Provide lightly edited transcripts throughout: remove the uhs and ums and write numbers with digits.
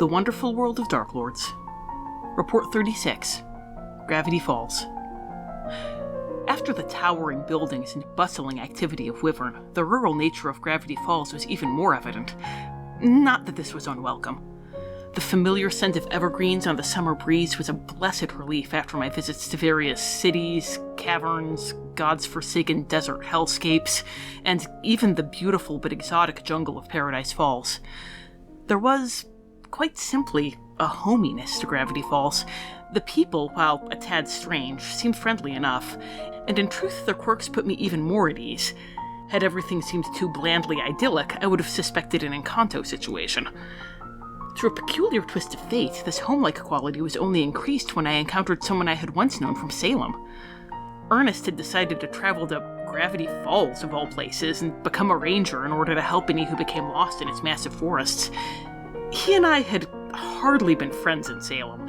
The Wonderful World of Darklords. Report 36. Gravity Falls. After the towering buildings and bustling activity of Wyvern, the rural nature of Gravity Falls was even more evident. Not that this was unwelcome. The familiar scent of evergreens on the summer breeze was a blessed relief after my visits to various cities, caverns, God's forsaken desert hellscapes, and even the beautiful but exotic jungle of Paradise Falls. There was, quite simply, a hominess to Gravity Falls. The people, while a tad strange, seemed friendly enough, and in truth their quirks put me even more at ease. Had everything seemed too blandly idyllic, I would have suspected an Encanto situation. Through a peculiar twist of fate, this home-like quality was only increased when I encountered someone I had once known from Salem. Ernest had decided to travel to Gravity Falls, of all places, and become a ranger in order to help any who became lost in its massive forests. He and I had hardly been friends in Salem.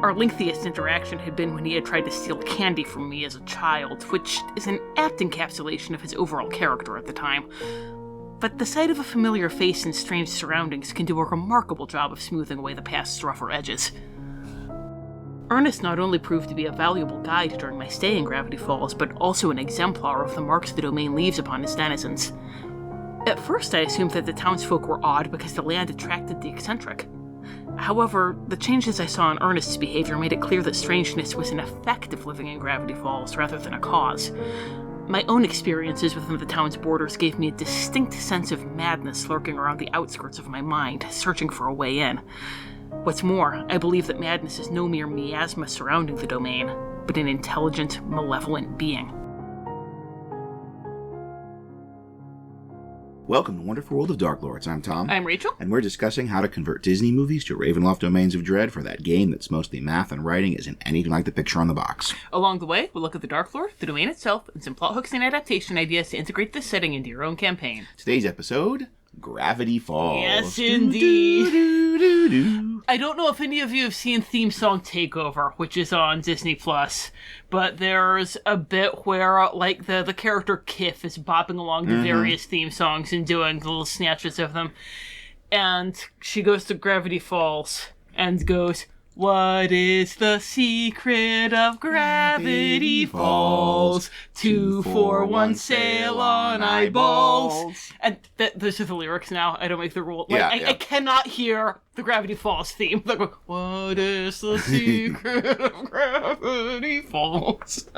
Our lengthiest interaction had been when he had tried to steal candy from me as a child, which is an apt encapsulation of his overall character at the time. But the sight of a familiar face in strange surroundings can do a remarkable job of smoothing away the past's rougher edges. Ernest not only proved to be a valuable guide during my stay in Gravity Falls, but also an exemplar of the marks the domain leaves upon its denizens. At first I assumed that the townsfolk were odd because the land attracted the eccentric. However, the changes I saw in Ernest's behavior made it clear that strangeness was an effect of living in Gravity Falls rather than a cause. My own experiences within the town's borders gave me a distinct sense of madness lurking around the outskirts of my mind, searching for a way in. What's more, I believe that madness is no mere miasma surrounding the domain, but an intelligent, malevolent being. Welcome to Wonderful World of Darklords. I'm Tom. I'm Rachel. And we're discussing how to convert Disney movies to Ravenloft Domains of Dread for that game that's mostly math and writing isn't anything like the picture on the box. Along the way, we'll look at the Darklord, the domain itself, and some plot hooks and adaptation ideas to integrate this setting into your own campaign. Today's episode, Gravity Falls. Yes, indeed. I don't know if any of you have seen Theme Song Takeover, which is on Disney+, but there's a bit where, like, the character Kif is bopping along to various theme songs and doing little snatches of them, and she goes to Gravity Falls and goes, "What is the secret of Gravity Falls? 2 for 1 sail on eyeballs." And those are the lyrics now. I don't make the rule. Like, I cannot hear the Gravity Falls theme. Like, what is the secret of Gravity Falls?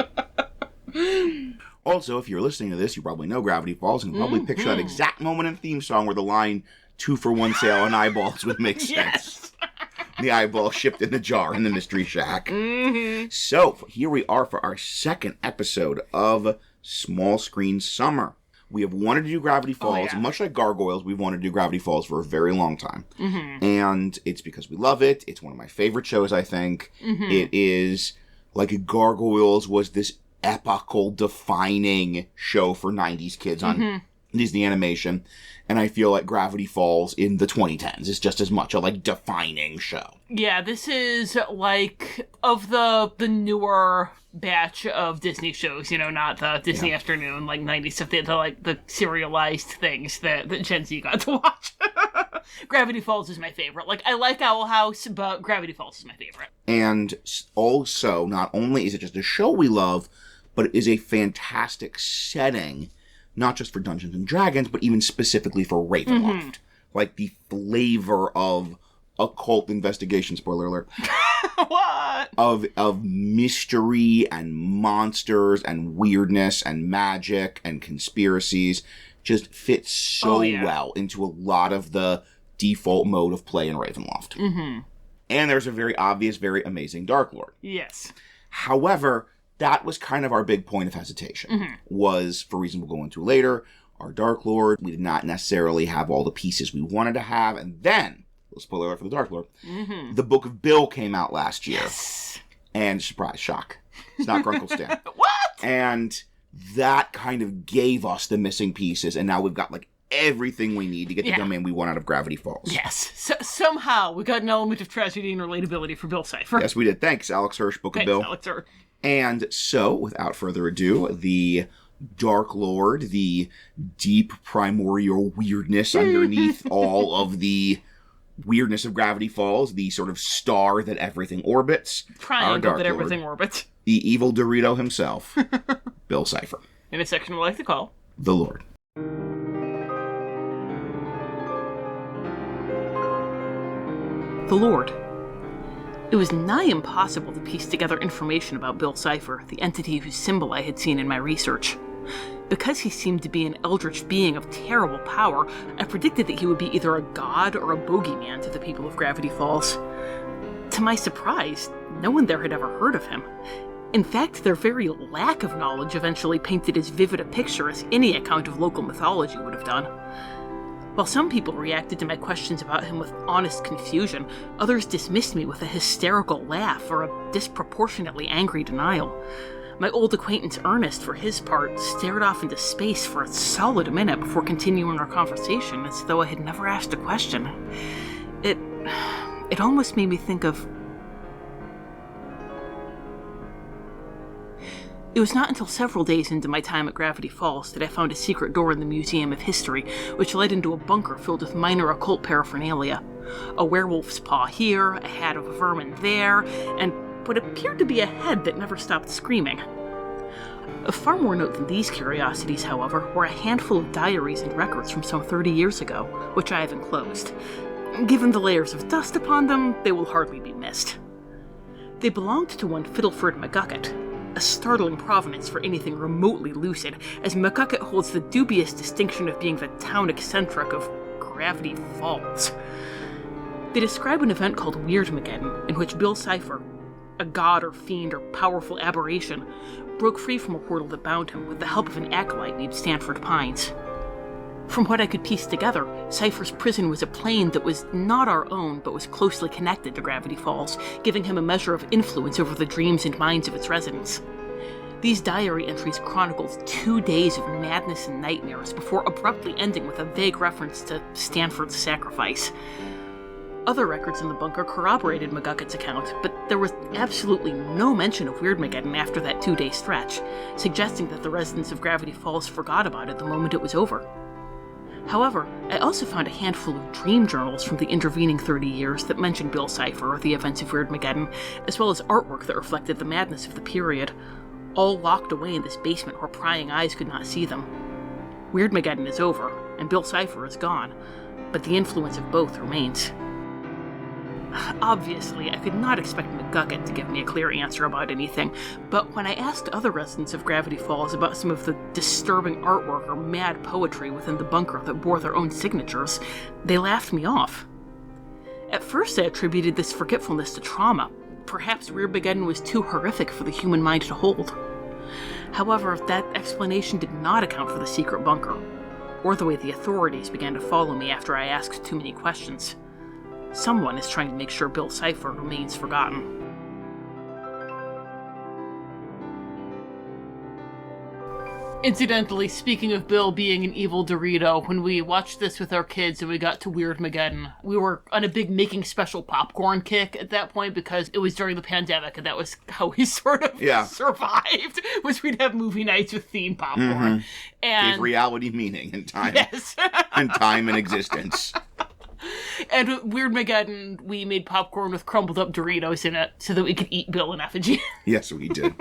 Also, if you're listening to this, you probably know Gravity Falls and can probably picture that exact moment in the theme song where the line 2 for 1 sail on eyeballs would make sense. Yes. The eyeball shipped in the jar in the Mystery Shack. So, here we are for our second episode of Small Screen Summer. We have wanted to do Gravity Falls. Much like Gargoyles, we've wanted to do Gravity Falls for a very long time. And it's because we love it. It's one of my favorite shows, I think. It is, like, Gargoyles was this epochal defining show for 90s kids on Disney Animation. And I feel like Gravity Falls in the 2010s is just as much a, like, defining show. Yeah, this is, like, of the newer batch of Disney shows, you know, not the Disney Afternoon, like, 90s stuff, the serialized things that Gen Z got to watch. Gravity Falls is my favorite. Like, I like Owl House, but Gravity Falls is my favorite. And also, not only is it just a show we love, but it is a fantastic setting, not just for Dungeons and Dragons, but even specifically for Ravenloft. Like, the flavor of occult investigation, spoiler alert. What? Of mystery and monsters and weirdness and magic and conspiracies just fits so well into a lot of the default mode of play in Ravenloft. And there's a very obvious, very amazing Darklord. Yes. However, that was kind of our big point of hesitation, was, for reasons we'll go into later, our Darklord. We did not necessarily have all the pieces we wanted to have, and then, little spoiler alert for the Darklord, the Book of Bill came out last year. Yes. And, surprise, shock, it's not Grunklestan. What? And that kind of gave us the missing pieces, and now we've got, like, everything we need to get the domain we want out of Gravity Falls. Yes. So, somehow, we got an element of tragedy and relatability for Bill Cipher. Yes, we did. Thanks, Alex Hirsch, Book of Bill. Alex Hirsch. And so, without further ado, the Darklord, the deep primordial weirdness underneath all of the weirdness of Gravity Falls, the sort of star that everything orbits. Triangle that everything orbits. The evil Dorito himself, Bill Cipher. In a section we like to call The Lord. The Lord. It was nigh impossible to piece together information about Bill Cipher, the entity whose symbol I had seen in my research. Because he seemed to be an eldritch being of terrible power, I predicted that he would be either a god or a bogeyman to the people of Gravity Falls. To my surprise, no one there had ever heard of him. In fact, their very lack of knowledge eventually painted as vivid a picture as any account of local mythology would have done. While some people reacted to my questions about him with honest confusion, others dismissed me with a hysterical laugh or a disproportionately angry denial. My old acquaintance Ernest, for his part, stared off into space for a solid minute before continuing our conversation, as though I had never asked a question. It almost made me think of... It was not until several days into my time at Gravity Falls that I found a secret door in the Museum of History, which led into a bunker filled with minor occult paraphernalia. A werewolf's paw here, a hat of vermin there, and what appeared to be a head that never stopped screaming. Of far more note than these curiosities, however, were a handful of diaries and records from some 30 years ago, which I have enclosed. Given the layers of dust upon them, they will hardly be missed. They belonged to one Fiddleford McGucket, a startling provenance for anything remotely lucid, as McGucket holds the dubious distinction of being the town eccentric of Gravity Falls. They describe an event called Weirdmageddon, in which Bill Cipher, a god or fiend or powerful aberration, broke free from a portal that bound him with the help of an acolyte named Stanford Pines. From what I could piece together, Cipher's prison was a plane that was not our own, but was closely connected to Gravity Falls, giving him a measure of influence over the dreams and minds of its residents. These diary entries chronicled 2 days of madness and nightmares before abruptly ending with a vague reference to Stanford's sacrifice. Other records in the bunker corroborated McGucket's account, but there was absolutely no mention of Weirdmageddon after that 2-day stretch, suggesting that the residents of Gravity Falls forgot about it the moment it was over. However, I also found a handful of dream journals from the intervening 30 years that mentioned Bill Cipher or the events of Weirdmageddon, as well as artwork that reflected the madness of the period, all locked away in this basement where prying eyes could not see them. Weirdmageddon is over, and Bill Cipher is gone, but the influence of both remains. Obviously, I could not expect McGucket to give me a clear answer about anything, but when I asked other residents of Gravity Falls about some of the disturbing artwork or mad poetry within the bunker that bore their own signatures, they laughed me off. At first I attributed this forgetfulness to trauma. Perhaps Weirdmageddon was too horrific for the human mind to hold. However, that explanation did not account for the secret bunker, or the way the authorities began to follow me after I asked too many questions. Someone is trying to make sure Bill Cipher remains forgotten. Incidentally, speaking of Bill being an evil Dorito, when we watched this with our kids and we got to Weirdmageddon, we were on a big making special popcorn kick at that point because it was during the pandemic and that was how we sort of survived, was we'd have movie nights with themed popcorn. Mm-hmm. And gave reality meaning and time. Yes. And time and existence. And with Weirdmageddon, we made popcorn with crumbled up Doritos in it so that we could eat Bill in effigy. Yes, we did.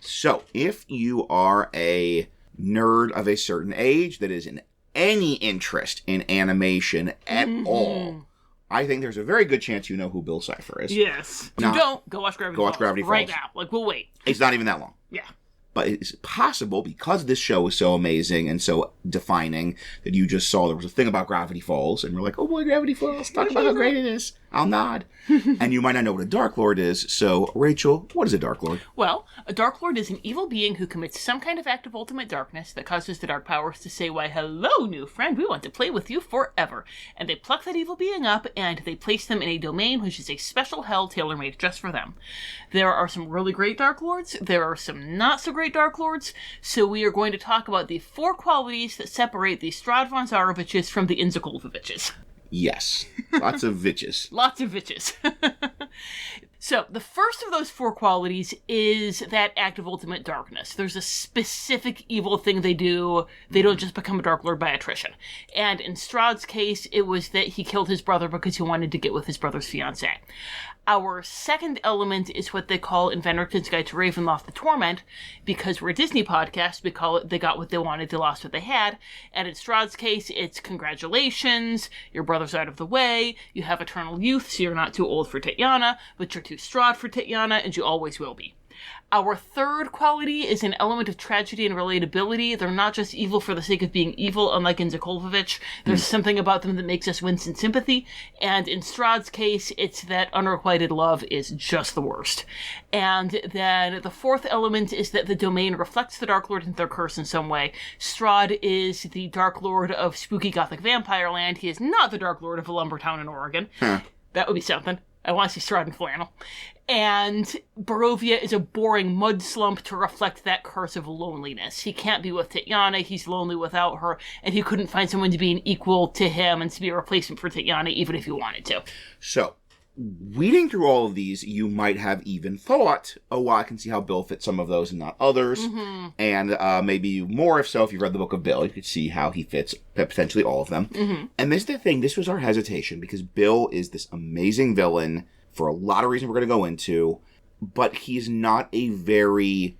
So, if you are a nerd of a certain age that is in any interest in animation at all, I think there's a very good chance you know who Bill Cipher is. Yes. If you don't, go watch Gravity Falls. Go watch Gravity Falls. Right now. Like, we'll wait. It's not even that long. Yeah. But it's possible, because this show is so amazing and so defining, that you just saw there was a thing about Gravity Falls, and we're like, oh boy, Gravity Falls, talk about how great it is. I'll nod. And you might not know what a Darklord is, so, Rachel, what is a Darklord? Well, a Darklord is an evil being who commits some kind of act of ultimate darkness that causes the Dark Powers to say, why, hello, new friend, we want to play with you forever. And they pluck that evil being up, and they place them in a domain which is a special hell tailor-made just for them. There are some really great Darklords, there are some not-so-great Darklords, so we are going to talk about the 4 qualities that separate the Strahd von Zauroviches from the Inzakolvoviches. Yes. Lots of vitches. Lots of vitches. So, the first of those 4 qualities is that act of ultimate darkness. There's a specific evil thing they do. They don't just become a Dark Lord by attrition. And in Strahd's case, it was that he killed his brother because he wanted to get with his brother's fiancée. Our second element is what they call in Vanderkin's Guide to Ravenloft, the Torment, because we're a Disney podcast, we call it They Got What They Wanted, They Lost What They Had, and in Strahd's case, it's congratulations, your brother's out of the way, you have eternal youth, so you're not too old for Titania, but you're too Strahd for Titania, and you always will be. Our third quality is an element of tragedy and relatability. They're not just evil for the sake of being evil, unlike in Zakolovich. There's something about them that makes us wince in sympathy. And in Strahd's case, it's that unrequited love is just the worst. And then the fourth element is that the domain reflects the Dark Lord and their curse in some way. Strahd is the Dark Lord of spooky gothic vampire land. He is not the Dark Lord of a lumber town in Oregon. That would be something. I want to see Strahd in flannel. And Barovia is a boring mud slump to reflect that curse of loneliness. He can't be with Titania, he's lonely without her, and he couldn't find someone to be an equal to him and to be a replacement for Titania, even if he wanted to. So, reading through all of these, you might have even thought, oh, well, I can see how Bill fits some of those and not others. Mm-hmm. And maybe more if so, if you've read the Book of Bill, you could see how he fits potentially all of them. Mm-hmm. And this is the thing, this was our hesitation, because Bill is this amazing villain for a lot of reasons we're going to go into, but he's not a very,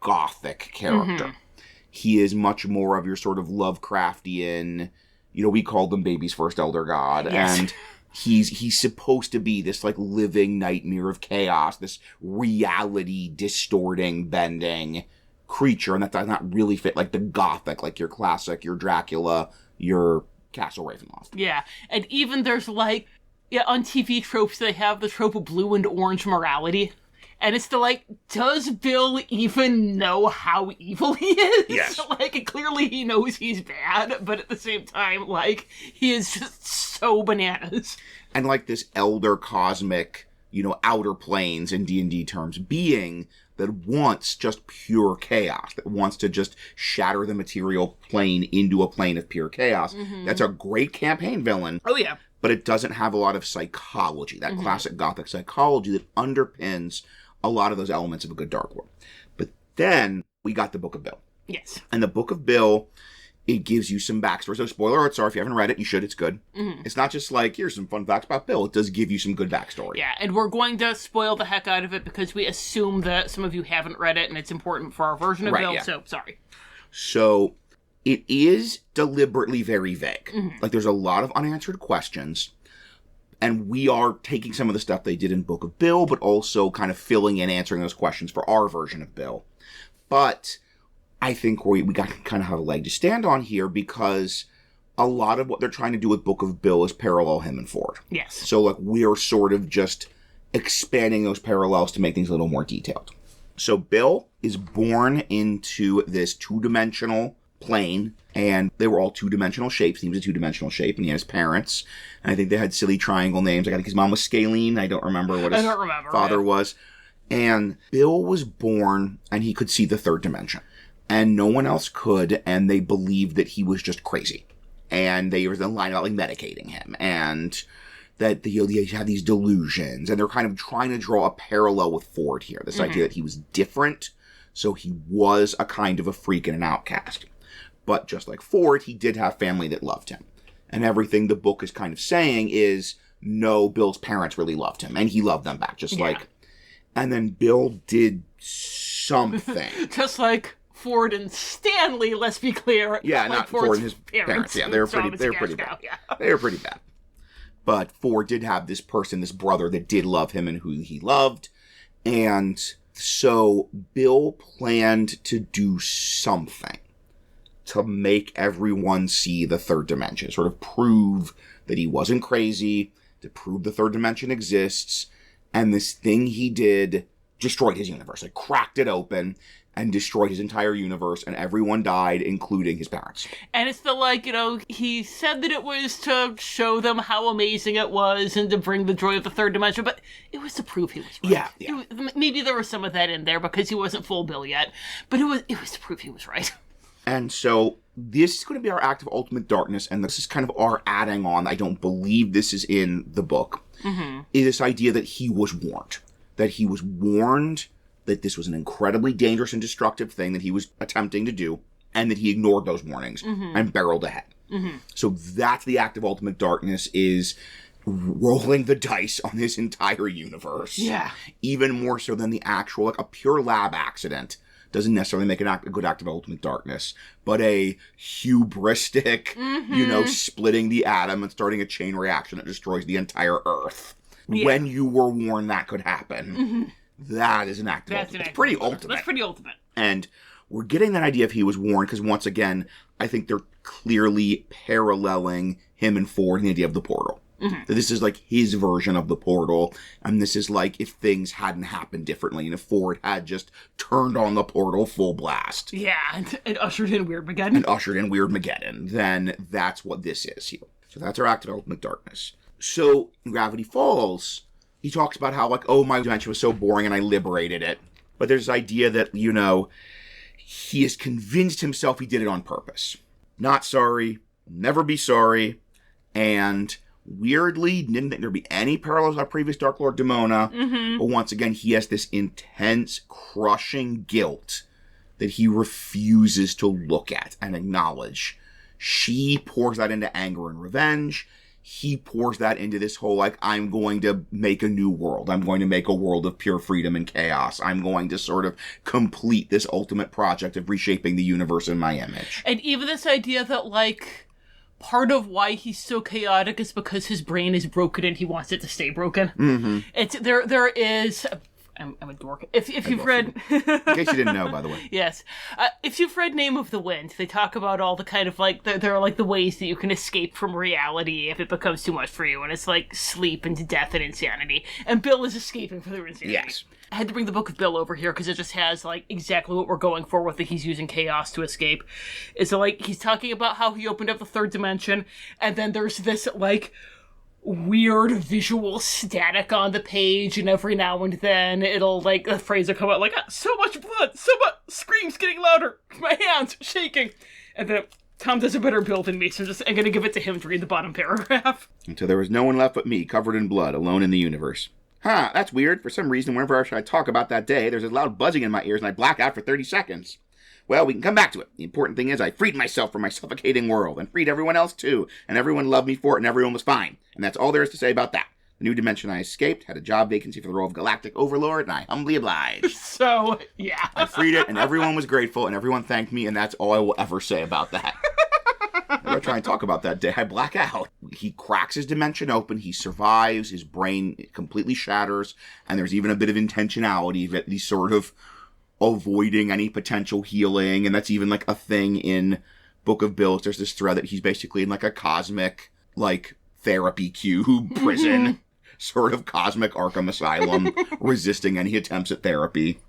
gothic character. Mm-hmm. He is much more of your sort of Lovecraftian, we called them baby's first elder god, yes. And he's supposed to be this, living nightmare of chaos, this reality-distorting, bending creature, and that does not really fit, the gothic, your classic, your Dracula, your Castle Ravenloft. Yeah, and even there's, on TV tropes, they have the trope of blue and orange morality. And it's does Bill even know how evil he is? Yes. Clearly he knows he's bad, but at the same time, he is just so bananas. And this elder cosmic, outer planes in D&D terms, being that wants just pure chaos, that wants to just shatter the material plane into a plane of pure chaos. Mm-hmm. That's a great campaign villain. Oh, yeah. But it doesn't have a lot of psychology, that classic gothic psychology that underpins a lot of those elements of a good Dark Lord. But then we got the Book of Bill. Yes. And the Book of Bill, it gives you some backstory. So spoiler alert, sorry if you haven't read it, you should, it's good. Mm-hmm. It's not just here's some fun facts about Bill. It does give you some good backstory. Yeah, and we're going to spoil the heck out of it because we assume that some of you haven't read it and it's important for our version of Bill, yeah. So sorry. So it is deliberately very vague. Mm-hmm. There's a lot of unanswered questions. And we are taking some of the stuff they did in Book of Bill, but also kind of filling in, answering those questions for our version of Bill. But I think we got to kind of have a leg to stand on here because a lot of what they're trying to do with Book of Bill is parallel him and Ford. Yes. So, we're sort of just expanding those parallels to make things a little more detailed. So, Bill is born into this two-dimensional plane, and they were all two-dimensional shapes. He was a two-dimensional shape, and he had his parents. And I think they had silly triangle names. I think his mom was Scalene. I don't remember what his father was. And Bill was born, and he could see the third dimension. And no one else could, and they believed that he was just crazy. And they were in line about, medicating him. And that he had these delusions. And they're kind of trying to draw a parallel with Ford here. This idea that he was different, so he was a kind of a freak and an outcast. But just like Ford, he did have family that loved him. And everything the book is kind of saying is, no, Bill's parents really loved him. And he loved them back, And then Bill did something. Just like Ford and Stanley, let's be clear. Yeah, not Ford and his parents. Yeah, they were pretty bad. Yeah. They were pretty bad. But Ford did have this person, this brother that did love him and who he loved. And so Bill planned to do something to make everyone see the third dimension, sort of prove that he wasn't crazy, to prove the third dimension exists, and this thing he did destroyed his universe. Cracked it open and destroyed his entire universe, and everyone died, including his parents. And it's he said that it was to show them how amazing it was and to bring the joy of the third dimension, but it was to prove he was right. Yeah. Maybe there was some of that in there because he wasn't full Bill yet, but it was to prove he was right. And so this is going to be our act of ultimate darkness, and this is kind of our adding on. I don't believe this is in the book. Is this idea that he was warned. That he was warned that this was an incredibly dangerous and destructive thing that he was attempting to do, and that he ignored those warnings and barreled ahead. So that's the act of ultimate darkness, is rolling the dice on this entire universe. Yeah. Even more so than the actual, like a pure lab accident doesn't necessarily make a good act of ultimate darkness, but a hubristic, splitting the atom and starting a chain reaction that destroys the entire Earth. Yeah. When you were warned that could happen, that is an act of ultimate. It's pretty ultimate. That's pretty ultimate. And we're getting that idea if he was warned, because once again, I think they're clearly paralleling him and Ford and the idea of the portal. That this is like his version of the portal, and this is like if things hadn't happened differently, and if Ford had just turned on the portal full blast. Yeah, and ushered in Weirdmageddon. Then that's what this is here. So that's our act of ultimate darkness. So in Gravity Falls, he talks about how, like, oh, my dimension was so boring and I liberated it. But there's this idea that, he has convinced himself he did it on purpose. Not sorry, never be sorry, and weirdly, didn't think there'd be any parallels to our previous Darklord Demona, but once again, he has this intense, crushing guilt that he refuses to look at and acknowledge. She pours that into anger and revenge. He pours that into this whole, like, I'm going to make a new world. I'm going to make a world of pure freedom and chaos. I'm going to sort of complete this ultimate project of reshaping the universe in my image. And even this idea that, like, part of why he's so chaotic is because his brain is broken and he wants it to stay broken. It's there is... I'm a dork. If you've read... In case you didn't know, by the way. Yes. If you've read Name of the Wind, they talk about all the kind of, like, there are, like, the ways that you can escape from reality if it becomes too much for you, and it's, like, sleep and death and insanity. And Bill is escaping from the insanity. Yes. I had to bring the Book of Bill over here, because it just has, like, exactly what we're going for with it. He's using chaos to escape. It's, like, he's talking about how he opened up the third dimension, and then there's this, like, weird visual static on the page, and every now and then it'll, like, a phrase will come out like, so much blood, so much screams getting louder, my hands shaking, and then Tom does a better build than me, so I'm gonna give it to him to read the bottom paragraph. Until there was no one left but me, covered in blood, alone in the universe. Huh, that's weird. For some reason, whenever I talk about that day, there's a loud buzzing in my ears and I black out for 30 seconds. Well, we can come back to it. The important thing is I freed myself from my suffocating world, and freed everyone else too, and everyone loved me for it, and everyone was fine. And that's all there is to say about that. The new dimension I escaped had a job vacancy for the role of Galactic Overlord, and I humbly obliged. So, yeah. I freed it, and everyone was grateful, and everyone thanked me, and that's all I will ever say about that. Whenever I try and talk about that day, I black out. He cracks his dimension open, he survives, his brain completely shatters, and there's even a bit of intentionality that he's sort of avoiding any potential healing, and that's even, like, a thing in Book of Bills. There's this thread that he's basically in, like, a cosmic, like, therapy cube prison, sort of cosmic Arkham Asylum, resisting any attempts at therapy.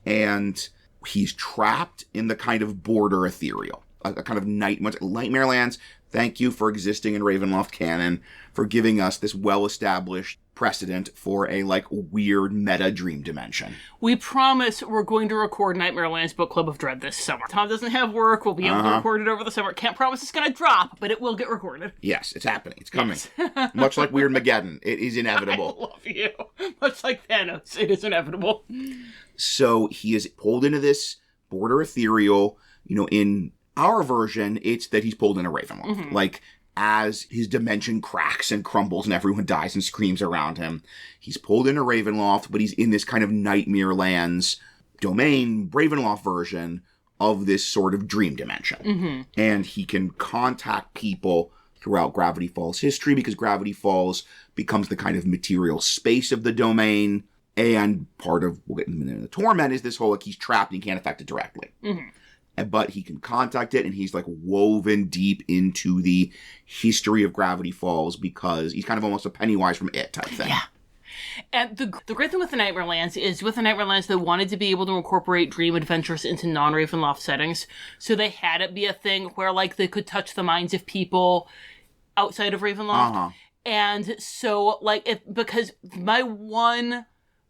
And he's trapped in the kind of border ethereal, a kind of Nightmare Lands. Thank you for existing in Ravenloft canon, for giving us this well-established precedent for a, like, weird meta dream dimension. We promise we're going to record Nightmare Land's Book Club of Dread this summer. Tom doesn't have work. We'll be able to record it over the summer. Can't promise it's going to drop, but it will get recorded. Yes, it's happening. It's coming. Yes. Much like Weirdmageddon, it is inevitable. I love you. Much like Thanos, it is inevitable. So he is pulled into this border ethereal. In our version, it's that he's pulled into Ravenloft. Like, as his dimension cracks and crumbles and everyone dies and screams around him, he's pulled into Ravenloft, but he's in this kind of Nightmare Lands domain, Ravenloft version of this sort of dream dimension. And he can contact people throughout Gravity Falls history, because Gravity Falls becomes the kind of material space of the domain, and part of the torment is this whole, like, he's trapped and he can't affect it directly. But he can contact it, and he's, like, woven deep into the history of Gravity Falls, because he's kind of almost a Pennywise from It type thing. Yeah. And the great thing with the Nightmare Lands is, with the Nightmare Lands, they wanted to be able to incorporate dream adventures into non-Ravenloft settings. So they had it be a thing where, like, they could touch the minds of people outside of Ravenloft. And so, like, because my one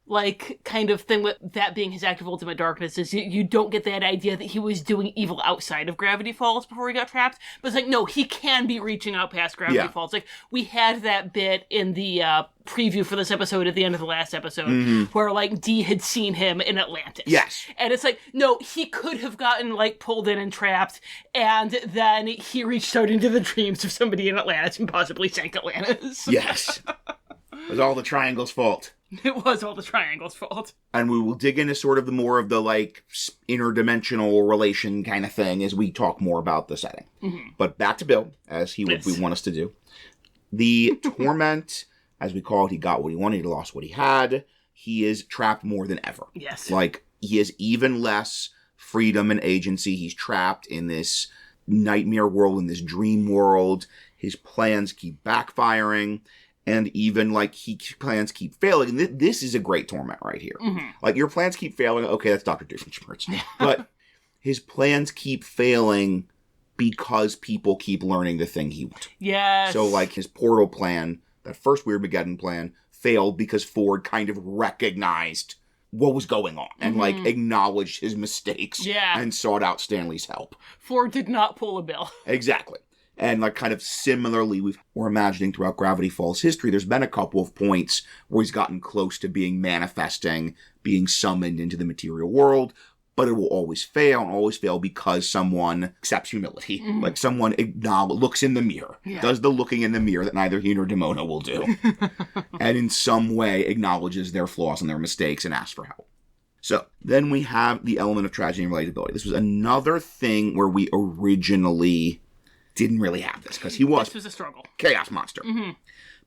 like, kind of thing with that being his act of ultimate darkness is you don't get that idea that he was doing evil outside of Gravity Falls before he got trapped. But it's like, no, he can be reaching out past Gravity Falls. Like, we had that bit in the preview for this episode at the end of the last episode where, like, Dee had seen him in Atlantis. Yes. And it's like, no, he could have gotten, like, pulled in and trapped, and then he reached out into the dreams of somebody in Atlantis and possibly sank Atlantis. Yes. It was all the triangle's fault. It was all the triangle's fault. And we will dig into sort of the more of the, like, interdimensional relation kind of thing as we talk more about the setting. But back to Bill, as he would want us to do. The torment, as we call it, he got what he wanted, he lost what he had. He is trapped more than ever. Yes. Like, he has even less freedom and agency. He's trapped in this nightmare world, in this dream world. His plans keep backfiring. And even, like, plans keep failing. And this is a great torment right here. Like, your plans keep failing. Okay, that's Dr. Doofenshmirtz. But his plans keep failing because people keep learning the thing he wants. Yes. So, like, his portal plan, that first Weirdmageddon plan, failed because Ford kind of recognized what was going on and, like, acknowledged his mistakes and sought out Stanley's help. Ford did not pull a Bill. Exactly. And, like, kind of similarly, we're imagining throughout Gravity Falls history, there's been a couple of points where he's gotten close to being manifesting, being summoned into the material world, but it will always fail because someone accepts humility. Like, someone looks in the mirror, does the looking in the mirror that neither he nor Demona will do, and in some way acknowledges their flaws and their mistakes and asks for help. So, then we have the element of tragedy and relatability. This was another thing where we originally didn't really have this, because this was a struggle. Chaos monster.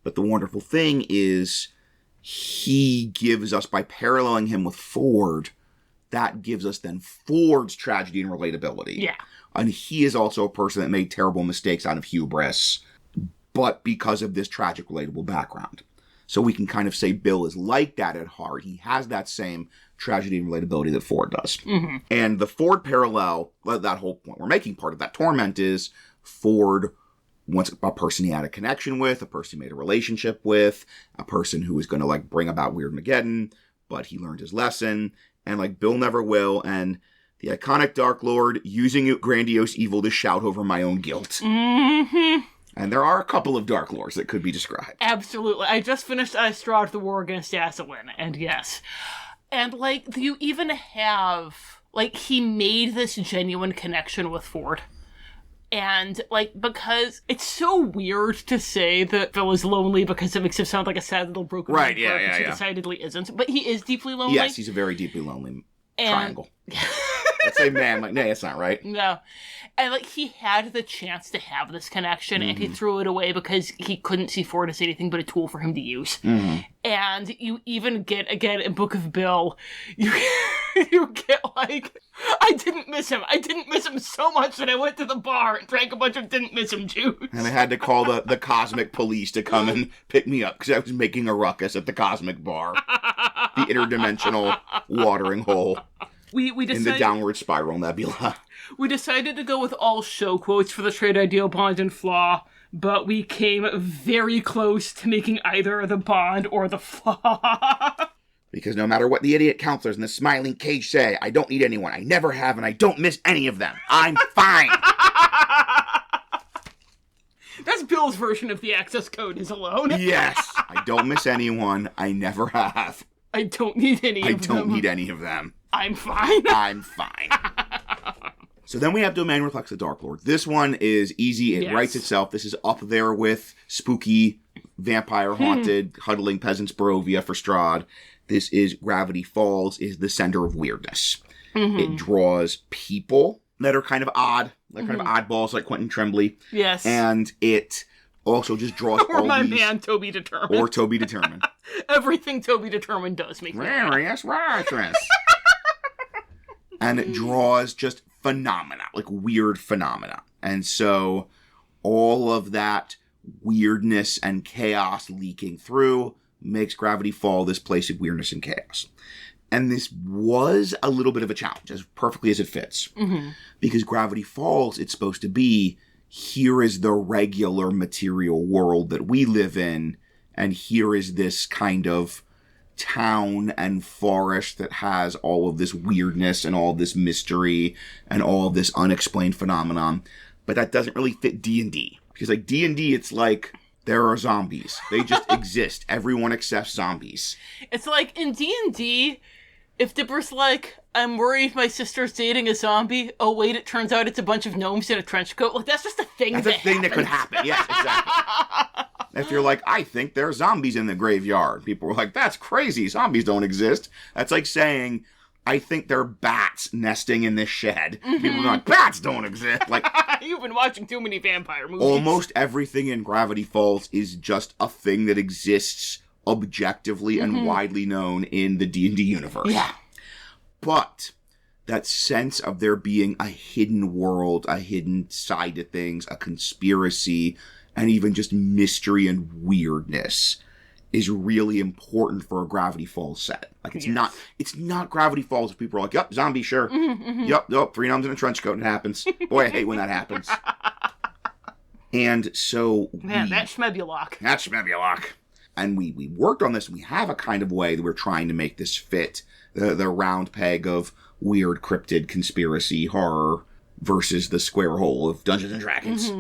But the wonderful thing is, he gives us, by paralleling him with Ford, that gives us then Ford's tragedy and relatability. Yeah. And he is also a person that made terrible mistakes out of hubris, but because of this tragic, relatable background. So we can kind of say Bill is like that at heart. He has that same tragedy and relatability that Ford does. And the Ford parallel, that whole point we're making, part of that torment is Ford wants a person he had a connection with, a person he made a relationship with, a person who was going to, like, bring about Weirdmageddon, but he learned his lesson, and, like, Bill never will, and the iconic Darklord using grandiose evil to shout over my own guilt. And there are a couple of Darklords that could be described. Absolutely. I just finished Strahd the War Against Asselin, and yes. And, like, you even have, like, he made this genuine connection with Ford. And, like, because it's so weird to say that Bill is lonely because it makes him sound like a sad little broken right, man, yeah. He decidedly isn't. But he is deeply lonely. Yes, he's a very deeply lonely triangle. Let's say man, like, no, that's not right. No. And, like, he had the chance to have this connection, and he threw it away because he couldn't see Ford as anything but a tool for him to use. And you even get, again, in Book of Bill, you get, like, I didn't miss him. I didn't miss him so much that I went to the bar and drank a bunch of didn't miss him juice. And I had to call the cosmic police to come and pick me up because I was making a ruckus at the cosmic bar. The interdimensional watering hole. We decided, in the downward spiral nebula. We decided to go with all show quotes for the trait ideal, bond, and flaw, but we came very close to making either the bond or the flaw. Because no matter what the idiot counselors in the smiling cage say, I don't need anyone, I never have, and I don't miss any of them. I'm fine! That's Bill's version of the access code is alone. Yes! I don't miss anyone, I never have. I don't need any of them. I don't need any of them. I'm fine. I'm fine. So then we have Domain Reflects the Darklord. This one is easy. It writes itself. This is up there with spooky, vampire-haunted, huddling peasants Barovia for Strahd. This is Gravity Falls, is the center of weirdness. It draws people that are kind of odd, like kind of oddballs like Quentin Tremblay. Yes. And it also just draws or all my these... man, Toby Determined. Or Toby Determined. Everything Toby Determined does make me laugh. Various righteous. And it draws just phenomena, like weird phenomena. And so all of that weirdness and chaos leaking through makes Gravity Fall this place of weirdness and chaos. And this was a little bit of a challenge, as perfectly as it fits. Because Gravity Falls, it's supposed to be, here is the regular material world that we live in, and here is this kind of town and forest that has all of this weirdness and all this mystery and all of this unexplained phenomenon. But that doesn't really fit D&D. Because like D&D, it's like there are zombies. They just exist. Everyone accepts zombies. It's like in D&D, if Dipper's like, I'm worried my sister's dating a zombie. Oh wait, it turns out it's a bunch of gnomes in a trench coat. Like that's just a thing. That's a thing that could happen. Yes, exactly. If you're like, I think there are zombies in the graveyard. People were like, that's crazy. Zombies don't exist. That's like saying, I think there are bats nesting in this shed. Mm-hmm. People are like, bats don't exist. Like, you've been watching too many vampire movies. Almost everything in Gravity Falls is just a thing that exists objectively and widely known in the D&D universe. Yeah. But that sense of there being a hidden world, a hidden side to things, a conspiracy, and even just mystery and weirdness is really important for a Gravity Falls set. Like, it's not Gravity Falls if people are like, yep, zombie, sure. Yep, 3 gnomes in a trench coat, and it happens. Boy, I hate when that happens. And so man, that schmebulok. That schmebulok. And we worked on this, and we have a kind of way that we're trying to make this fit. The round peg of weird cryptid conspiracy horror versus the square hole of Dungeons and Dragons.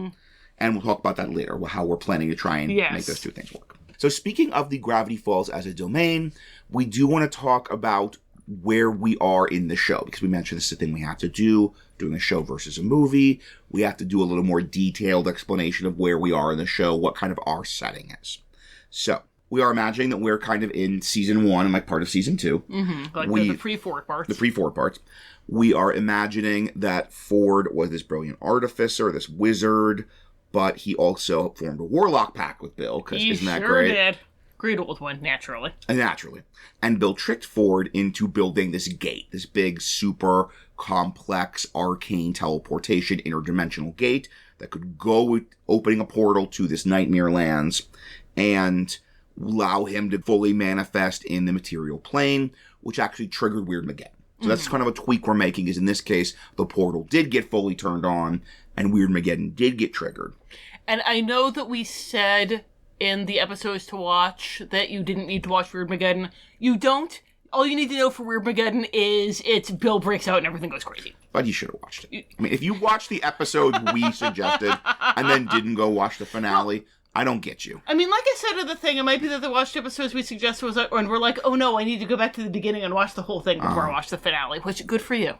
And we'll talk about that later, how we're planning to try and make those two things work. So speaking of the Gravity Falls as a domain, we do want to talk about where we are in the show, because we mentioned this is the thing we have to do, doing a show versus a movie. We have to do a little more detailed explanation of where we are in the show, what kind of our setting is. So we are imagining that we're kind of in season 1 and like part of season 2. Like the pre-Ford parts. The pre-Ford parts. We are imagining that Ford was this brilliant artificer, this wizard, but he also formed a warlock pact with Bill, because isn't that great? He sure did. Great old one, naturally. Naturally. And Bill tricked Ford into building this gate, this big, super complex, arcane teleportation, interdimensional gate that could go opening a portal to this nightmare lands and allow him to fully manifest in the material plane, which actually triggered Weirdmageddon. So that's kind of a tweak we're making, is in this case, the portal did get fully turned on, and Weirdmageddon did get triggered. And I know that we said in the episodes to watch that you didn't need to watch Weirdmageddon. You don't. All you need to know for Weirdmageddon is it's Bill breaks out and everything goes crazy. But you should have watched it. I mean, if you watched the episodes we suggested and then didn't go watch the finale, I don't get you. I mean, like I said in the thing, it might be that the watched episodes we suggested was, and we're like, oh no, I need to go back to the beginning and watch the whole thing before I watch the finale, which, good for you.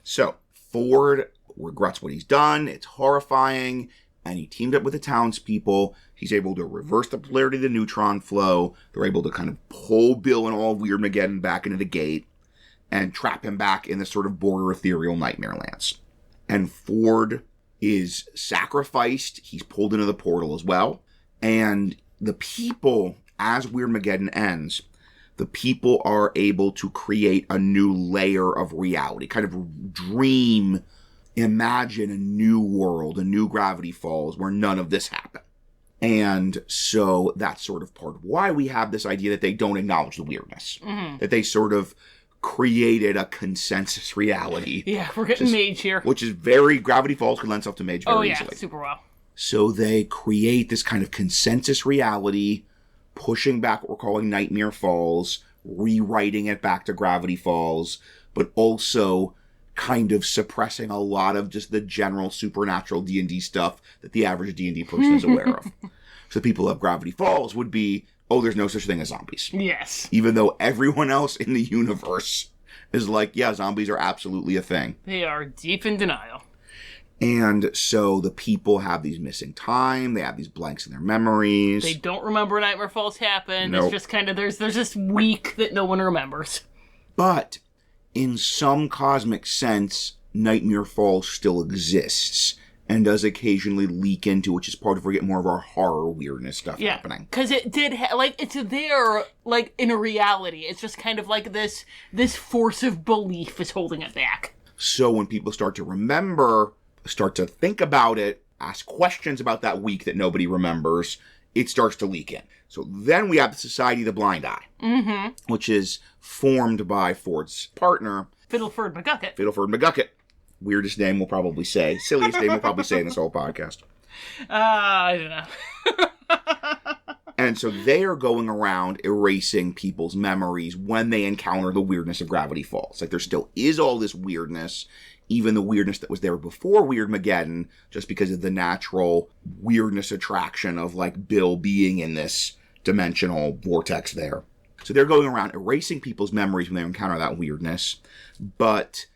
So, Ford regrets what he's done, it's horrifying, and he teamed up with the townspeople. He's able to reverse the polarity of the neutron flow. They're able to kind of pull Bill and all of Weirdmageddon back into the gate and trap him back in this sort of border ethereal nightmare lands. And Ford is sacrificed. He's pulled into the portal as well. And the people, as Weirdmageddon ends, the people are able to create a new layer of reality, kind of dream, imagine a new world, a new Gravity Falls where none of this happened. And so that's sort of part of why we have this idea that they don't acknowledge the weirdness. That they sort of created a consensus reality. Yeah, we're getting Mage here. Which is very, Gravity Falls could lend itself to Mage very easily. Super well. So they create this kind of consensus reality, pushing back what we're calling Nightmare Falls, rewriting it back to Gravity Falls, but also kind of suppressing a lot of just the general supernatural D&D stuff that the average D&D person is aware of. So people of Gravity Falls would be, oh, there's no such thing as zombies. Yes. Even though everyone else in the universe is like, yeah, zombies are absolutely a thing. They are deep in denial. And so the people have these missing time. They have these blanks in their memories. They don't remember Nightmare Falls happened. Nope. It's just kind of, there's this week that no one remembers. But in some cosmic sense, Nightmare Falls still exists and does occasionally leak into, which is part of where we get more of our horror weirdness stuff happening. Because it did, it's there, like, in a reality. It's just kind of like this force of belief is holding it back. So when people start to remember, start to think about it, ask questions about that week that nobody remembers, it starts to leak in. So then we have the Society of the Blind Eye, which is formed by Ford's partner, Fiddleford McGucket. Fiddleford McGucket. Weirdest name we'll probably say. Silliest name we'll probably say in this whole podcast. I don't know. And so they are going around erasing people's memories when they encounter the weirdness of Gravity Falls. Like, there still is all this weirdness, even the weirdness that was there before Weirdmageddon, just because of the natural weirdness attraction of, like, Bill being in this dimensional vortex there. So they're going around erasing people's memories when they encounter that weirdness, but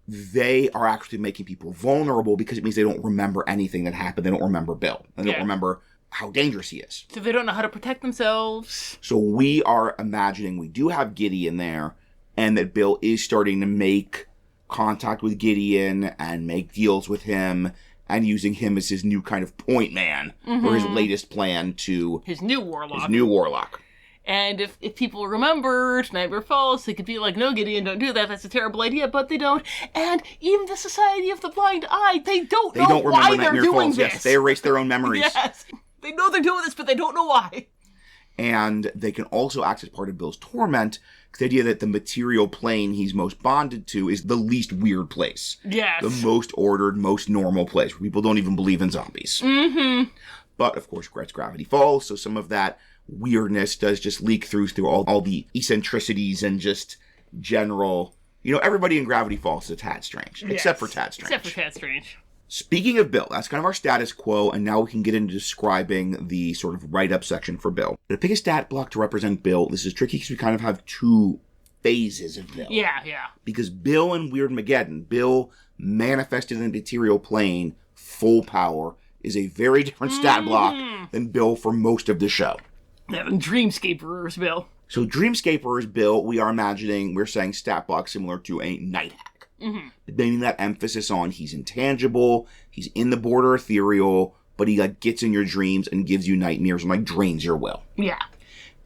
they are actually making people vulnerable because it means they don't remember anything that happened. They don't remember Bill. They don't remember how dangerous he is. So they don't know how to protect themselves. So we are imagining we do have Gideon there, and that Bill is starting to make contact with Gideon and make deals with him, and using him as his new kind of point man for his latest plan to... His new warlock. And if people remembered Nightmare Falls, they could be like, no, Gideon, don't do that. That's a terrible idea. But they don't. And even the Society of the Blind Eye, they don't know why they're doing this. Yes, they erase their own memories. Yes. They know they're doing this, but they don't know why. And they can also act as part of Bill's torment, because the idea that the material plane he's most bonded to is the least weird place. Yes. The most ordered, most normal place, where people don't even believe in zombies. Mm-hmm. But, of course, Gravity Falls, so some of that weirdness does just leak through all the eccentricities and just general... You know, everybody in Gravity Falls is a tad strange. Yes. Except for Tad Strange. Speaking of Bill, that's kind of our status quo, and now we can get into describing the sort of write-up section for Bill. To pick a stat block to represent Bill, this is tricky because we kind of have two phases of Bill. Yeah. Because Bill in Weirdmageddon, Bill manifested in the material plane, full power, is a very different stat block than Bill for most of the show. Having Dreamscaper's Bill. So Dreamscaper's Bill, we're saying stat block similar to a night hack. Mm-hmm. Meaning that emphasis on he's intangible, he's in the border ethereal, but he like gets in your dreams and gives you nightmares and like drains your will. Yeah.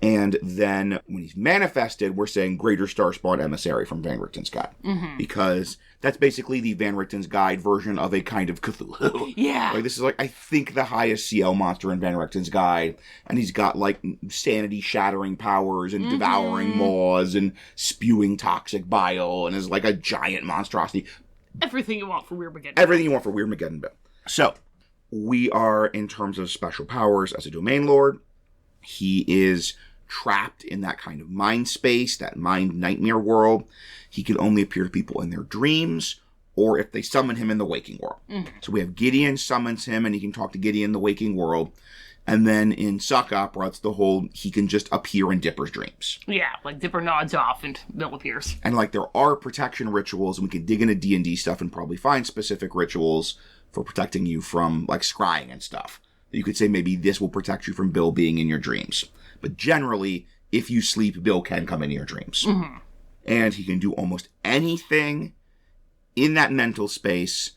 And then when he's manifested, we're saying Greater Starspawn Emissary from Van Richten's Guide. Mm-hmm. Because that's basically the Van Richten's Guide version of a kind of Cthulhu. Yeah. Like, this is like, I think, the highest CL monster in Van Richten's Guide. And he's got like sanity-shattering powers and devouring maws and spewing toxic bile and is like a giant monstrosity. Everything you want for Weirdmageddon. Everything you want for Weirdmageddon Bill. So, we are, in terms of special powers, as a Domain Lord, he is trapped in that kind of mind space, that mind nightmare world. He can only appear to people in their dreams, or if they summon him in the waking world. Mm-hmm. So we have Gideon summons him, and he can talk to Gideon in the waking world. And then in Suck Opera, it's the whole, he can just appear in Dipper's dreams. Yeah, like Dipper nods off and Bill appears. And like there are protection rituals, and we can dig into D&D stuff and probably find specific rituals for protecting you from like scrying and stuff. You could say maybe this will protect you from Bill being in your dreams. But generally, if you sleep, Bill can come into your dreams. Mm-hmm. And he can do almost anything in that mental space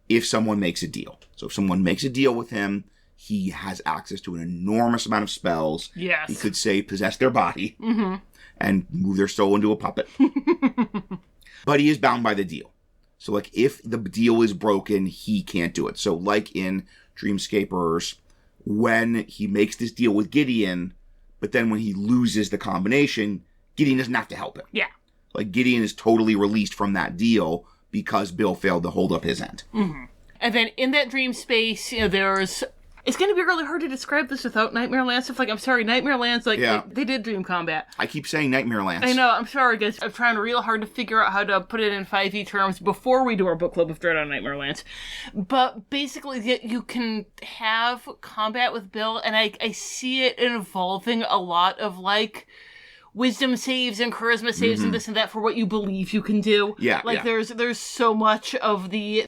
if someone makes a deal. So if someone makes a deal with him, he has access to an enormous amount of spells. Yes. He could, say, possess their body and move their soul into a puppet. But he is bound by the deal. So, like, if the deal is broken, he can't do it. So, like in Dreamscapers, when he makes this deal with Gideon, but then when he loses the combination, Gideon doesn't have to help him. Yeah. Like, Gideon is totally released from that deal because Bill failed to hold up his end. Mm-hmm. And then in that dream space, you know, there's... It's going to be really hard to describe this without Nightmare Lance. If, like, I'm sorry, Nightmare Lance, like, they did dream combat. I keep saying Nightmare Lance. I know, I'm sorry, guys. I'm trying real hard to figure out how to put it in 5e terms before we do our book club of Dread on Nightmare Lance. But basically, you can have combat with Bill, and I see it involving a lot of, like, wisdom saves and charisma saves and this and that for what you believe you can do. Yeah, like, there's so much of the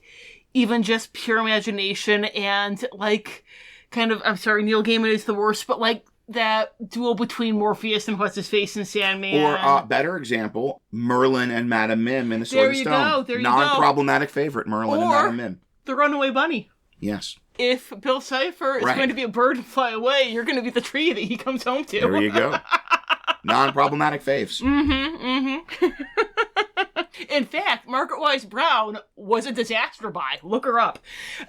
even just pure imagination and, like... kind of, I'm sorry, Neil Gaiman is the worst, but like that duel between Morpheus and What's-His-Face and Sandman. Or, better example, Merlin and Madame Mim in A Sword of Stone. There you go. Non-problematic favorite, Merlin and Madame Mim. The Runaway Bunny. Yes. If Bill Cipher is going to be a bird and fly away, you're going to be the tree that he comes home to. There you go. Non-problematic faves. In fact, Margaret Wise Brown was a disaster buy. Look her up.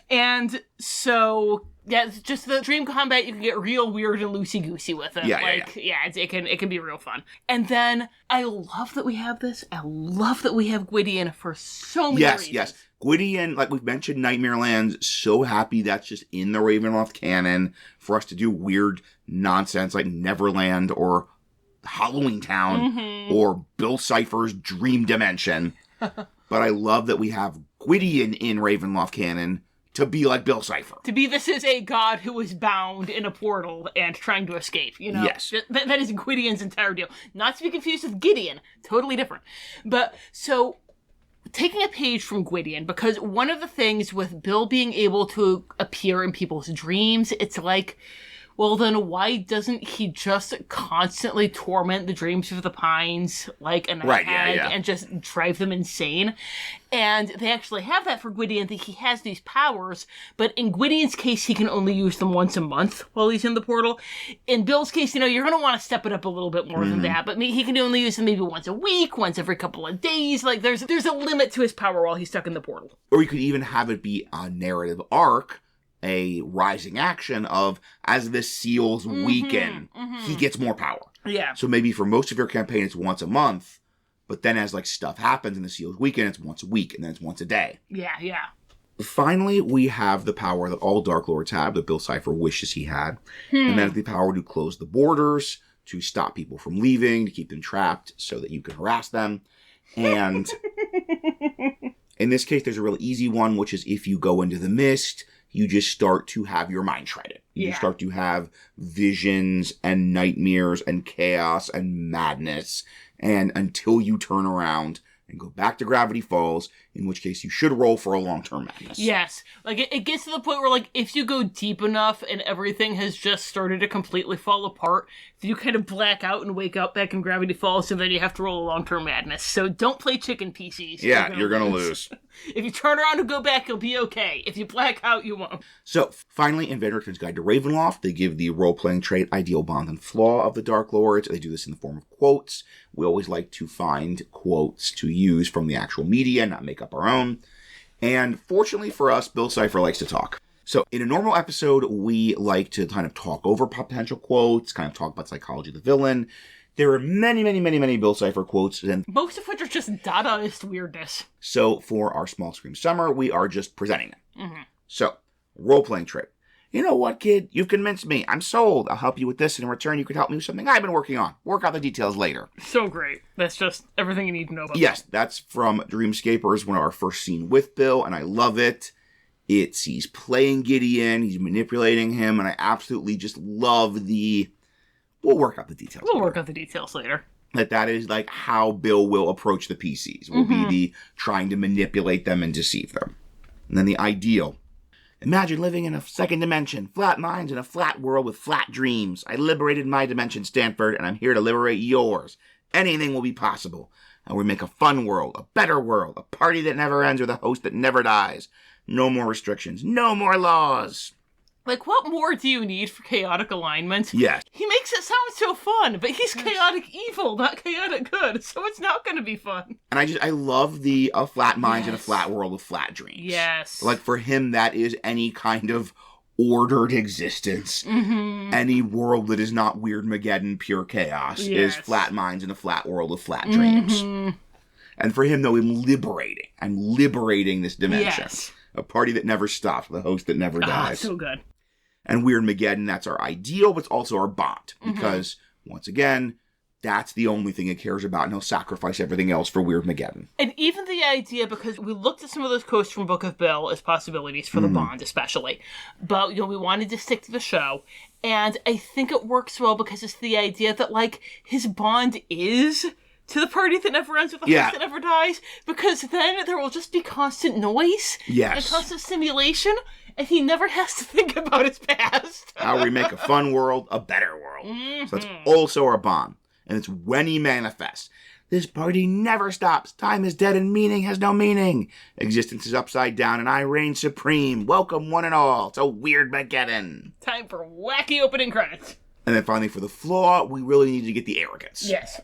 And so Yeah, it's just the dream combat, you can get real weird and loosey-goosey with it. It can be real fun. And then, I love that we have this. I love that we have Gwydion for so many reasons. Yes. Gwydion, like we've mentioned, Nightmare Land's so happy that's just in the Ravenloft canon for us to do weird nonsense like Neverland or Halloween Town or Bill Cipher's Dream Dimension. But I love that we have Gwydion in Ravenloft canon to be like Bill Cipher. To be, this is a god who is bound in a portal and trying to escape, you know? Yes. That is Gwydion's entire deal. Not to be confused with Gideon. Totally different. But, so, taking a page from Gwydion, because one of the things with Bill being able to appear in people's dreams, it's like, well, then why doesn't he just constantly torment the dreams of the Pines like a hag and just drive them insane? And they actually have that for Gwydion, that he has these powers, but in Gwydion's case, he can only use them once a month while he's in the portal. In Bill's case, you're going to want to step it up a little bit more than that, but he can only use them maybe once a week, once every couple of days. Like, there's a limit to his power while he's stuck in the portal. Or you could even have it be a narrative arc, a rising action of, as the seals weaken, he gets more power. Yeah. So maybe for most of your campaign, it's once a month, but then as, like, stuff happens and the seals weaken, it's once a week, and then it's once a day. Yeah. Finally, we have the power that all Darklords have, that Bill Cipher wishes he had. And that is the power to close the borders, to stop people from leaving, to keep them trapped so that you can harass them. And in this case, there's a real easy one, which is if you go into the mist, you just start to have your mind shredded. You start to have visions and nightmares and chaos and madness. And until you turn around and go back to Gravity Falls, in which case you should roll for a long-term madness. Yes. Like, it gets to the point where, like, if you go deep enough and everything has just started to completely fall apart, you kind of black out and wake up back in Gravity Falls, and then you have to roll a long-term madness. So don't play chicken PCs. Yeah, you're gonna lose. If you turn around and go back, you'll be okay. If you black out, you won't. So, finally, in Van Richten's Guide to Ravenloft, they give the role-playing trait Ideal Bond and Flaw of the Darklords. They do this in the form of quotes. We always like to find quotes to use from the actual media, not make up our own. And fortunately for us, Bill Cipher likes to talk. So in a normal episode, we like to kind of talk over potential quotes, kind of talk about psychology of the villain. There are many Bill Cipher quotes. And most of which are just Dadaist weirdness. So for our Small Screen Summer, we are just presenting them. So, role-playing trick. You know what, kid? You've convinced me. I'm sold. I'll help you with this, and in return, you could help me with something I've been working on. Work out the details later. So great. That's just everything you need to know about Yes, that's from Dreamscapers, one of our first scene with Bill, and I love it. He's playing Gideon, he's manipulating him, and I absolutely just love we'll work out the details. We'll work out the details later. That is like how Bill will approach the PCs. Will be the trying to manipulate them and deceive them. And then the ideal. Imagine living in a second dimension, flat minds in a flat world with flat dreams. I liberated my dimension, Stanford, and I'm here to liberate yours. Anything will be possible. And we make a fun world, a better world, a party that never ends with a host that never dies. No more restrictions, no more laws. Like, what more do you need for chaotic alignment? Yes. He makes it sound so fun, but he's chaotic evil, not chaotic good, so it's not going to be fun. And I love the flat minds in a flat world with flat dreams. Yes. Like, for him, that is any kind of ordered existence. Any world that is not Weirdmageddon, pure chaos, is flat minds in a flat world with flat dreams. And for him, though, I'm liberating this dimension. Yes. A party that never stops, the host that never dies. So good. And Weirdmageddon, that's our ideal, but it's also our bond. Because, once again, that's the only thing he cares about, and he'll sacrifice everything else for Weirdmageddon. And even the idea, because we looked at some of those quotes from Book of Bill as possibilities for the bond, especially. But, we wanted to stick to the show. And I think it works well because it's the idea that, like, his bond is to the party that never ends with the host that never dies, because then there will just be constant noise and constant stimulation, and he never has to think about his past. How we make a fun world a better world. So that's also our bond, and it's when he manifests. This party never stops. Time is dead and meaning has no meaning. Existence is upside down and I reign supreme. Welcome one and all to Weirdmageddon. Time for wacky opening credits. And then finally for the flaw, we really need to get the arrogance. Yes.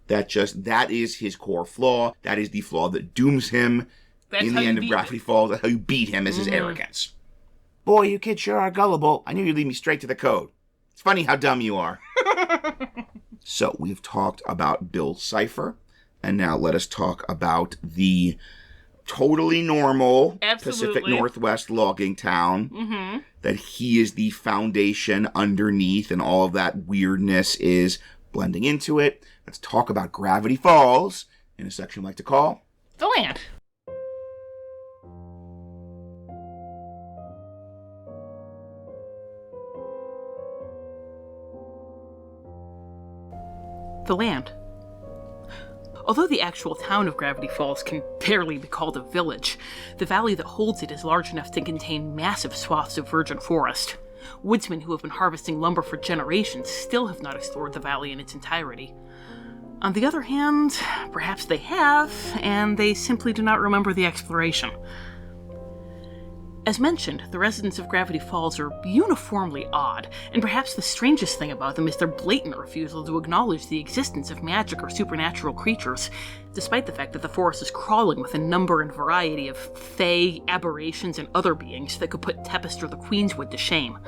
That is his core flaw. That is the flaw that dooms him in the end of Gravity Falls. That's how you beat him, is his arrogance. Boy, you kids sure are gullible. I knew you'd lead me straight to the code. It's funny how dumb you are. So, we've talked about Bill Cipher, and now let us talk about the totally normal Pacific Northwest logging town. That he is the foundation underneath, and all of that weirdness is blending into it. Let's talk about Gravity Falls in a section we like to call The Land. The Land. Although the actual town of Gravity Falls can barely be called a village, the valley that holds it is large enough to contain massive swaths of virgin forest. Woodsmen who have been harvesting lumber for generations still have not explored the valley in its entirety. On the other hand, perhaps they have, and they simply do not remember the exploration. As mentioned, the residents of Gravity Falls are uniformly odd, and perhaps the strangest thing about them is their blatant refusal to acknowledge the existence of magic or supernatural creatures, despite the fact that the forest is crawling with a number and variety of fae, aberrations, and other beings that could put Tempest or the Queenswood to shame.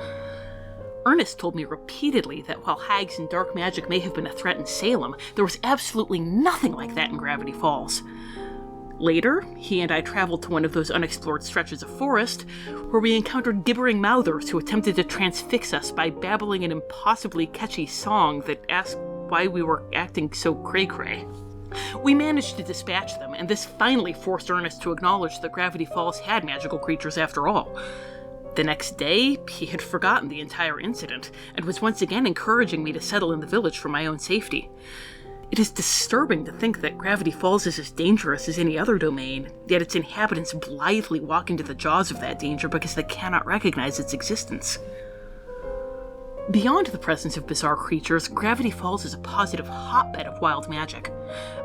Ernest told me repeatedly that while hags and dark magic may have been a threat in Salem, there was absolutely nothing like that in Gravity Falls. Later, he and I traveled to one of those unexplored stretches of forest, where we encountered gibbering mouthers who attempted to transfix us by babbling an impossibly catchy song that asked why we were acting so cray-cray. We managed to dispatch them, and this finally forced Ernest to acknowledge that Gravity Falls had magical creatures after all. The next day, he had forgotten the entire incident, and was once again encouraging me to settle in the village for my own safety. It is disturbing to think that Gravity Falls is as dangerous as any other domain, yet its inhabitants blithely walk into the jaws of that danger because they cannot recognize its existence. Beyond the presence of bizarre creatures, Gravity Falls is a positive hotbed of wild magic.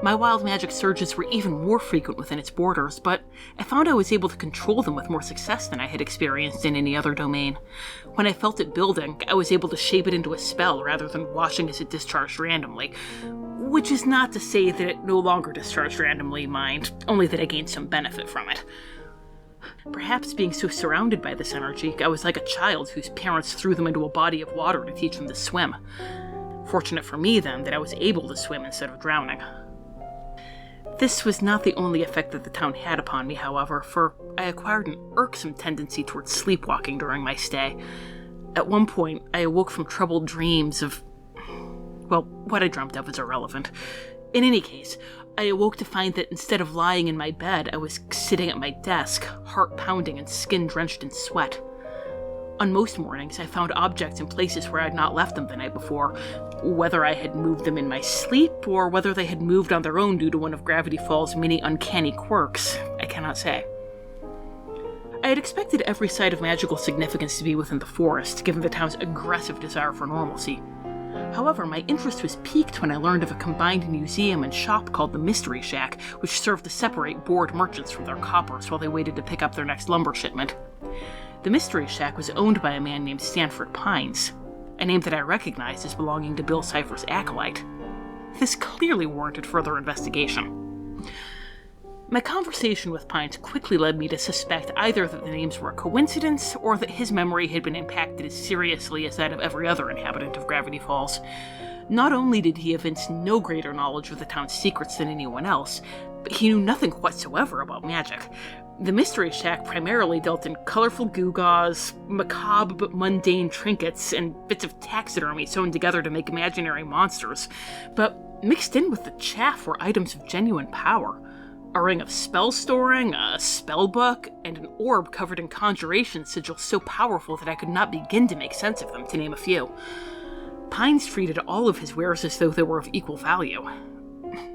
My wild magic surges were even more frequent within its borders, but I found I was able to control them with more success than I had experienced in any other domain. When I felt it building, I was able to shape it into a spell rather than watching as it discharged randomly. Which is not to say that it no longer discharged randomly, mind, only that I gained some benefit from it. Perhaps being so surrounded by this energy, I was like a child whose parents threw them into a body of water to teach them to swim. Fortunate for me, then, that I was able to swim instead of drowning. This was not the only effect that the town had upon me, however, for I acquired an irksome tendency towards sleepwalking during my stay. At one point, I awoke from troubled dreams of... Well, what I dreamt of is irrelevant. In any case, I awoke to find that instead of lying in my bed, I was sitting at my desk, heart pounding and skin drenched in sweat. On most mornings, I found objects in places where I had not left them the night before. Whether I had moved them in my sleep, or whether they had moved on their own due to one of Gravity Falls' many uncanny quirks, I cannot say. I had expected every site of magical significance to be within the forest, given the town's aggressive desire for normalcy. However, my interest was piqued when I learned of a combined museum and shop called the Mystery Shack, which served to separate bored merchants from their coppers while they waited to pick up their next lumber shipment. The Mystery Shack was owned by a man named Stanford Pines, a name that I recognized as belonging to Bill Cipher's acolyte. This clearly warranted further investigation. My conversation with Pines quickly led me to suspect either that the names were a coincidence, or that his memory had been impacted as seriously as that of every other inhabitant of Gravity Falls. Not only did he evince no greater knowledge of the town's secrets than anyone else, but he knew nothing whatsoever about magic. The Mystery Shack primarily dealt in colorful gewgaws, macabre but mundane trinkets, and bits of taxidermy sewn together to make imaginary monsters. But mixed in with the chaff were items of genuine power. A ring of spell storing, a spell book, and an orb covered in conjuration sigils so powerful that I could not begin to make sense of them, to name a few. Pines treated all of his wares as though they were of equal value.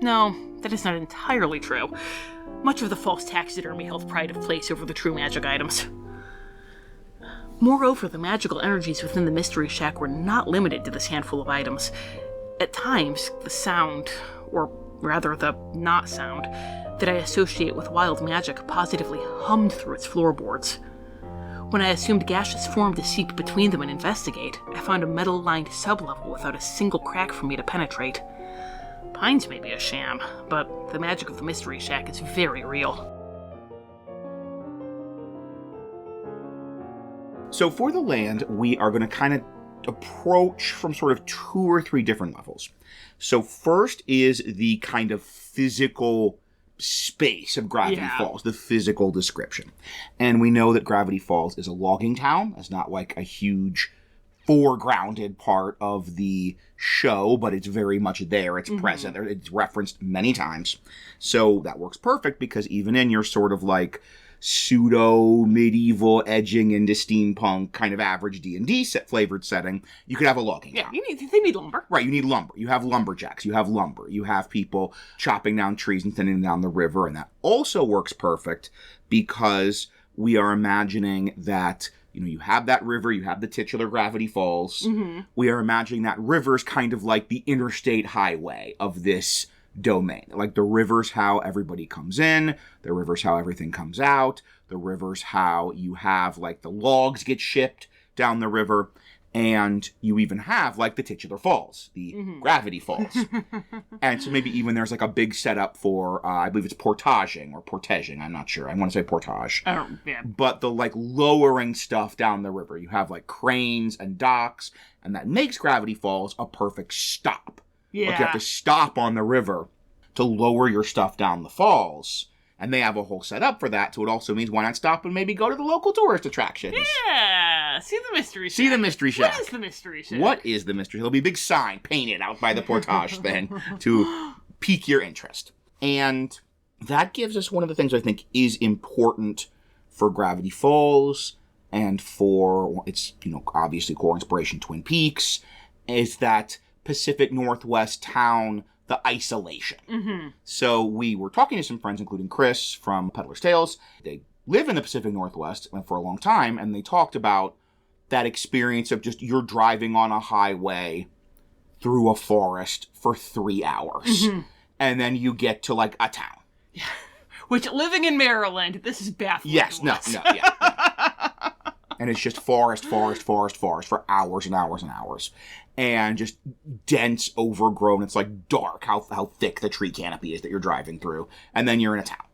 No, that is not entirely true. Much of the false taxidermy held pride of place over the true magic items. Moreover, the magical energies within the Mystery Shack were not limited to this handful of items. At times, the sound, or rather the not sound, that I associate with wild magic positively hummed through its floorboards. When I assumed gaseous form to seep between them and investigate, I found a metal-lined sublevel without a single crack for me to penetrate. Pines may be a sham, but the magic of the Mystery Shack is very real. So for the land, we are going to kind of approach from sort of 2 or 3 different levels. So first is the kind of physical space of Gravity Falls, the physical description. And we know that Gravity Falls is a logging town. It's not like a huge foregrounded part of the show, but it's very much there. It's present. It's referenced many times. So that works perfect because even in your sort of like pseudo-medieval edging into steampunk kind of average D&D flavored setting, you could have a logging town. They need lumber. Right, you need lumber. You have lumberjacks. You have lumber. You have people chopping down trees and thinning down the river, and that also works perfect because we are imagining that you have that river, you have the titular Gravity Falls. We are imagining that river's kind of like the interstate highway of this domain. Like the river's how everybody comes in, the river's how everything comes out, the river's how you have like the logs get shipped down the river, and you even have like the titular falls, the Gravity Falls. And so maybe even there's like a big setup for, I believe it's portaging or portaging, I'm not sure. I want to say portage. But the like lowering stuff down the river. You have like cranes and docks, and that makes Gravity Falls a perfect stop. Yeah. Like you have to stop on the river to lower your stuff down the falls. And they have a whole setup for that, so it also means why not stop and maybe go to the local tourist attractions? Yeah! See the Mystery Shack. See the Mystery Shack. What is the Mystery Shack? What is the Mystery Shack? There'll be a big sign painted out by the portage thing to pique your interest. And that gives us one of the things I think is important for Gravity Falls and for its, obviously core inspiration, Twin Peaks, is that Pacific Northwest town, the isolation. So we were talking to some friends, including Chris from Peddler's Tales. They live in the Pacific Northwest for a long time, and they talked about that experience of just you're driving on a highway through a forest for 3 hours, and then you get to like a town. Yeah. Which, living in Maryland, this is baffling. Yes, no. And it's just forest for hours and hours and hours. And just dense, overgrown. It's like dark how thick the tree canopy is that you're driving through. And then you're in a town.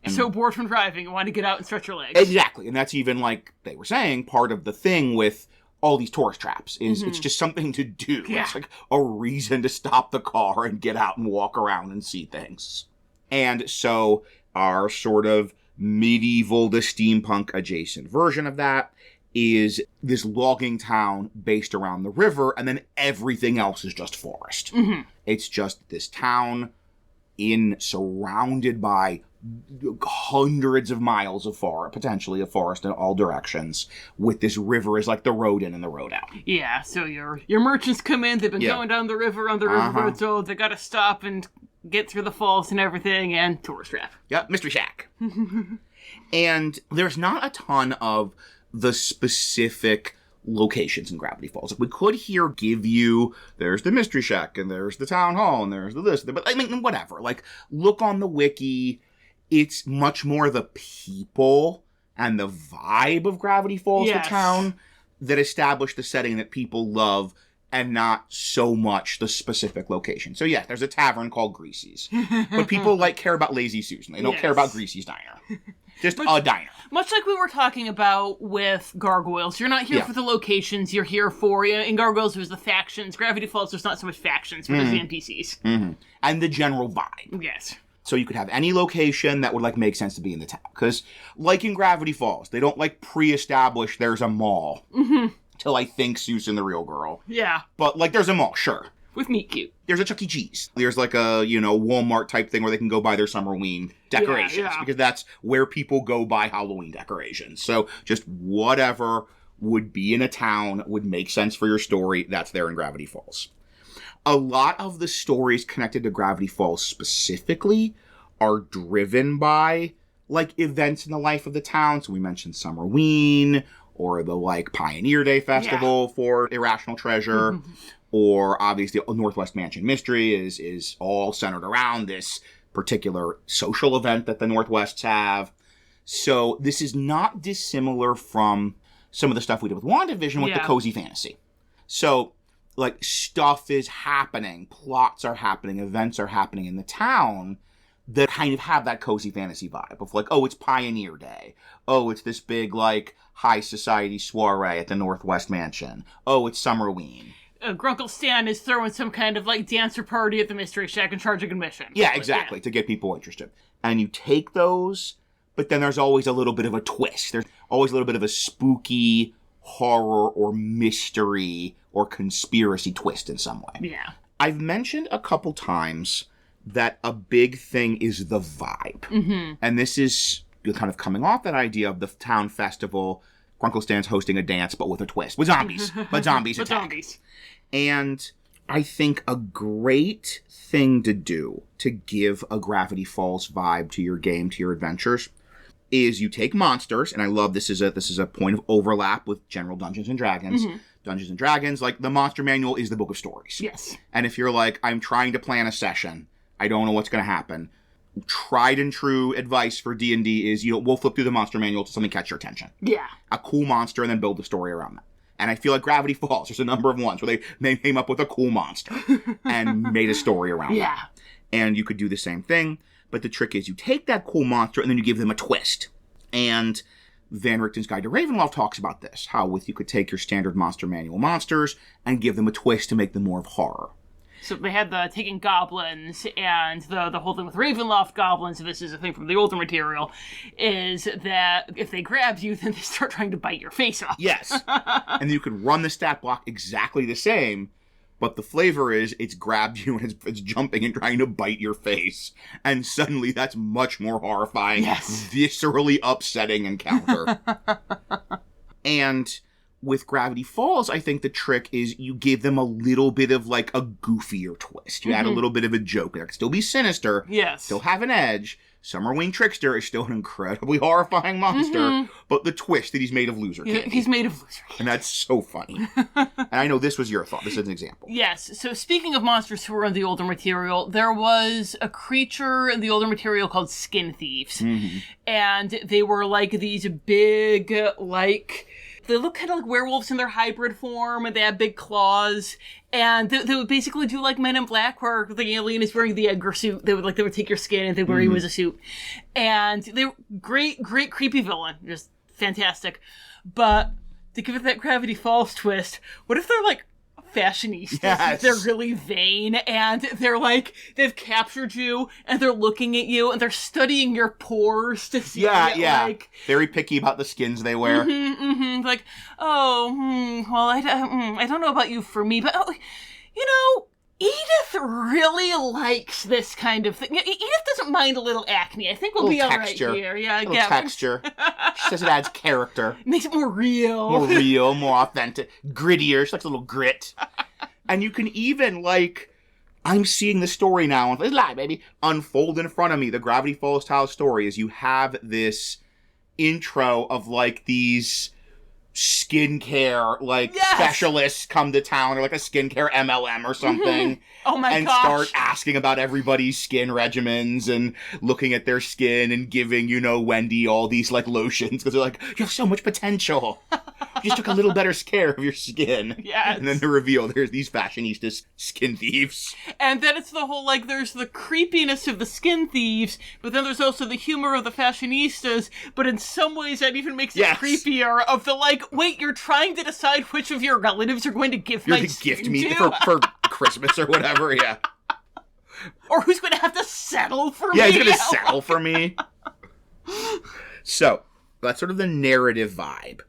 And so bored from driving, you want to get out and stretch your legs. Exactly. And that's even, like they were saying, part of the thing with all these tourist traps is it's just something to do. Yeah. It's like a reason to stop the car and get out and walk around and see things. And so our sort of medieval to steampunk adjacent version of that is this logging town based around the river, and then everything else is just forest. It's just this town surrounded by hundreds of miles of forest, potentially of forest in all directions, with this river is like the road in and the road out. Yeah, so your merchants come in, they've been going down the river on the riverboat, so they gotta stop and get through the falls and everything, and tourist trap. Yep, Mystery Shack. And there's not a ton of the specific locations in Gravity Falls. Like we could here give you, there's the Mystery Shack, and there's the Town Hall, and there's the this, but I mean, whatever. Like, look on the wiki. It's much more the people and the vibe of Gravity Falls, the town, that establish the setting that people love, and not so much the specific location. So yes, there's a tavern called Greasy's, but people care about Lazy Susan. They don't care about Greasy's Diner. Just a diner. Much like we were talking about with Gargoyles. You're not here for the locations, you're here for, in Gargoyles there's the factions. Gravity Falls, there's not so much factions, but there's the NPCs. And the general vibe. Yes. So you could have any location that would make sense to be in the town. Because like in Gravity Falls, they don't pre-establish there's a mall. Till I think Susan the real girl. Yeah. But there's a mall, sure. With meat cute. There's a Chuck E. Cheese. There's a, Walmart type thing where they can go buy their Summerween decorations. Because that's where people go buy Halloween decorations. So just whatever would be in a town would make sense for your story, that's there in Gravity Falls. A lot of the stories connected to Gravity Falls specifically are driven by, events in the life of the town. So we mentioned Summerween, or the, Pioneer Day Festival for Irrational Treasure. Or obviously Northwest Mansion Mystery is all centered around this particular social event that the Northwests have. So this is not dissimilar from some of the stuff we did with WandaVision with the cozy fantasy. So, stuff is happening, plots are happening, events are happening in the town that kind of have that cozy fantasy vibe of like, oh, it's Pioneer Day. Oh, it's this big, like, high society soiree at the Northwest Mansion. Oh, it's Summerween. Grunkle Stan is throwing some kind of, like, dancer party at the Mystery Shack and charging admission. Yeah, exactly, to get people interested. And you take those, but then there's always a little bit of a twist. There's always a little bit of a spooky horror or mystery or conspiracy twist in some way. Yeah. I've mentioned a couple times that a big thing is the vibe. Mm-hmm. And this is kind of coming off that idea of the town festival. Grunkle Stan's hosting a dance, but with a twist. With zombies. But zombies attack. Zombies. And I think a great thing to do to give a Gravity Falls vibe to your game, to your adventures, is you take monsters, and I love this is a point of overlap with general Dungeons and Dragons. Mm-hmm. Dungeons and Dragons, like, the monster manual is the book of stories. Yes. And if you're like, I'm trying to plan a session, I don't know what's going to happen, tried and true advice for D&D is, we'll flip through the monster manual to something catch your attention. Yeah. A cool monster, and then build the story around that. And I feel like Gravity Falls, there's a number of ones where they came up with a cool monster and made a story around that. And you could do the same thing, but the trick is you take that cool monster and then you give them a twist. And Van Richten's Guide to Ravenloft talks about this, how you could take your standard monster manual monsters and give them a twist to make them more of horror. So they had the taking goblins, and the whole thing with Ravenloft goblins, and this is a thing from the older material, is that if they grab you, then they start trying to bite your face off. Yes. And you could run the stat block exactly the same, but the flavor is it's grabbed you and it's jumping and trying to bite your face. And suddenly that's much more horrifying, viscerally upsetting encounter. And with Gravity Falls, I think the trick is you give them a little bit of, like, a goofier twist. You add a little bit of a joke. It can still be sinister. Yes. Still have an edge. Summerwing Trickster is still an incredibly horrifying monster, but the twist that he's made of loser candy. He's made of loser candy. And that's so funny. And I know this was your thought. This is an example. Yes. So speaking of monsters who were in the older material, there was a creature in the older material called Skin Thieves. Mm-hmm. And they were like these big, like... They look kind of like werewolves in their hybrid form, and they have big claws. And they would basically do like Men in Black, where the alien is wearing the Edgar suit. They would take your skin and they wear you as a suit. And they were great creepy villain, just fantastic. But to give it that Gravity Falls twist, what if they're like fashionistas? Yes. They're really vain, and they're like, they've captured you, and they're looking at you, and they're studying your pores to see like... Very picky about the skins they wear. Like, well, I don't know about you for me, but, Edith really likes this kind of thing. Edith doesn't mind a little acne. I think we'll be all right here. Yeah, a little texture. She says it adds character. Makes it more real. More real, more authentic. Grittier. She likes a little grit. And you can even, like... I'm seeing the story now. It's live, baby. Unfold in front of me. The Gravity Falls style story is you have this intro of, like, these... skincare, like, specialists come to town, or like a skincare MLM or something. Oh my and gosh. Start asking about everybody's skin regimens and looking at their skin and giving, Wendy all these, like, lotions, because they're like, you have so much potential. You just took a little better care of your skin. Yes. And then the reveal, there's these fashionistas, skin thieves. And then it's the whole, like, there's the creepiness of the skin thieves, but then there's also the humor of the fashionistas, but in some ways that even makes it creepier of the, like, wait, you're trying to decide which of your relatives are going to give my skin gift me to? for Christmas or whatever, yeah. Or who's going to have to settle for me? Yeah, he's going to settle for me. So, that's sort of the narrative vibe.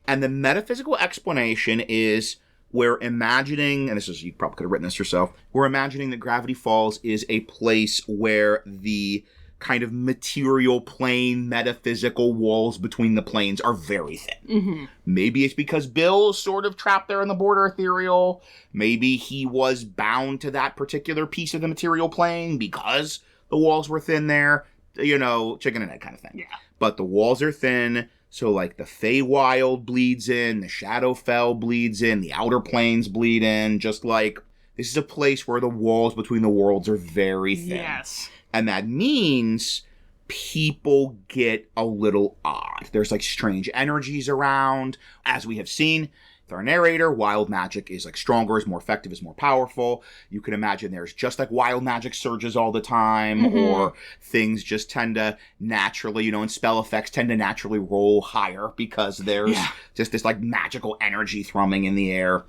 And the metaphysical explanation is we're imagining, and you probably could have written this yourself, we're imagining that Gravity Falls is a place where the kind of material plane, metaphysical walls between the planes are very thin. Mm-hmm. Maybe it's because Bill's sort of trapped there in the border ethereal. Maybe he was bound to that particular piece of the material plane because the walls were thin there. Chicken and egg kind of thing. Yeah. But the walls are thin, so, like, the Feywild bleeds in, the Shadowfell bleeds in, the Outer Planes bleed in, just like, this is a place where the walls between the worlds are very thin. Yes. And that means people get a little odd. There's, like, strange energies around. As we have seen, With our narrator, wild magic is like stronger, is more effective, is more powerful. You can imagine there's just like wild magic surges all the time, or things just tend to naturally, and spell effects tend to naturally roll higher because there's just this like magical energy thrumming in the air.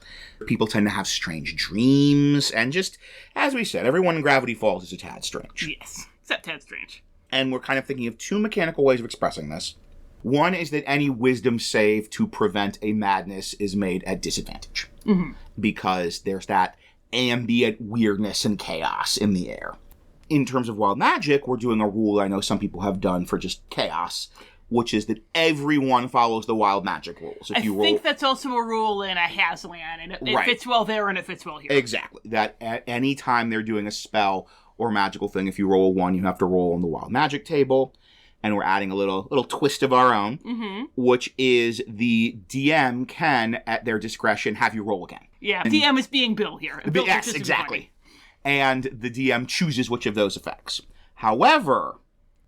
People tend to have strange dreams, and just, as we said, everyone in Gravity Falls is a tad strange. Yes, except tad strange. And we're kind of thinking of two mechanical ways of expressing this. One is that any wisdom save to prevent a madness is made at disadvantage. Because there's that ambient weirdness and chaos in the air. In terms of wild magic, we're doing a rule I know some people have done for just chaos, which is that everyone follows the wild magic rules. I think that's also a rule in a Haslan, and it fits well there and it fits well here. Exactly. That at any time they're doing a spell or magical thing, if you roll a 1, you have to roll on the wild magic table. And we're adding a little twist of our own, which is the DM can, at their discretion, have you roll again. Yeah, and DM is being Bill here. Bill, yes, exactly. And the DM chooses which of those effects. However,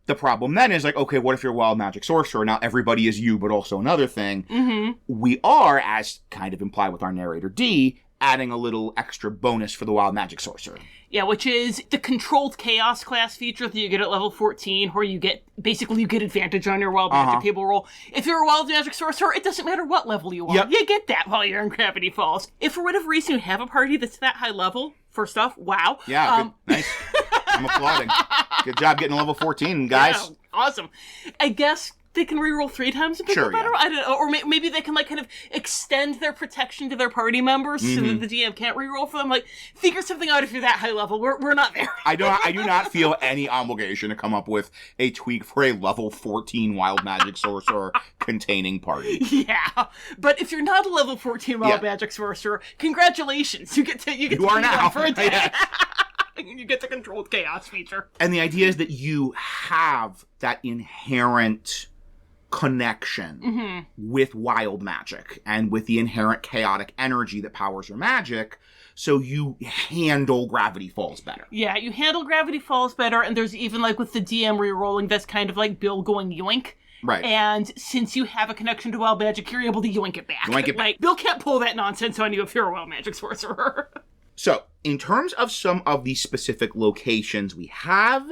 the problem then is like, okay, what if you're a wild magic sorcerer? Now everybody is you, but also another thing. We are, as kind of implied with our narrator D, adding a little extra bonus for the wild magic sorcerer. Yeah, which is the controlled chaos class feature that you get at level 14, where you get advantage on your wild magic table roll. If you're a wild magic sorcerer, it doesn't matter what level you are. You get that while you're in Gravity Falls. If for whatever reason you have a party that's that high level, first off, wow. Yeah, good. Nice. I'm applauding. Good job getting level 14, guys. Yeah, awesome. I guess they can reroll 3 times and pick up better. Yeah. I don't know. Or maybe they can kind of extend their protection to their party members so that the DM can't reroll for them. Figure something out if you're that high level. We're not there. I do not feel any obligation to come up with a tweak for a level 14 wild magic sorcerer containing party. Yeah, but if you're not a level 14 wild magic sorcerer, congratulations. You are now for a day. Yes. You get the controlled chaos feature. And the idea is that you have that inherent connection with wild magic and with the inherent chaotic energy that powers your magic, so you handle Gravity Falls better. Yeah, you handle Gravity Falls better, and there's even with the DM re-rolling, that's kind of like Bill going yoink. Right. And since you have a connection to wild magic, you're able to yoink it back. Yoink it back. Bill can't pull that nonsense on you if you're a wild magic sorcerer. So, in terms of some of the specific locations we have,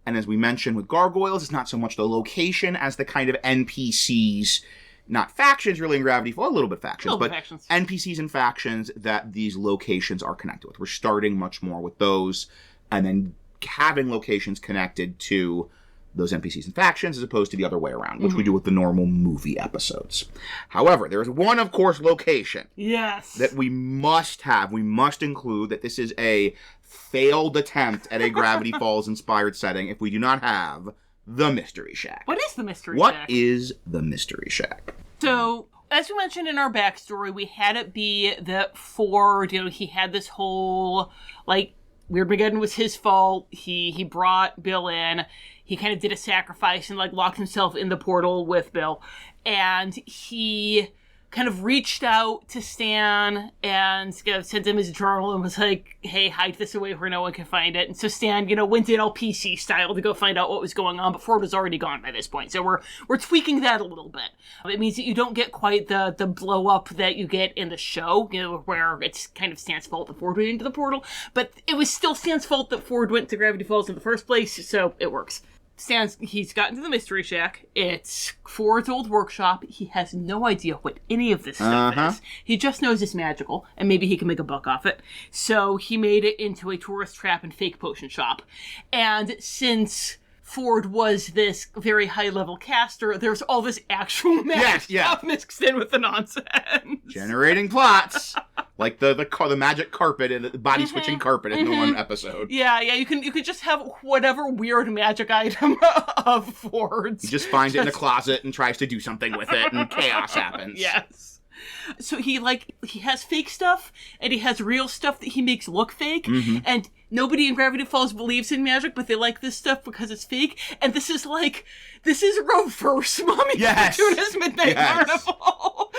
and as we mentioned with Gargoyles, it's not so much the location as the kind of NPCs, not factions really in Gravity Falls, a little bit factions, but factions. NPCs and factions that these locations are connected with. We're starting much more with those, and then having locations connected to those NPCs and factions as opposed to the other way around, which we do with the normal movie episodes. However, there is one, of course, location that we must have. We must include that this is a failed attempt at a Gravity Falls inspired setting if we do not have the Mystery Shack. What is the Mystery Shack? What is the Mystery Shack? So, as we mentioned in our backstory, we had it be that Ford, he had this whole, Weirdmageddon was his fault. He brought Bill in. He kind of did a sacrifice and locked himself in the portal with Bill. And he kind of reached out to Stan and sent him his journal and was like, hey, hide this away where no one can find it. And so Stan, went in all PC style to go find out what was going on, but Ford was already gone by this point. So we're tweaking that a little bit. It means that you don't get quite the blow up that you get in the show, where it's kind of Stan's fault that Ford went into the portal. But it was still Stan's fault that Ford went to Gravity Falls in the first place, so it works. He's gotten to the Mystery Shack. It's Ford's old workshop. He has no idea what any of this stuff is. He just knows it's magical, and maybe he can make a buck off it. So he made it into a tourist trap and fake potion shop. And since Ford was this very high-level caster, there's all this actual magic stuff mixed in with the nonsense. Generating plots. Like the magic carpet and the body switching carpet in the one episode. Yeah, you could just have whatever weird magic item of Ford's. He just finds it in a closet and tries to do something with it, and chaos happens. Yes. So he has fake stuff, and he has real stuff that he makes look fake, and nobody in Gravity Falls believes in magic, but they like this stuff because it's fake, and this is reverse Mommy Fortuna's Midnight Carnival.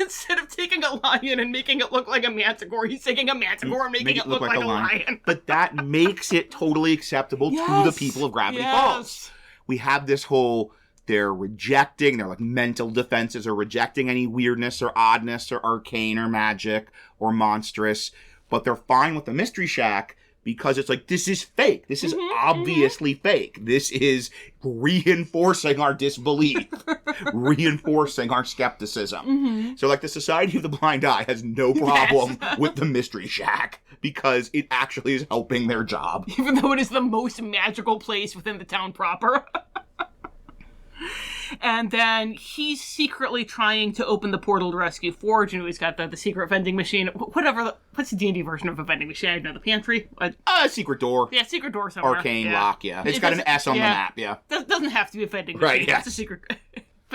Instead of taking a lion and making it look like a manticore, he's taking a manticore and making it look like a lion. But that makes it totally acceptable to the people of Gravity Falls. We have this whole They're rejecting, their like mental defenses are rejecting any weirdness or oddness or arcane or magic or monstrous, but they're fine with the Mystery Shack because it's like, this is fake. This is obviously fake. This is reinforcing our disbelief, reinforcing our skepticism. So like the Society of the Blind Eye has no problem with the Mystery Shack because it actually is helping their job. Even though it is the most magical place within the town proper. And then he's secretly trying to open the portal to rescue Forge, and he's got the secret vending machine. What's the D&D version of a vending machine? I don't know, the pantry? Secret door. Yeah, secret door somewhere. Arcane lock, yeah. It's got an S on the map, yeah. Doesn't have to be a vending machine. Right, yeah. It's a secret...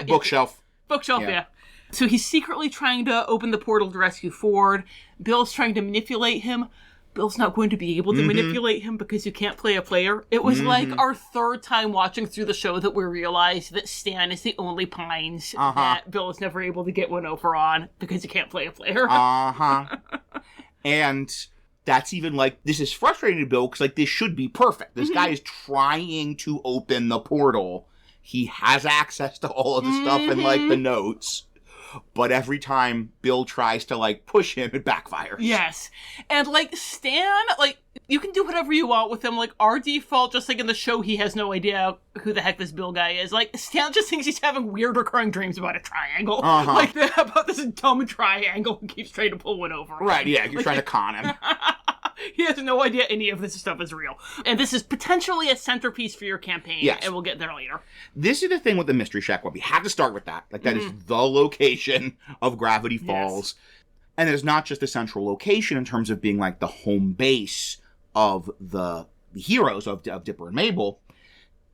Bookshelf. Bookshelf, yeah. So he's secretly trying to open the portal to rescue Ford. Bill's trying to manipulate him. Bill's not going to be able to manipulate him because you can't play a player. It was like our third time watching through the show that we realized that Stan is the only Pines that Bill is never able to get one over on because you can't play a player. And that's even like, this is frustrating to Bill because like this should be perfect. This guy is trying to open the portal. He has access to all of the stuff and like the notes. But every time Bill tries to, like, push him, it backfires. Yes. And, like, Stan, like, you can do whatever you want with him. Like, our default, just like in the show, he has no idea who the heck this Bill guy is. Like, Stan just thinks he's having weird recurring dreams about a triangle. Like, about this dumb triangle and keeps trying to pull one over. Right, yeah, you're trying to con him. He has no idea any of this stuff is real. And this is potentially a centerpiece for your campaign. Yes. And we'll get there later. This is the thing with the Mystery Shack. Well, we have to start with that. Like, that is the location of Gravity Falls. Yes. And it's not just the central location in terms of being, like, the home base of the heroes of Dipper and Mabel.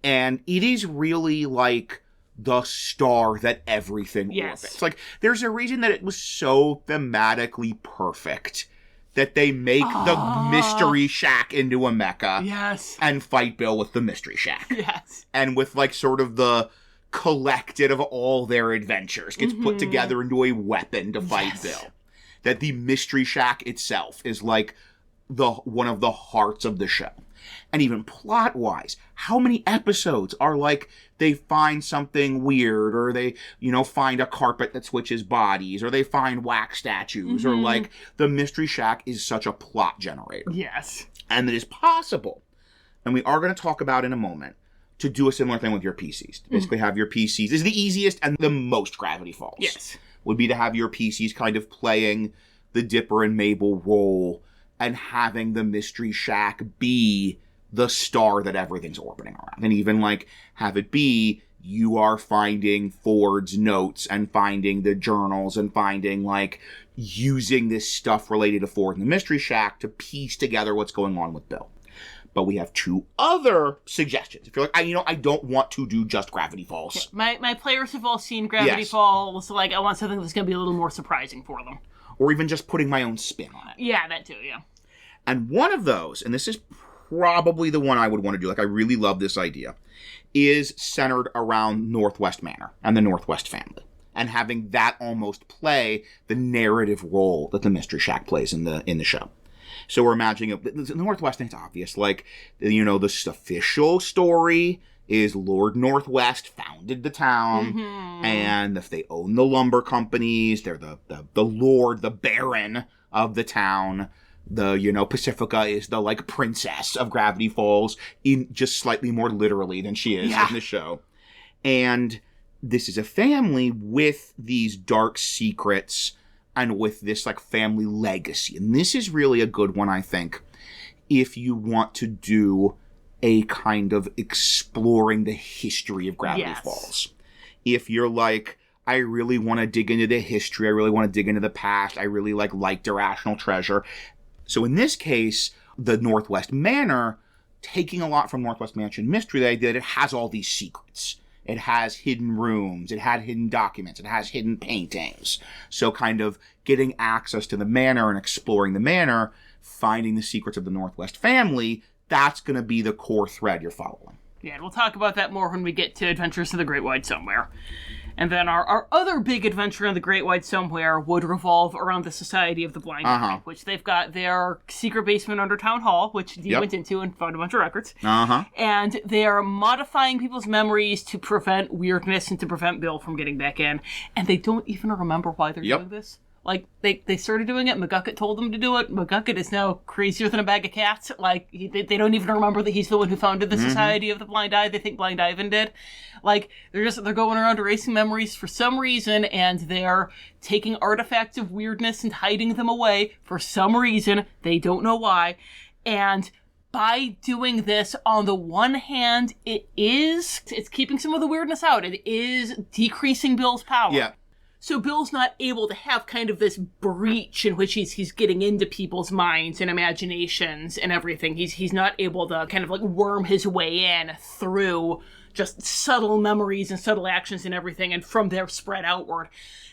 And it is really, like, the star that everything orbits. Like, there's a reason that it was so thematically perfect that they make the Mystery Shack into a mecha. Yes. And fight Bill with the Mystery Shack. Yes. And with, like, sort of the collected of all their adventures gets put together into a weapon to fight Bill. That the Mystery Shack itself is, like, one of the hearts of the show. And even plot-wise, how many episodes are like, they find something weird, or they, find a carpet that switches bodies, or they find wax statues, or like, the Mystery Shack is such a plot generator. Yes. And it is possible, and we are going to talk about in a moment, to do a similar thing with your PCs. To basically have your PCs, this is the easiest and the most Gravity Falls. Yes. Would be to have your PCs kind of playing the Dipper and Mabel role, and having the Mystery Shack be the star that everything's orbiting around. And even, like, have it be, you are finding Ford's notes and finding the journals and finding, like, using this stuff related to Ford and the Mystery Shack to piece together what's going on with Bill. But we have two other suggestions. If you're like, I don't want to do just Gravity Falls. My players have all seen Gravity Falls, so, like, I want something that's going to be a little more surprising for them. Or even just putting my own spin on it. Yeah, that too, yeah. And one of those, and this is probably the one I would want to do, like, I really love this idea, is centered around Northwest Manor and the Northwest family. And having that almost play the narrative role that the Mystery Shack plays in the show. So we're imagining the Northwest, and it's obvious, like, the official story is Lord Northwest founded the town, and if they own the lumber companies, they're the lord, the baron of the town. The, Pacifica is the, like, princess of Gravity Falls, in just slightly more literally than she is in the show. And this is a family with these dark secrets and with this, like, family legacy. And this is really a good one, I think, if you want to do a kind of exploring the history of Gravity Falls. If you're like, I really want to dig into the history, I really want to dig into the past, I really liked Irrational Treasure. So in this case, the Northwest Manor, taking a lot from Northwest Mansion Mystery, the idea that it has all these secrets. It has hidden rooms, it had hidden documents, it has hidden paintings. So kind of getting access to the manor and exploring the manor, finding the secrets of the Northwest family, that's going to be the core thread you're following. Yeah, and we'll talk about that more when we get to Adventures to the Great Wide Somewhere. And then our other big adventure in the Great White Somewhere would revolve around the Society of the Blind Eye, which they've got their secret basement under Town Hall, which you went into and found a bunch of records. And they're modifying people's memories to prevent weirdness and to prevent Bill from getting back in. And they don't even remember why they're doing this. Like, they started doing it. McGucket told them to do it. McGucket is now crazier than a bag of cats. Like, they don't even remember that he's the one who founded the Society of the Blind Eye. They think Blind Ivan did. Like, they're going around erasing memories for some reason, and they're taking artifacts of weirdness and hiding them away for some reason. They don't know why. And by doing this, on the one hand, it's keeping some of the weirdness out. It is decreasing Bill's power. Yeah. So Bill's not able to have kind of this breach in which he's getting into people's minds and imaginations and everything. He's not able to kind of like worm his way in through just subtle memories and subtle actions and everything, and from there spread outward.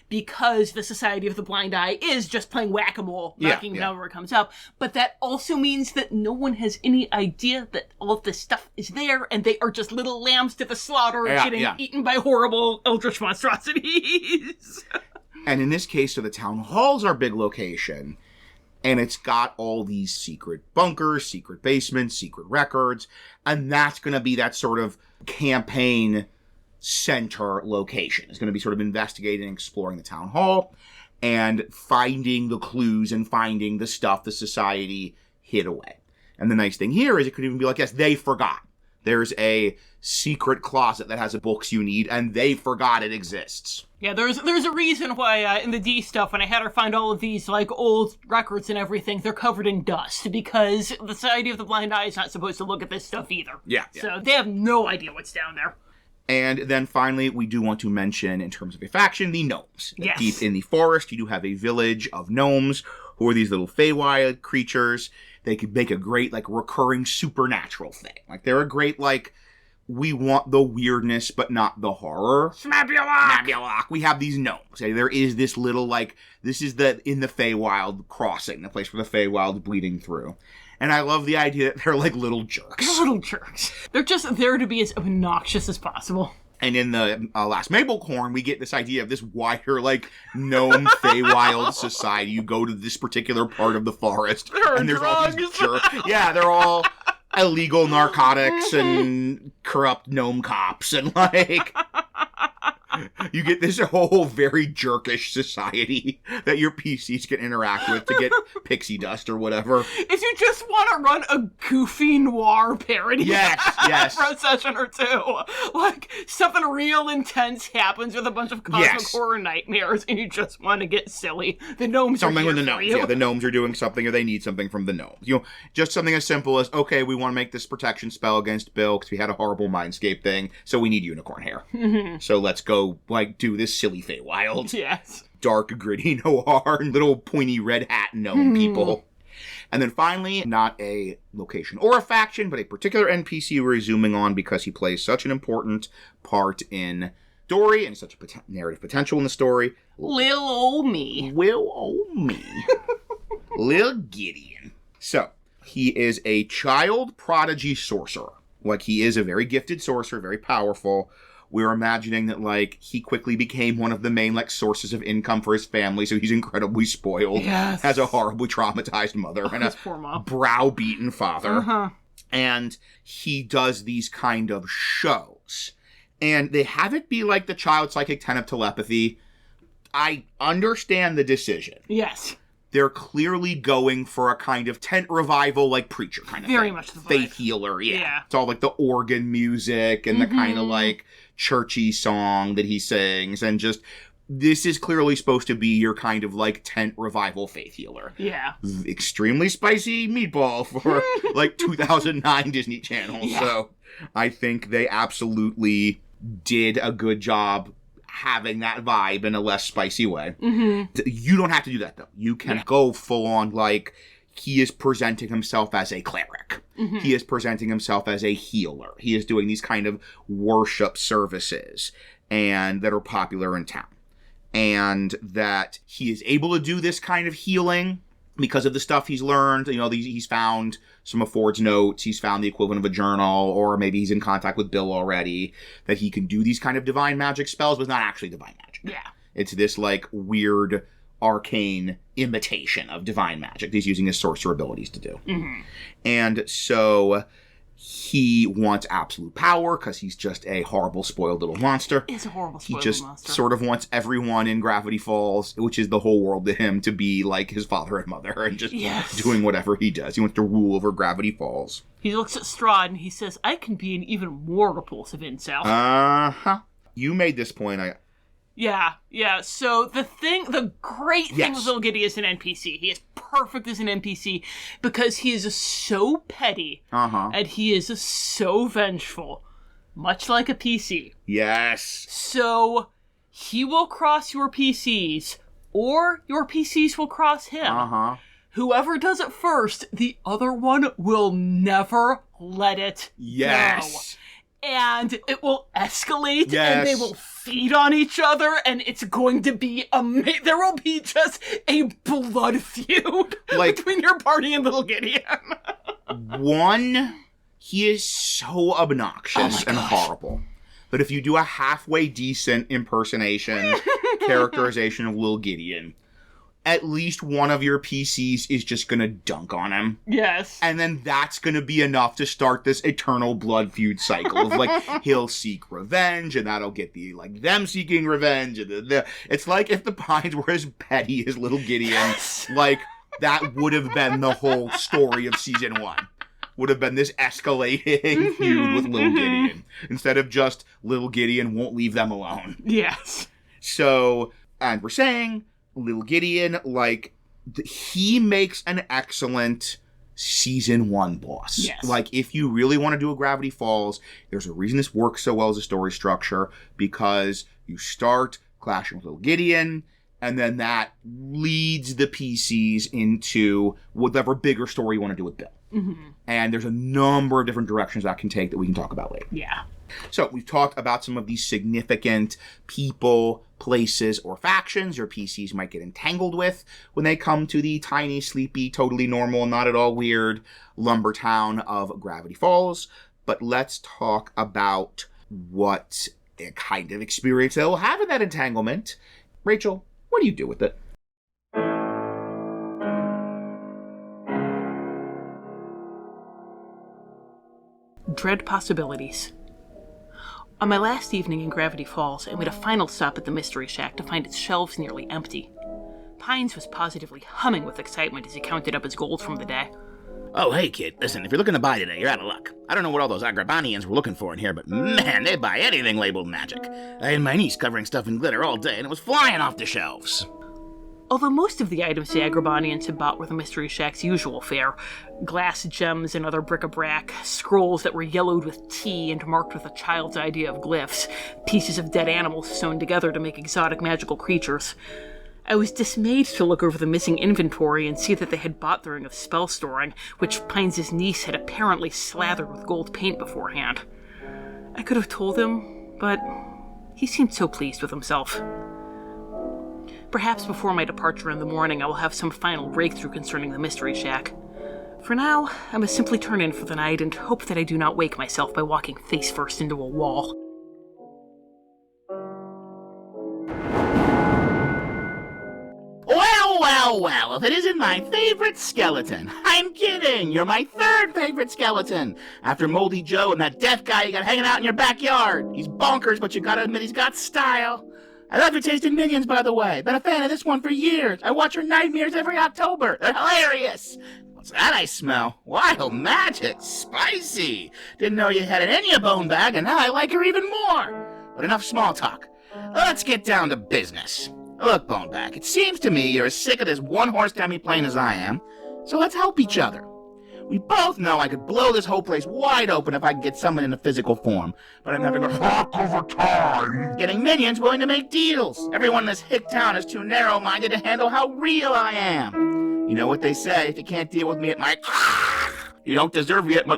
Because the Society of the Blind Eye is just playing whack-a-mole, knocking down where it comes up. But that also means that no one has any idea that all of this stuff is there, and they are just little lambs to the slaughter getting eaten by horrible eldritch monstrosities. And in this case, so the town hall's our big location, and it's got all these secret bunkers, secret basements, secret records, and that's going to be that sort of campaign center location. It's going to be sort of investigating and exploring the town hall and finding the clues and finding the stuff the society hid away. And the nice thing here is it could even be like, yes, they forgot. There's a secret closet that has the books you need, and they forgot it exists. Yeah, there's a reason why in the D stuff, when I had her find all of these like old records and everything, they're covered in dust, because the Society of the Blind Eye is not supposed to look at this stuff either. Yeah. So they have no idea what's down there. And then finally, we do want to mention, in terms of a faction, the gnomes. Yes. Deep in the forest, you do have a village of gnomes, who are these little Feywild creatures. They could make a great, like, recurring supernatural thing. Like, they're a great, like, we want the weirdness, but not the horror. Smabulok! We have these gnomes. Okay? There is this little, like, this is in the Feywild crossing, the place where the Feywild bleeding through. And I love the idea that they're like little jerks. They're little jerks. They're just there to be as obnoxious as possible. And in the last Mabelcorn, we get this idea of this wider, like, gnome Feywild society. You go to this particular part of the forest, and there's all these jerks. Yeah, they're all illegal narcotics and corrupt gnome cops, and like... You get this whole very jerkish society that your PCs can interact with to get pixie dust or whatever. If you just want to run a goofy noir parody yes. for a session or two, like something real intense happens with a bunch of cosmic horror nightmares and you just want to get silly, the gnomes something are here with the for gnomes. you. Yeah, the gnomes are doing something or they need something from the gnomes. You know, just something as simple as, okay, we want to make this protection spell against Bill because we had a horrible mindscape thing, so we need unicorn hair. So let's go, like, do this silly Feywild. Yes. Dark, gritty noir, little pointy red hat gnome people. And then finally, not a location or a faction, but a particular NPC we're zooming on because he plays such an important part in story and such a narrative potential in the story. Lil ol' me. Lil Gideon. So, he is a child prodigy sorcerer. Like, he is a very gifted sorcerer, very powerful. We're imagining that, like, he quickly became one of the main, like, sources of income for his family, so he's incredibly spoiled. Yes. Has a horribly traumatized mother and a browbeaten father. And he does these kind of shows. And they have it be like the child psychic 10 of telepathy. I understand the decision. Yes. They're clearly going for a kind of tent revival, like preacher kind of Very thing. Much the vibe. Faith healer, yeah. It's all like the organ music and the kind of like churchy song that he sings. And just, this is clearly supposed to be your kind of like tent revival faith healer. Yeah. Extremely spicy meatball for like 2009 Disney Channel. Yeah. So I think they absolutely did a good job having that vibe in a less spicy way. You don't have to do that, though. You can go full on, like, he is presenting himself as a cleric. He is presenting himself as a healer. He is doing these kind of worship services and that are popular in town. And that he is able to do this kind of healing because of the stuff he's learned. He's found some of Ford's notes. He's found the equivalent of a journal, or maybe he's in contact with Bill already, that he can do these kind of divine magic spells, but it's not actually divine magic. Yeah. It's this, like, weird, arcane imitation of divine magic that he's using his sorcerer abilities to do. Mm-hmm. And so he wants absolute power because he's just a horrible, spoiled little monster. He's a horrible, spoiled He just little monster. sort of wants everyone in Gravity Falls, which is the whole world to him, to be like his father and mother and just doing whatever he does. He wants to rule over Gravity Falls. He looks at Strahd and he says, I can be an even more repulsive incel. Uh-huh. You made this point. Yeah. So the great thing with Little Giddy is an NPC. He is perfect as an NPC because he is so petty and he is so vengeful, much like a PC. Yes. So he will cross your PCs, or your PCs will cross him. Whoever does it first, the other one will never let it go. And it will escalate, and they will feed on each other, and it's going to be amazing. There will be just a blood feud between your party and Little Gideon. One, he is so obnoxious and horrible. But if you do a halfway decent impersonation, characterization of Little Gideon, at least one of your PCs is just gonna dunk on him. Yes. And then that's gonna be enough to start this eternal blood feud cycle of, like, he'll seek revenge, and that'll get them seeking revenge. And it's like if the Pines were as petty as Little Gideon, like, that would have been the whole story of season 1. Would have been this escalating feud with Little Gideon. Instead of just Little Gideon won't leave them alone. Yes. So, and we're saying Little Gideon, like, he makes an excellent season 1 boss. Yes. Like, if you really want to do a Gravity Falls, there's a reason this works so well as a story structure, because you start clashing with Little Gideon, and then that leads the PCs into whatever bigger story you want to do with Bill. Mm-hmm. And there's a number of different directions that can take that we can talk about later. Yeah. So we've talked about some of these significant people, places, or factions your PCs might get entangled with when they come to the tiny, sleepy, totally normal, not at all weird lumber town of Gravity Falls. But let's talk about what kind of experience they'll have in that entanglement. Rachel, what do you do with it? Dread possibilities. On my last evening in Gravity Falls, I made a final stop at the Mystery Shack to find its shelves nearly empty. Pines was positively humming with excitement as he counted up his gold from the day. Oh, hey, kid. Listen, if you're looking to buy today, you're out of luck. I don't know what all those Agrabanians were looking for in here, but man, they buy anything labeled magic. I had my niece covering stuff in glitter all day, and it was flying off the shelves. Although most of the items the Agrabanians had bought were the Mystery Shack's usual fare, glass gems and other bric-a-brac, scrolls that were yellowed with tea and marked with a child's idea of glyphs, pieces of dead animals sewn together to make exotic magical creatures. I was dismayed to look over the missing inventory and see that they had bought the ring of spell storing, which Pines' niece had apparently slathered with gold paint beforehand. I could have told him, but he seemed so pleased with himself. Perhaps before my departure in the morning, I will have some final breakthrough concerning the Mystery Shack. For now, I must simply turn in for the night and hope that I do not wake myself by walking face first into a wall. Well, if it isn't my favorite skeleton. I'm kidding. You're my third favorite skeleton. After Moldy Joe and that deaf guy you got hanging out in your backyard. He's bonkers, but you gotta admit he's got style. I love your taste in Minions, by the way. Been a fan of this one for years. I watch your nightmares every October. They're hilarious. What's that I smell? Wild magic. Spicy. Didn't know you had it in your bone bag, and now I like her even more. But enough small talk. Let's get down to business. Look, Boneback, it seems to me you're as sick of this one-horse demi-plane as I am, so let's help each other. We both know I could blow this whole place wide open if I could get someone in a physical form, but I'm never going to fuck over time. Getting minions willing to make deals. Everyone in this hick town is too narrow-minded to handle how real I am. You know what they say, if you can't deal with me at my... You don't deserve me at my...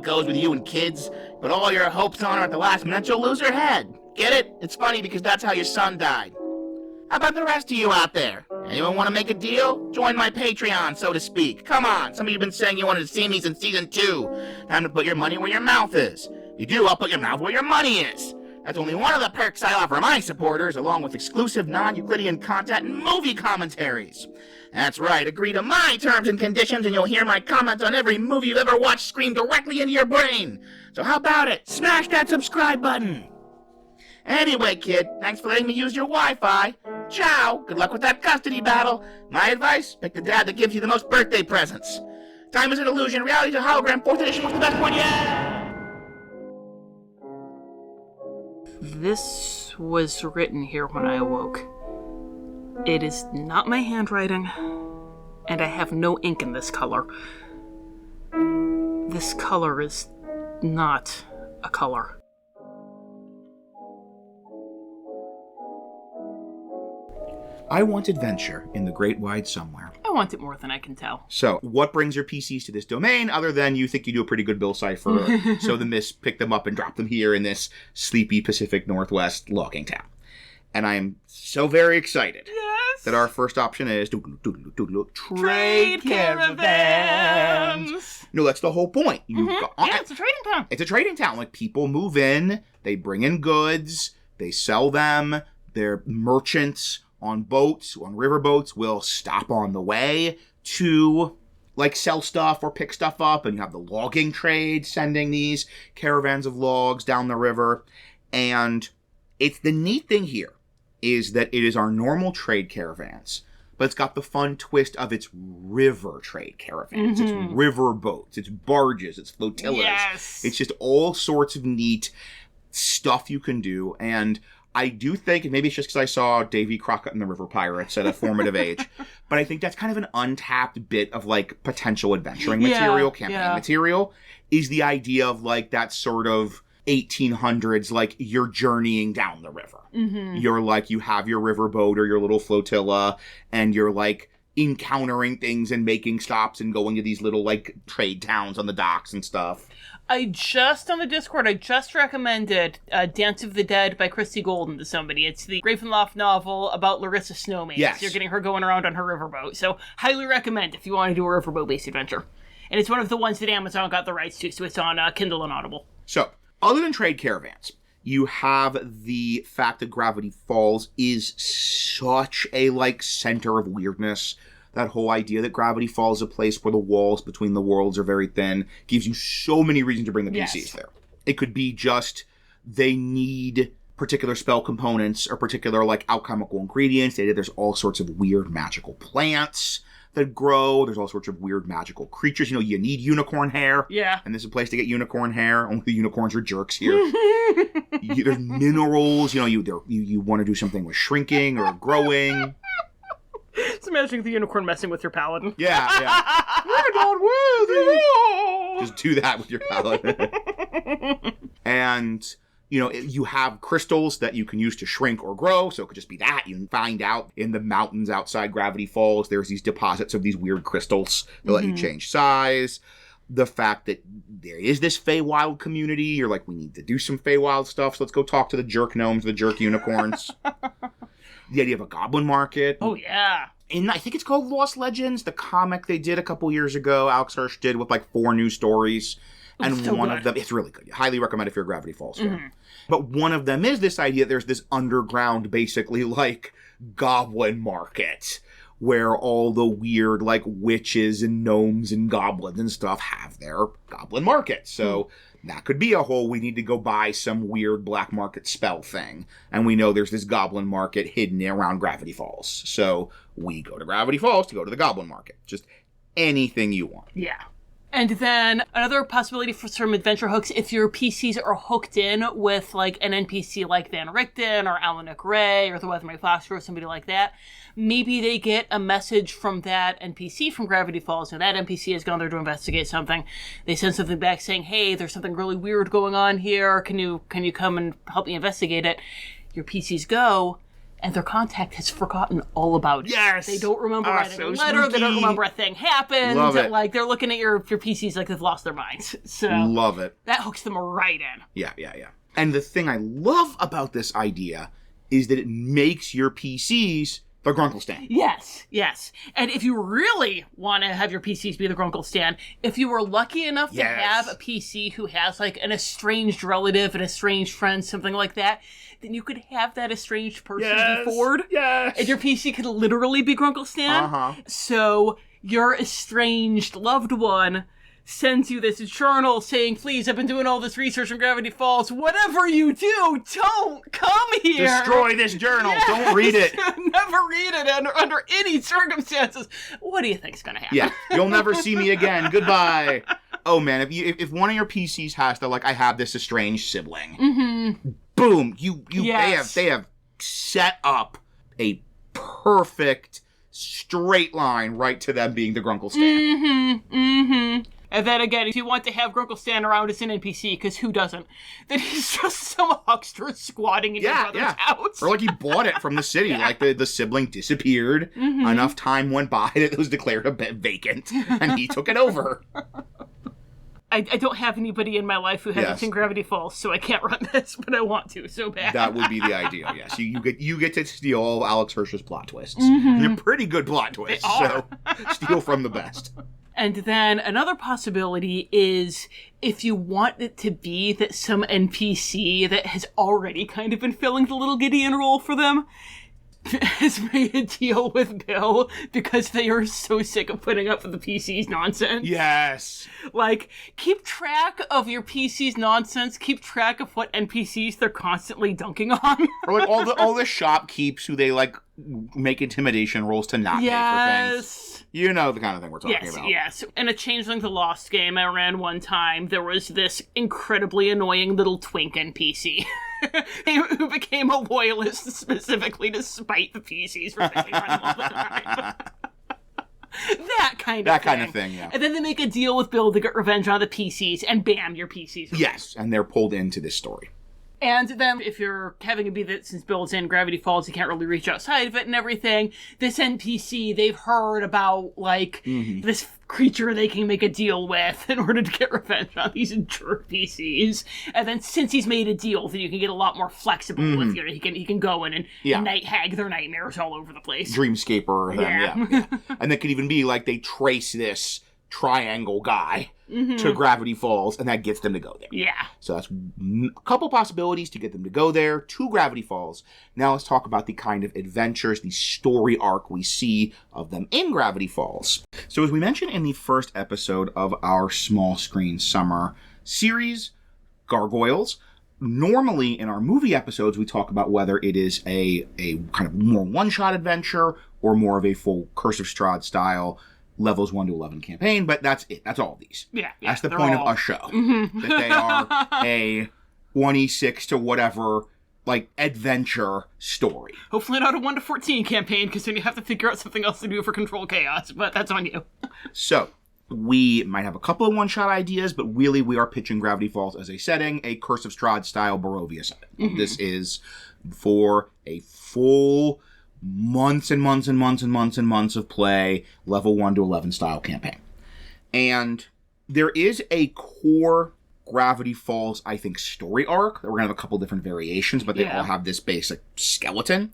it goes with you and kids. Put all your hopes on her at the last minute, you'll lose her head. Get it? It's funny because that's how your son died. How about the rest of you out there? Anyone want to make a deal? Join my Patreon, so to speak. Come on, some of you have been saying you wanted to see me since season 2. Time to put your money where your mouth is. If you do, I'll put your mouth where your money is. That's only one of the perks I offer my supporters, along with exclusive non-Euclidean content and movie commentaries. That's right, agree to my terms and conditions and you'll hear my comments on every movie you've ever watched screamed directly into your brain. So how about it? Smash that subscribe button. Anyway, kid, thanks for letting me use your Wi-Fi. Ciao. Good luck with that custody battle. My advice, pick the dad that gives you the most birthday presents. Time is an illusion. Reality is a hologram. 4th edition was the best one yet. This was written here when I awoke. It is not my handwriting, and I have no ink in this color. This color is not a color. I want adventure in the great wide somewhere. I want it more than I can tell. So, what brings your PCs to this domain other than you think you do a pretty good Bill Cipher, so the Mist picked them up and dropped them here in this sleepy Pacific Northwest logging town? And I'm so very excited that our first option is Trade caravans. No, that's the whole point. Yeah, it's a trading town. It's a trading town. Like, people move in, they bring in goods, they sell them, they're merchants on boats, on river boats, will stop on the way to, like, sell stuff or pick stuff up, and you have the logging trade sending these caravans of logs down the river. And it's the neat thing here is that it is our normal trade caravans, but it's got the fun twist of its river trade caravans. It's river boats, it's barges, it's flotillas. Yes. It's just all sorts of neat stuff you can do. And I do think, and maybe it's just because I saw Davy Crockett and the River Pirates at a formative age, but I think that's kind of an untapped bit of, like, potential adventuring material, campaign material, is the idea of, like, that sort of 1800s, like, you're journeying down the river. You're, like, you have your river boat or your little flotilla, and you're, like, encountering things and making stops and going to these little, like, trade towns on the docks and stuff. On the Discord, I just recommended Dance of the Dead by Christy Golden to somebody. It's the Ravenloft novel about Larissa Snowmaid. Yes. You're getting her going around on her riverboat. So, highly recommend if you want to do a riverboat-based adventure. And it's one of the ones that Amazon got the rights to, so it's on Kindle and Audible. So, other than trade caravans, you have the fact that Gravity Falls is such a, like, center of weirdness. That whole idea that Gravity Falls is a place where the walls between the worlds are very thin gives you so many reasons to bring the PCs there. It could be just they need particular spell components or particular, like, alchemical ingredients. There's all sorts of weird magical plants that grow. There's all sorts of weird magical creatures. You know, you need unicorn hair. Yeah. And this is a place to get unicorn hair. Only the unicorns are jerks here. There's minerals. You know, you want to do something with shrinking or growing. Just imagining the unicorn messing with your paladin. Yeah. You're not worthy. Just do that with your paladin. And, you know, you have crystals that you can use to shrink or grow, so it could just be that. You can find out in the mountains outside Gravity Falls, there's these deposits of these weird crystals that let you change size. The fact that there is this Feywild community, you're like, we need to do some Feywild stuff, so let's go talk to the jerk gnomes, the jerk unicorns. The idea of a goblin market. Oh, yeah. And I think it's called Lost Legends, the comic they did a couple years ago. Alex Hirsch did with, like, 4 new stories. And so one good. of them, it's really good. I highly recommend if you're a Gravity Falls fan. But one of them is this idea there's this underground, basically, like, goblin market where all the weird, like, witches and gnomes and goblins and stuff have their goblin market. So that could be a whole, we need to go buy some weird black market spell thing. And we know there's this goblin market hidden around Gravity Falls. So we go to Gravity Falls to go to the goblin market. Just anything you want. Yeah. And then another possibility for some adventure hooks, if your PCs are hooked in with like an NPC like Van Richten or Alanic Ray or the Weatherman Fox or somebody like that, maybe they get a message from that NPC from Gravity Falls, and that NPC has gone there to investigate something. They send something back saying, hey, there's something really weird going on here. Can you come and help me investigate it? Your PCs go, and their contact has forgotten all about it. Yes! They don't remember writing so a letter. spooky. They don't remember a thing happened. Love it. Like, they're looking at your PCs like they've lost their minds. So Love it. that hooks them right in. Yeah. And the thing I love about this idea is that it makes your PCs the Grunkle stand. Yes. And if you really want to have your PCs be the Grunkle stand, if you were lucky enough to have a PC who has like an estranged relative, an estranged friend, something like that, then you could have that estranged person be Ford. Yes. And your PC could literally be Grunkle Stan. Uh-huh. So your estranged loved one sends you this journal saying, please, I've been doing all this research on Gravity Falls. Whatever you do, don't come here. Destroy this journal. Yes. Don't read it. Never read it under any circumstances. What do you think's going to happen? Yeah. You'll never see me again. Goodbye. Oh, man. If one of your PCs has to, like, I have this estranged sibling, boom, they have set up a perfect straight line right to them being the Grunkle Stan. And then again, if you want to have Grunkle stand around as an NPC, because who doesn't, then he's just some huckster squatting in your brother's house. Or like he bought it from the city. Like the sibling disappeared. Enough time went by that it was declared a bit vacant, and he took it over. I don't have anybody in my life who hasn't seen Gravity Falls, so I can't run this, but I want to so bad. That would be the ideal, yes. You get to steal all of Alex Hirsch's plot twists. And they're pretty good plot twists, so steal from the best. And then another possibility is if you want it to be that some NPC that has already kind of been filling the little Gideon role for them has made a deal with Bill because they are so sick of putting up with the PC's nonsense. Yes. Like, keep track of your PC's nonsense. Keep track of what NPCs they're constantly dunking on. Or like all the shopkeeps who they like make intimidation rolls to not pay for things. You know the kind of thing we're talking about. Yes. In a Changeling the Lost game I ran one time, there was this incredibly annoying little twink NPC who became a loyalist specifically to spite the PCs for picking on him all the time. That kind of thing, yeah. And then they make a deal with Bill to get revenge on the PCs, and bam, your PCs. Yes, and they're pulled into this story. And then if you're having it be that since Bill's in Gravity Falls, you can't really reach outside of it and everything, this NPC, they've heard about, like, this creature they can make a deal with in order to get revenge on these jerk PCs. And then since he's made a deal, then you can get a lot more flexible with you. He can go in and night hag their nightmares all over the place. Dreamscaper them, yeah. And that could even be, like, they trace this triangle guy to Gravity Falls, and that gets them to go there. Yeah. So that's a couple possibilities to get them to go there, to Gravity Falls. Now let's talk about the kind of adventures, the story arc we see of them in Gravity Falls. So as we mentioned in the first episode of our small screen summer series, Gargoyles, normally in our movie episodes we talk about whether it is a kind of more one-shot adventure or more of a full Curse of Strahd style levels 1 to 11 campaign, but that's it. That's all of these. Yeah. That's the point of a show. That they are a 1e6 to whatever, like, adventure story. Hopefully not a 1 to 14 campaign, because then you have to figure out something else to do for Control Chaos, but that's on you. So, we might have a couple of one-shot ideas, but really we are pitching Gravity Falls as a setting, a Curse of Strahd style Barovia setting. This is for a full months and months and months and months and months of play, level 1 to 11 style campaign. And there is a core Gravity Falls, I think, story arc. We're going to have a couple different variations, but they all have this basic skeleton.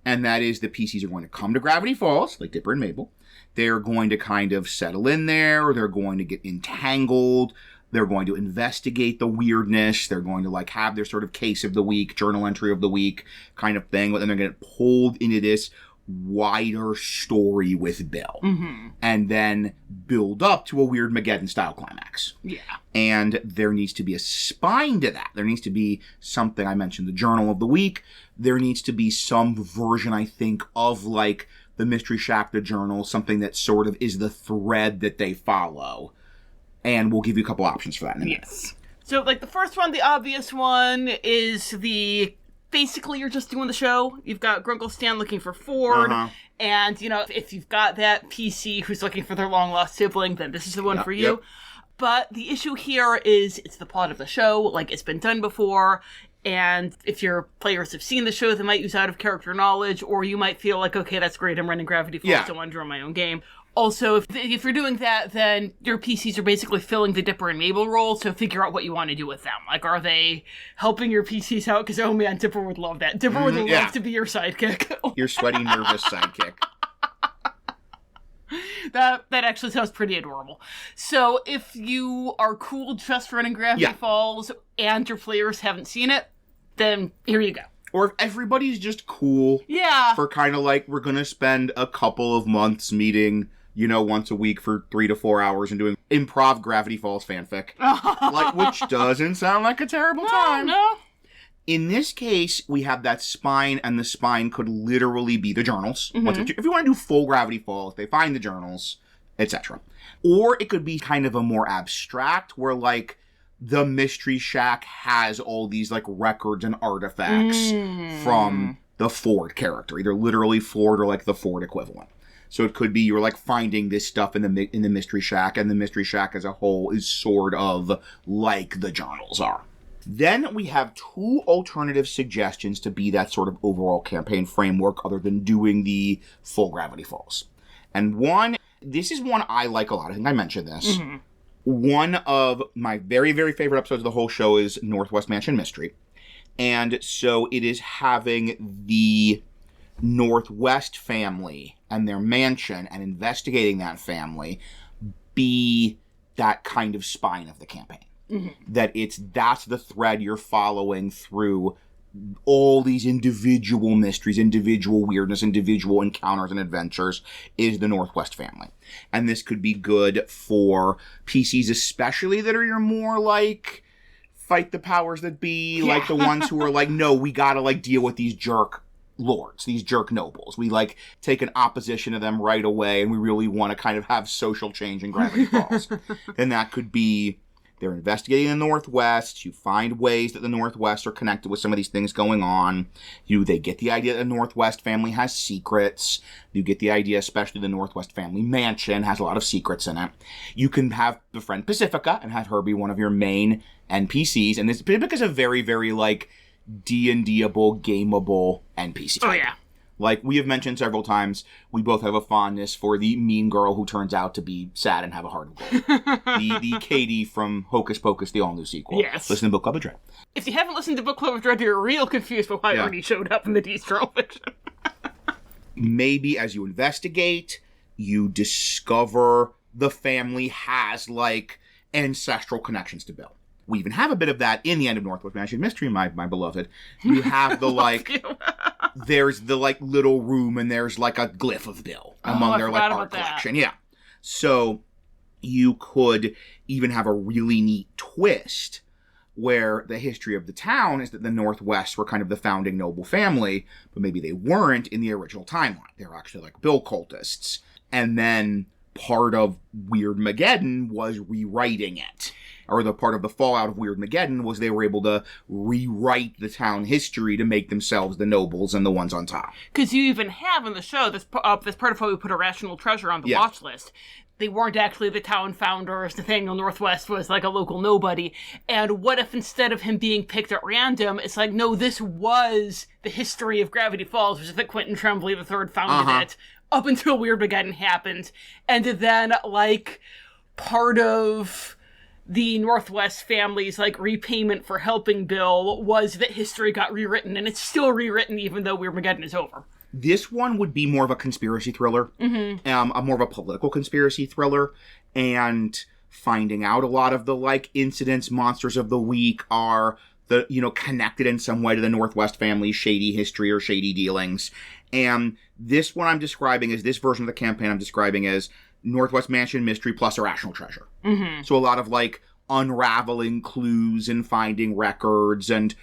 And that is the PCs are going to come to Gravity Falls, like Dipper and Mabel. They're going to kind of settle in there. They're going to get entangled. They're going to investigate the weirdness. They're going to, like, have their sort of case of the week, journal entry of the week kind of thing. But then they're going to get pulled into this wider story with Bill. And then build up to a weird Mageddon-style climax. Yeah. And there needs to be a spine to that. There needs to be something, I mentioned the journal of the week. There needs to be some version, I think, of, like, the Mystery Shack, the journal, something that sort of is the thread that they follow. And we'll give you a couple options for that in a minute. Yes. So, like, the first one, the obvious one, is basically you're just doing the show. You've got Grunkle Stan looking for Ford, and, you know, if you've got that PC who's looking for their long-lost sibling, then this is the one for you. Yep. But the issue here is it's the plot of the show, like, it's been done before, and if your players have seen the show, they might use out-of-character knowledge, or you might feel like, okay, that's great, I'm running Gravity Falls, I want to draw my own game. Also, if you're doing that, then your PCs are basically filling the Dipper and Mabel role, so figure out what you want to do with them. Like, are they helping your PCs out? Because, oh man, Dipper would love that. Dipper would love to be your sidekick. Your sweaty, nervous sidekick. That actually sounds pretty adorable. So, if you are cool just running Gravity Falls, and your players haven't seen it, then here you go. Or if everybody's just cool for kind of like, we're going to spend a couple of months meeting, you know, once a week for 3 to 4 hours and doing improv Gravity Falls fanfic. Like, which doesn't sound like a terrible time. No. In this case, we have that spine, and the spine could literally be the journals. If you want to do full Gravity Falls, they find the journals, etc. Or it could be kind of a more abstract, where, like, the Mystery Shack has all these, like, records and artifacts from the Ford character. Either literally Ford or, like, the Ford equivalent. So it could be you're, like, finding this stuff in the Mystery Shack, and the Mystery Shack as a whole is sort of like the journals are. Then we have 2 alternative suggestions to be that sort of overall campaign framework other than doing the full Gravity Falls. And this is one I like a lot. I think I mentioned this. One of my very, very favorite episodes of the whole show is Northwest Mansion Mystery. And so it is having the Northwest family and their mansion and investigating that family be that kind of spine of the campaign. That's the thread you're following through all these individual mysteries, individual weirdness, individual encounters and adventures is the Northwest family. And this could be good for PCs, especially that are your more like fight the powers that be, like the ones who are like, no, we gotta like deal with these jerk lords, these jerk nobles. We like take an opposition to them right away, and we really want to kind of have social change in Gravity Falls. Then that could be they're investigating the Northwest. You find ways that the Northwest are connected with some of these things going on. They get the idea that the Northwest family has secrets. You get the idea, especially the Northwest family mansion has a lot of secrets in it. You can have befriend Pacifica and have her be one of your main NPCs. And this Pacifica's a very, very, like, D&D-able, gameable NPC. Oh, yeah. Like, we have mentioned several times, we both have a fondness for the mean girl who turns out to be sad and have a heart of gold. the Katie from Hocus Pocus, the all-new sequel. Yes. Listen to Book Club of Dread. If you haven't listened to Book Club of Dread, you're real confused by why Ernie showed up in the Destro fiction. Maybe as you investigate, you discover the family has, like, ancestral connections to Bill. We even have a bit of that in the end of Northwest Mansion Mystery, my beloved. You have the, like, there's the, like, little room, and there's, like, a glyph of Bill among their, like, art collection. Yeah. So you could even have a really neat twist where the history of the town is that the Northwest were kind of the founding noble family, but maybe they weren't in the original timeline. They were actually, like, Bill cultists. And then part of Weirdmageddon was rewriting it. Or the part of the fallout of Weirdmageddon was they were able to rewrite the town history to make themselves the nobles and the ones on top. Because you even have in the show, this part of how we put Irrational Treasure on the watch list. They weren't actually the town founders. Nathaniel Northwest was like a local nobody. And what if instead of him being picked at random, it's like, no, this was the history of Gravity Falls, which is that Quentin Tremblay III founded it, up until Weirdmageddon happened. And then, like, part of the Northwest family's, like, repayment for helping Bill was that history got rewritten, and it's still rewritten even though Weirdmageddon is over. This one would be more of a conspiracy thriller, more of a political conspiracy thriller, and finding out a lot of the, like, incidents, monsters of the week are the, you know, connected in some way to the Northwest family's shady history or shady dealings. And this one I'm describing as, this version of the campaign I'm describing as Northwest Mansion Mystery plus Irrational Treasure. So a lot of, like, unraveling clues and finding records, and,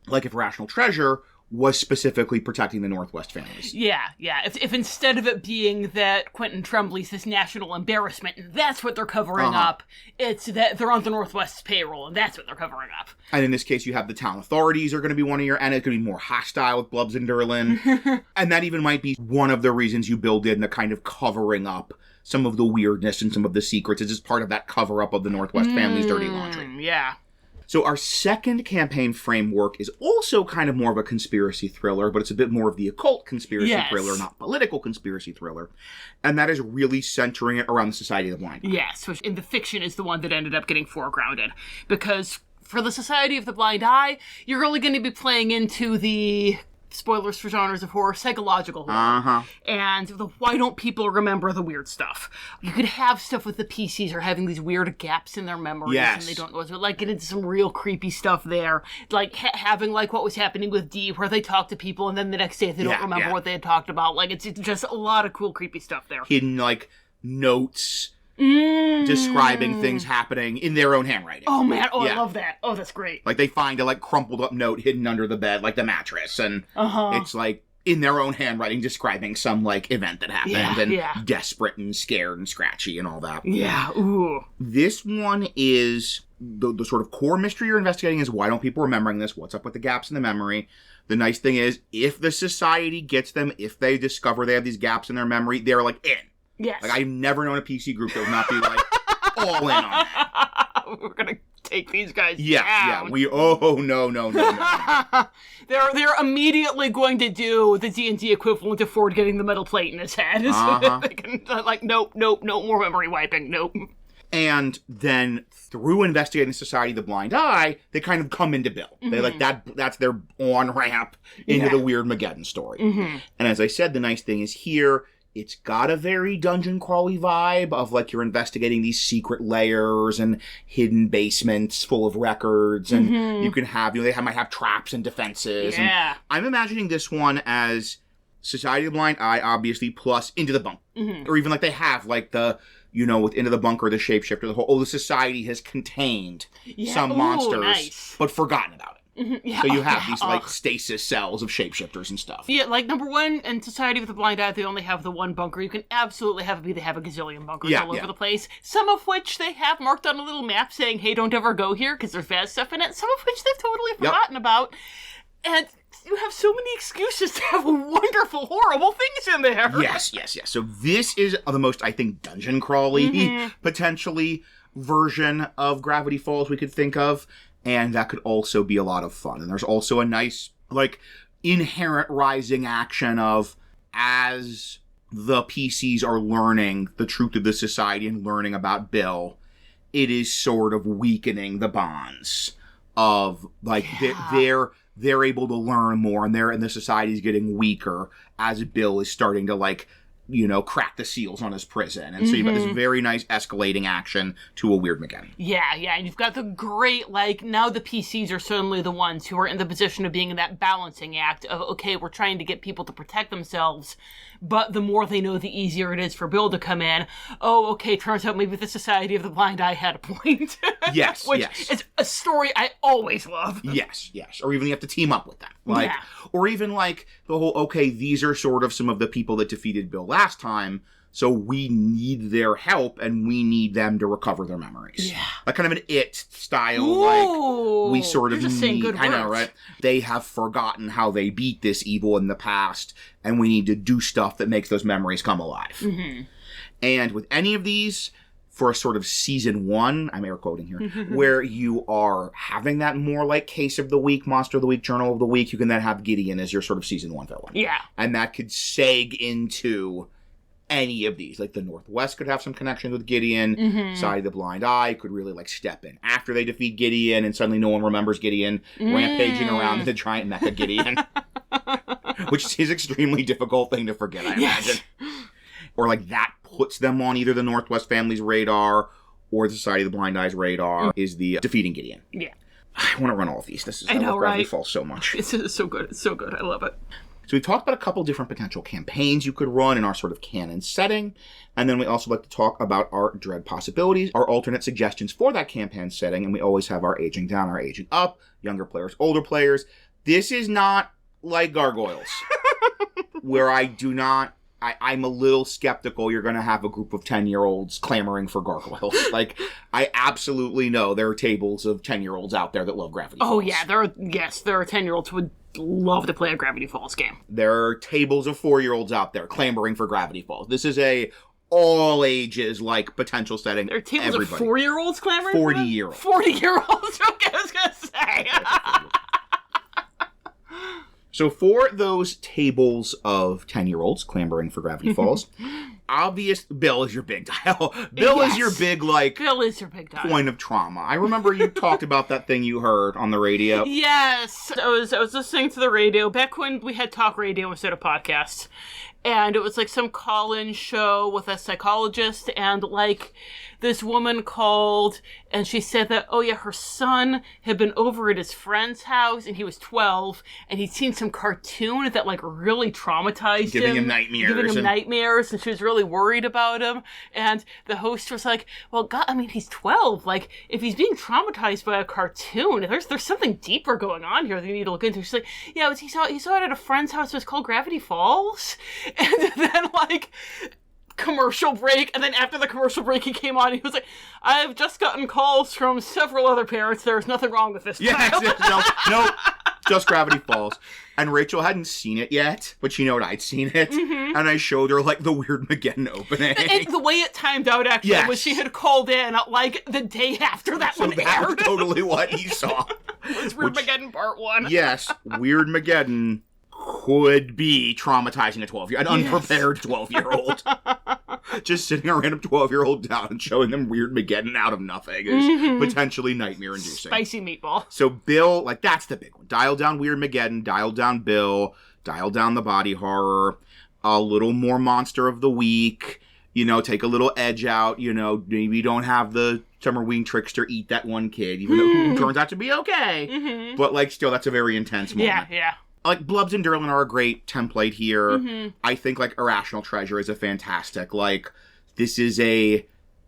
like, if Irrational Treasure was specifically protecting the Northwest families. Yeah. If instead of it being that Quentin Trembley's this national embarrassment, and that's what they're covering up, it's that they're on the Northwest's payroll, and that's what they're covering up. And in this case, you have the town authorities are going to be one of your, and it's going to be more hostile with Blubs and Durlin. And that even might be one of the reasons you build in the kind of covering up some of the weirdness and some of the secrets. It's just part of that cover-up of the Northwest family's dirty laundry. Yeah. So our second campaign framework is also kind of more of a conspiracy thriller, but it's a bit more of the occult conspiracy thriller, not political conspiracy thriller. And that is really centering it around the Society of the Blind Eye. Yes, which in the fiction is the one that ended up getting foregrounded. Because for the Society of the Blind Eye, you're really going to be playing into the... spoilers for genres of horror, psychological horror. And the why don't people remember the weird stuff? You could have stuff with the PCs are having these weird gaps in their memories and they don't know. So like get into some real creepy stuff there. Like having like what was happening with D where they talk to people and then the next day they don't remember what they had talked about. Like it's just a lot of cool creepy stuff there. Hidden like notes describing things happening in their own handwriting. Oh man, I love that. Oh, that's great. Like they find a like crumpled up note hidden under the bed, like the mattress, and it's like in their own handwriting describing some like event that happened and desperate and scared and scratchy and all that. Yeah, ooh. This one is the sort of core mystery you're investigating is why don't people remembering this? What's up with the gaps in the memory? The nice thing is if the society gets them, if they discover they have these gaps in their memory, they're like in. Yes. Like, I've never known a PC group that would not be, like, all in on that. We're gonna take these guys down. Yeah, no. They're immediately going to do the D&D equivalent of Ford getting the metal plate in his head. They can, like, nope, no more memory wiping, nope. And then, through investigating Society of the Blind Eye, they kind of come into Bill. They like that's their on-ramp into the weird Mageddon story. And as I said, the nice thing is here... It's got a very dungeon crawly vibe of like you're investigating these secret layers and hidden basements full of records and you can have, they might have traps and defenses. Yeah. And I'm imagining this one as Society of the Blind Eye, obviously, plus Into the Bunker. Or even like they have like the, with Into the Bunker, the shapeshifter, the whole, the society has contained some monsters, but forgotten about it. So you have these, like, stasis cells of shapeshifters and stuff. Yeah, like, number one, in Society of the Blind Eye, they only have the one bunker. You can absolutely have it be they have a gazillion bunkers all over the place. Some of which they have marked on a little map saying, hey, don't ever go here, because there's bad stuff in it. Some of which they've totally forgotten about. And you have so many excuses to have wonderful, horrible things in there. Yes. So this is the most, I think, dungeon crawly, potentially, version of Gravity Falls we could think of. And that could also be a lot of fun. And there's also a nice, like, inherent rising action of as the PCs are learning the truth of the society and learning about Bill, it is sort of weakening the bonds of, like, they're able to learn more and the society's getting weaker as Bill is starting to, like, crack the seals on his prison. And so you've got this very nice escalating action to a weird Mageddon. Yeah, and you've got the great, like, now the PCs are suddenly the ones who are in the position of being in that balancing act of, okay, we're trying to get people to protect themselves, but the more they know, the easier it is for Bill to come in. Oh, okay, turns out maybe the Society of the Blind Eye had a point. Yes, Which is a story I always love. Yes. Or even you have to team up with them. Like, or even, like, the whole, okay, these are sort of some of the people that defeated Bill last time, so we need their help, and we need them to recover their memories. Yeah. Like, kind of an It style, like, we sort of need, I know, right? They have forgotten how they beat this evil in the past, and we need to do stuff that makes those memories come alive. And with any of these... for a sort of season 1, I'm air quoting here, where you are having that more like case of the week, monster of the week, journal of the week, you can then have Gideon as your sort of season 1 villain. Yeah. And that could seg into any of these. Like the Northwest could have some connection with Gideon. Society of the Blind Eye could really like step in after they defeat Gideon and suddenly no one remembers Gideon rampaging around the giant mecha Gideon. Which is an extremely difficult thing to forget, I imagine. Or like that puts them on either the Northwest family's radar or the Society of the Blind Eye's radar is the defeating Gideon. Yeah. I want to run all of these. This is I love Gravity Falls so much. It's so good. It's so good. I love it. So we've talked about a couple different potential campaigns you could run in our sort of canon setting. And then we also like to talk about our dread possibilities, our alternate suggestions for that campaign setting. And we always have our aging down, our aging up, younger players, older players. This is not like gargoyles, where I do not... I'm a little skeptical you're going to have a group of 10-year-olds clamoring for gargoyles. Like, I absolutely know there are tables of 10-year-olds out there that love Gravity Falls. Oh, yeah, there are 10-year-olds who would love to play a Gravity Falls game. There are tables of 4-year-olds out there clamoring for Gravity Falls. This is a all ages, like, potential setting. There are tables Everybody. of 4-year-olds clamoring 40-year-olds. 40-year-olds? Okay, I was going to say. So for those tables of 10-year-olds clamoring for Gravity Falls, Bill is your big dial. Bill is your big, like... Bill is your big dial. Point of trauma. I remember you talked about that thing you heard on the radio. Yes. I was listening to the radio back when we had talk radio instead of podcasts. And it was like some call-in show with a psychologist, and like this woman called and she said that, oh yeah, her son had been over at his friend's house and he was 12 and he'd seen some cartoon that like really traumatized him. Giving him nightmares. And she was really worried about him. And the host was like, well, God, I mean, he's 12. Like, if he's being traumatized by a cartoon, there's something deeper going on here that you need to look into. She's like, yeah, he saw it at a friend's house. It was called Gravity Falls. And then, like, commercial break, and then after the commercial break he came on, he was like, I've just gotten calls from several other parents. There's nothing wrong with this child. No, just Gravity Falls. And Rachel hadn't seen it yet, but she knew I'd seen it. Mm-hmm. And I showed her, like, the weird Mageddon opening. And the way it timed out, actually, was she had called in, like, the day after that one aired. That was totally what you saw. It was Weird Mageddon Part 1. Yes, Weird Mageddon could be traumatizing a 12-year-old, an unprepared 12-year-old. Just sitting a random 12-year-old down and showing them Weird Mageddon out of nothing is potentially nightmare-inducing. Spicy meatball. So Bill, like, that's the big one. Dial down Weird Mageddon, dial down Bill, dial down the body horror, a little more Monster of the Week, you know, take a little edge out, you know, maybe you don't have the Summer Wing Trickster eat that one kid, even though it turns out to be okay. Mm-hmm. But, like, still, that's a very intense moment. Yeah. Like, Blubs and Durlin are a great template here. Mm-hmm. I think, like, Irrational Treasure is a fantastic, like, this is a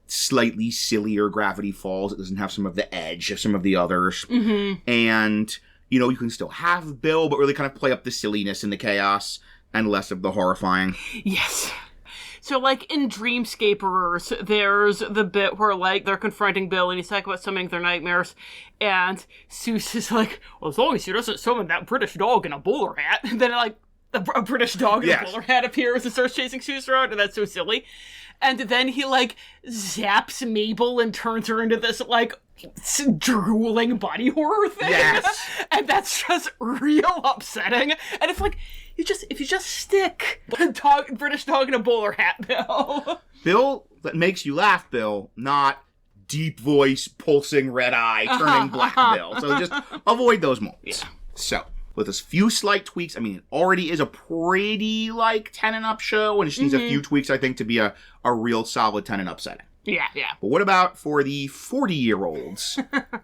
slightly sillier Gravity Falls. It doesn't have some of the edge of some of the others. Mm-hmm. And, you know, you can still have Bill, but really kind of play up the silliness and the chaos and less of the horrifying. Yes. So, like, in Dreamscapers, there's the bit where, like, they're confronting Bill, and he's talking about summoning their nightmares, and Seuss is like, well, as long as he doesn't summon that British dog in a bowler hat, and then, like, a British dog in a bowler hat appears and starts chasing Seuss around, and that's so silly. And then he, like, zaps Mabel and turns her into this, like, drooling body horror thing. Yes. And that's just real upsetting. And if you just stick a British dog in a bowler hat, Bill. Bill that makes you laugh, Bill, not deep voice, pulsing red eye, turning black Bill. So just avoid those moments. Yeah. So, with a few slight tweaks, I mean, it already is a pretty, like, 10 and up show, and it just needs a few tweaks, I think, to be a real solid 10 and up setting. Yeah. But what about for the 40-year-olds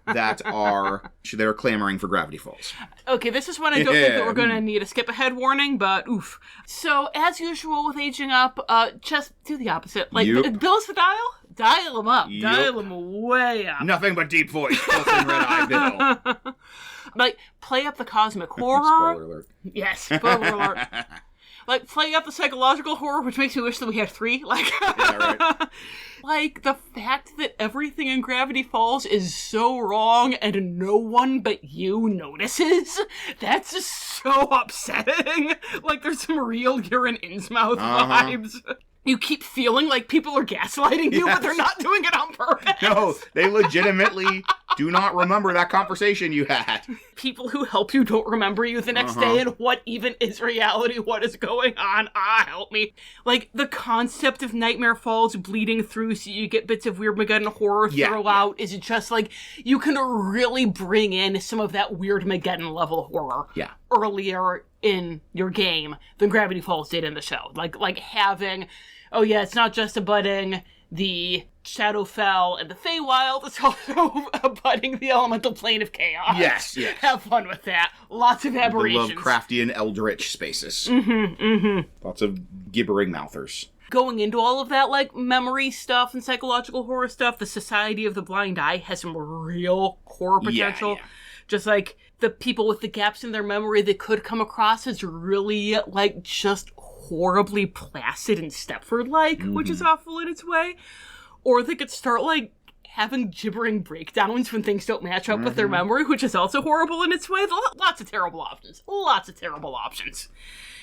that are clamoring for Gravity Falls? Okay, this is when I don't think that we're going to need a skip ahead warning, but oof. So, as usual with aging up, just do the opposite. Like, Bill's the dial? Dial him up. Yep. Dial him way up. Nothing but deep voice, pulsing red eye Bill. Like, play up the cosmic horror. Spoiler alert. Yes, spoiler alert. Like, play up the psychological horror, which makes me wish that we had 3. Like, yeah, right. Like, the fact that everything in Gravity Falls is so wrong and no one but you notices, that's just so upsetting. Like, there's some real urine Innsmouth vibes. You keep feeling like people are gaslighting you, but they're not doing it on purpose. No, they legitimately do not remember that conversation you had. People who help you don't remember you the next day, and what even is reality? What is going on? Help me. Like, the concept of Nightmare Falls bleeding through so you get bits of Weird Mageddon horror throughout is just like, you can really bring in some of that Weird Mageddon level horror earlier in your game than Gravity Falls did in the show. Like having, oh yeah, it's not just abutting the Shadowfell and the Feywild, it's also abutting the elemental plane of chaos. Yes. Have fun with that. Lots of aberrations. The Lovecraftian eldritch spaces. Mm-hmm. Lots of gibbering mouthers. going into all of that, like, memory stuff and psychological horror stuff, the Society of the Blind Eye has some real horror potential. Yeah. Just, like, the people with the gaps in their memory that could come across as really, like, just horribly placid and Stepford-like, which is awful in its way. Or they could start, like, having gibbering breakdowns when things don't match up with their memory, which is also horrible in its way. Lots of terrible options. Lots of terrible options.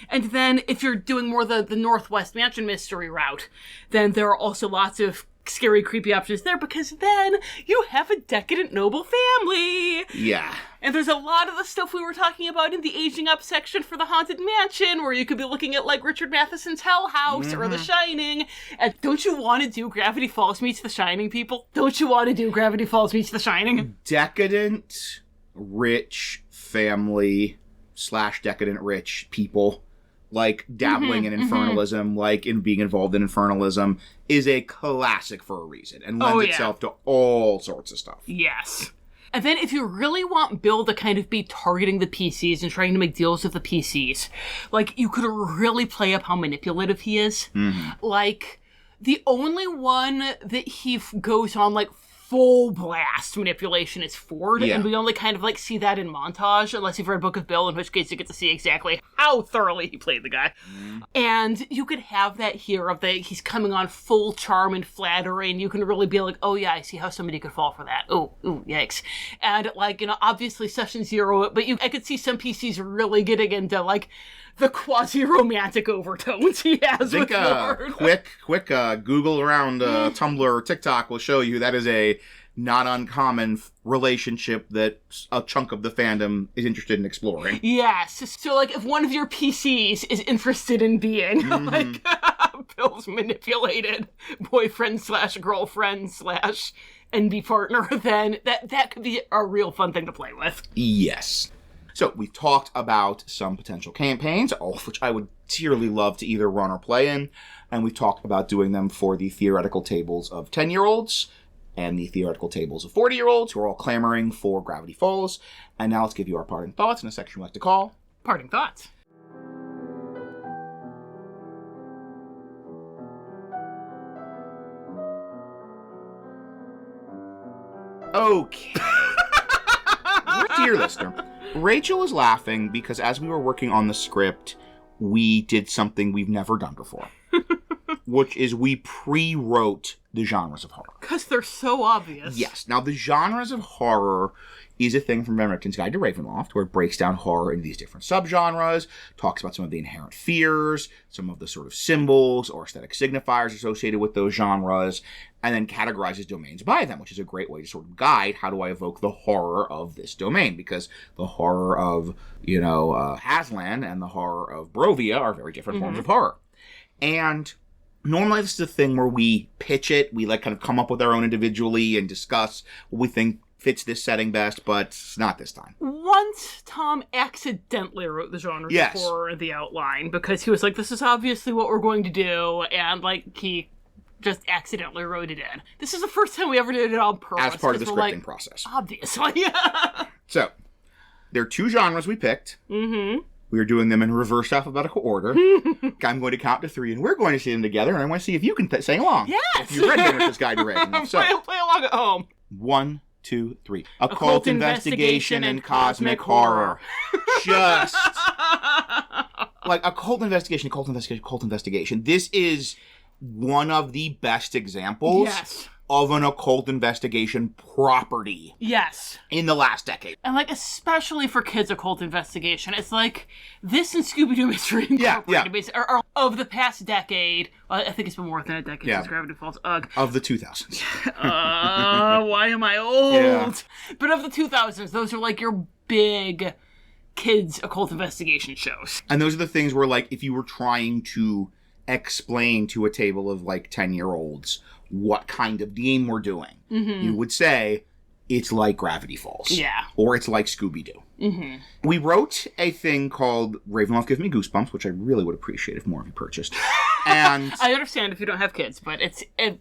And then, if you're doing more the Northwest Mansion mystery route, then there are also lots of scary, creepy options there, because then you have a decadent noble family. Yeah. And there's a lot of the stuff we were talking about in the aging up section for the Haunted Mansion, where you could be looking at, like, Richard Matheson's Hell House or The Shining. And don't you want to do Gravity Falls meets The Shining, people? Don't you want to do Gravity Falls meets The Shining? Decadent, rich family / decadent, rich people, like, dabbling in infernalism, like, in being involved in infernalism, is a classic for a reason, and lends itself to all sorts of stuff. Yes. And then if you really want Bill to kind of be targeting the PCs and trying to make deals with the PCs, like, you could really play up how manipulative he is. Like, the only one that he goes on, like, full blast manipulation is Ford, and we only kind of, like, see that in montage, unless you've read Book of Bill, in which case you get to see exactly how thoroughly he played the guy. And you could have that here of he's coming on full charm and flattery, and you can really be like, oh yeah, I see how somebody could fall for that. Ooh, yikes. And, like, you know, obviously Session Zero, but I could see some PCs really getting into, like, the quasi-romantic overtones he has with Ford. Quick Google around Tumblr or TikTok will show you that is a not uncommon relationship that a chunk of the fandom is interested in exploring. Yes. So, like, if one of your PCs is interested in being, like, Bill's manipulated boyfriend / girlfriend / NB partner, then that could be a real fun thing to play with. Yes. So, we've talked about some potential campaigns, all of which I would dearly love to either run or play in, and we've talked about doing them for the theoretical tables of 10-year-olds and the theoretical tables of 40-year-olds, who are all clamoring for Gravity Falls. And now let's give you our parting thoughts in a section we like to call Parting Thoughts. Okay. Dear listener, Rachel is laughing because as we were working on the script, we did something we've never done before, which is we pre-wrote the genres of horror. Because they're so obvious. Yes. Now, the genres of horror is a thing from American's Guide to Ravenloft, where it breaks down horror into these different subgenres, talks about some of the inherent fears, some of the sort of symbols or aesthetic signifiers associated with those genres, and then categorizes domains by them, which is a great way to sort of guide how do I evoke the horror of this domain, because the horror of, Aslan and the horror of Barovia are very different forms of horror. And normally this is a thing where we pitch it, we kind of come up with our own individually and discuss what we think fits this setting best, but it's not this time. Once Tom accidentally wrote the genres of horror in the outline, because he was like, this is obviously what we're going to do, and he just accidentally wrote it in. This is the first time we ever did it on purpose. As part of the scripting process. Obviously. So, there are 2 genres we picked. We are doing them in reverse alphabetical order. I'm going to count to 3, and we're going to see them together, and I want to see if you can sing along. Yes! If you've read American's Guide to Ravenloft. So, play along at home. 1, 2, 3. Occult investigation and cosmic horror. Just occult investigation. This is one of the best examples of an occult investigation property. Yes. In the last decade. And especially for kids occult investigation, it's like this and Scooby-Doo Mystery Incorporated are of the past decade. I think it's been more than a decade since Gravity Falls. Ugh. Of the 2000s. Why am I old? Yeah. But of the 2000s, those are your big kids occult investigation shows. And those are the things where if you were trying to explain to a table of 10-year-olds what kind of game we're doing, you would say it's like Gravity Falls. Yeah. Or it's like Scooby-Doo. We wrote a thing called Ravenloft Gives Me Goosebumps, which I really would appreciate if more of you purchased. And I understand if you don't have kids, but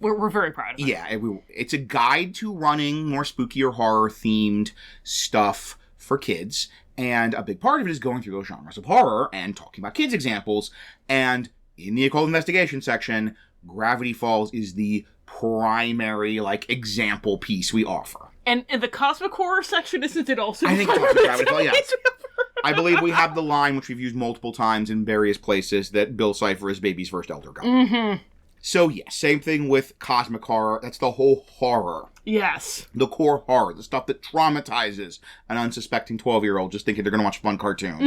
we're very proud of it. Yeah, it's a guide to running more spooky or horror-themed stuff for kids. And a big part of it is going through those genres of horror and talking about kids' examples. And in the occult investigation section, Gravity Falls is the primary, example piece we offer. And in the cosmic horror section, isn't it also? I think it's also Gravity Falls, yes. I believe we have the line, which we've used multiple times in various places, that Bill Cipher is baby's first elder god. Mm-hmm. So, yeah, same thing with cosmic horror. That's the whole horror. Yes. The core horror, the stuff that traumatizes an unsuspecting 12-year-old just thinking they're going to watch a fun cartoon,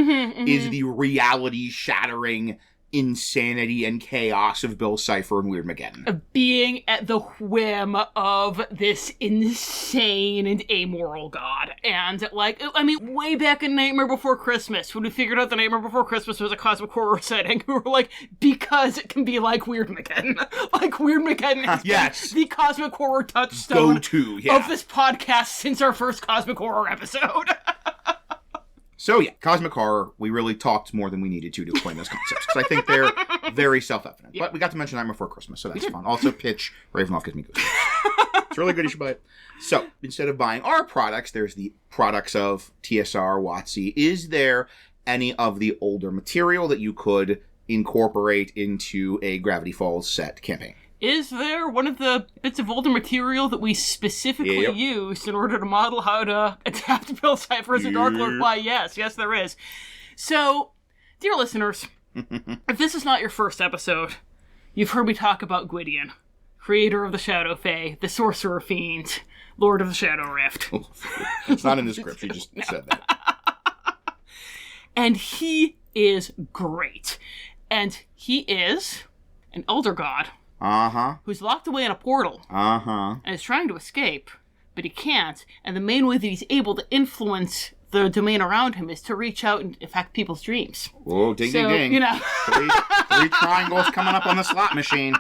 is the reality-shattering insanity and chaos of Bill Cipher and Weirdmageddon. Being at the whim of this insane and amoral god. And, way back in Nightmare Before Christmas, when we figured out the Nightmare Before Christmas was a cosmic horror setting, we were like, because it can be like Weirdmageddon. Weirdmageddon is the cosmic horror touchstone Go-to, of this podcast since our first cosmic horror episode. So, yeah, cosmic horror, we really talked more than we needed to explain those concepts, because I think they're very self-evident. Yeah. But we got to mention Nightmare Before Christmas, so that's fun. Also, Pitch, Ravenloft gives me goosebumps. It's really good, you should buy it. So, instead of buying our products, there's the products of TSR, WotC. Is there any of the older material that you could incorporate into a Gravity Falls set campaign? Is there one of the bits of older material that we specifically used in order to model how to adapt Bill Cipher as a Darklord? Why, yes, there is. So, dear listeners, if this is not your first episode, you've heard me talk about Gwydion, creator of the Shadow Fae, the Sorcerer Fiend, Lord of the Shadow Rift. It's not in the script, you just said that. And he is great. And he is an elder god. Who's locked away in a portal. And is trying to escape, but he can't. And the main way that he's able to influence the domain around him is to reach out and affect people's dreams. Whoa, ding, ding, ding. You know. three triangles coming up on the slot machine.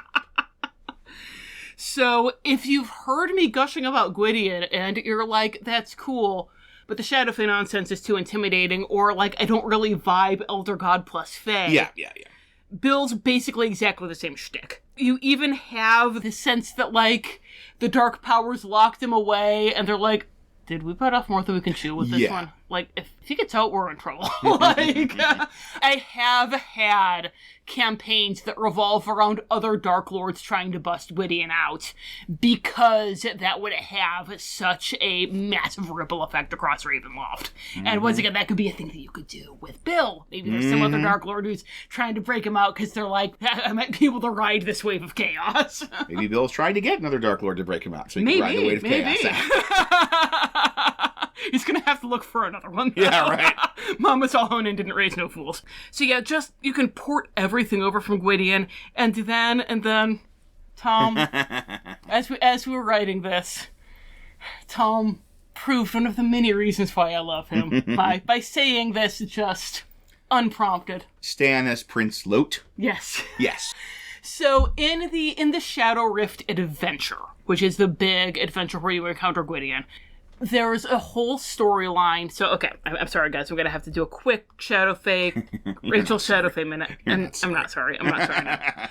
So, if you've heard me gushing about Gwydion and you're like, that's cool, but the Shadow Fae nonsense is too intimidating, or I don't really vibe Elder God plus Fae. Yeah. Bill's basically exactly the same shtick. You even have the sense that, the dark powers locked him away, and they're like, did we bite off more than we can chew with this one? If he gets out, we're in trouble. I have had campaigns that revolve around other Darklords trying to bust Gwydion out, because that would have such a massive ripple effect across Ravenloft. And once again, that could be a thing that you could do with Bill. Maybe there's some other Darklord who's trying to break him out because they're like, I might be able to ride this wave of chaos. Maybe Bill's trying to get another Darklord to break him out so he can ride the wave of chaos. He's gonna have to look for another one. Yeah, right. Mama Salhonen didn't raise no fools. So yeah, you can port everything over from Gwydion, and then, Tom, as we were writing this, Tom proved one of the many reasons why I love him by saying this just unprompted. Stan as Prince Lot. Yes. Yes. So in the Shadow Rift adventure, which is the big adventure where you encounter Gwydion, there's a whole storyline. So, okay, I'm sorry, guys. We're going to have to do a quick Shadow Fae, Rachel Shadow Fae minute. And I'm not sorry. Now.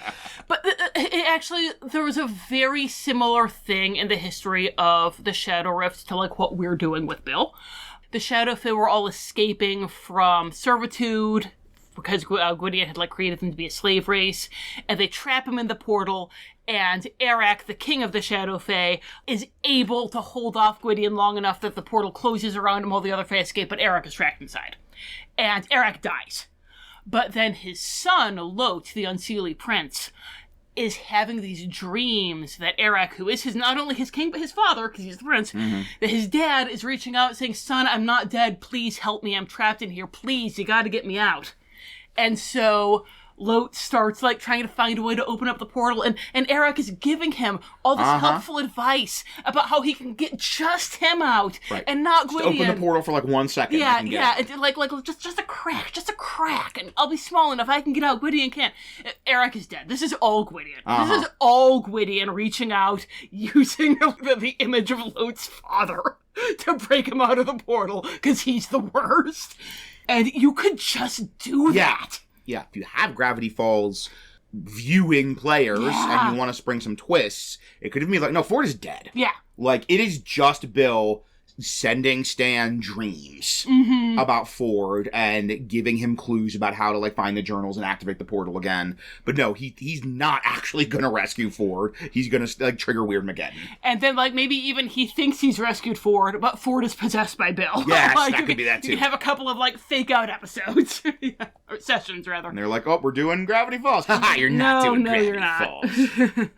But there was a very similar thing in the history of the Shadow Rift to what we're doing with Bill. The Shadow Fae were all escaping from servitude because Gwydion had created them to be a slave race, and they trap him in the portal, and Eric, the king of the Shadow Fae, is able to hold off Gwydion long enough that the portal closes around him while the other Fae escape, but Eric is trapped inside. And Eric dies. But then his son, Lot, the Unseelie Prince, is having these dreams that Eric, who is not only his king, but his father, because he's the prince, that his dad is reaching out saying, son, I'm not dead, please help me, I'm trapped in here, please, you gotta get me out. And so Lot starts trying to find a way to open up the portal, and Eric is giving him all this helpful advice about how he can get just him out and not Gwydion. Just open the portal for 1 second. Yeah. Just a crack, and I'll be small enough I can get out. Gwydion can't. Eric is dead. This is all Gwydion. This is all Gwydion reaching out, using the image of Lot's father to break him out of the portal because he's the worst. And you could just do that. Yeah, if you have Gravity Falls viewing players and you want to spring some twists, it could even be no, Ford is dead. Yeah. It is just Bill sending Stan dreams about Ford and giving him clues about how to, like, find the journals and activate the portal again. But no, he's not actually gonna rescue Ford. He's gonna, like, trigger Weirdmageddon. And then, like, maybe even he thinks he's rescued Ford, but Ford is possessed by Bill. Yes, like, that could be that too. You could have a couple of, like, fake-out episodes. Or sessions, rather. And they're like, oh, we're doing Gravity Falls. Haha, you're not doing Gravity Falls.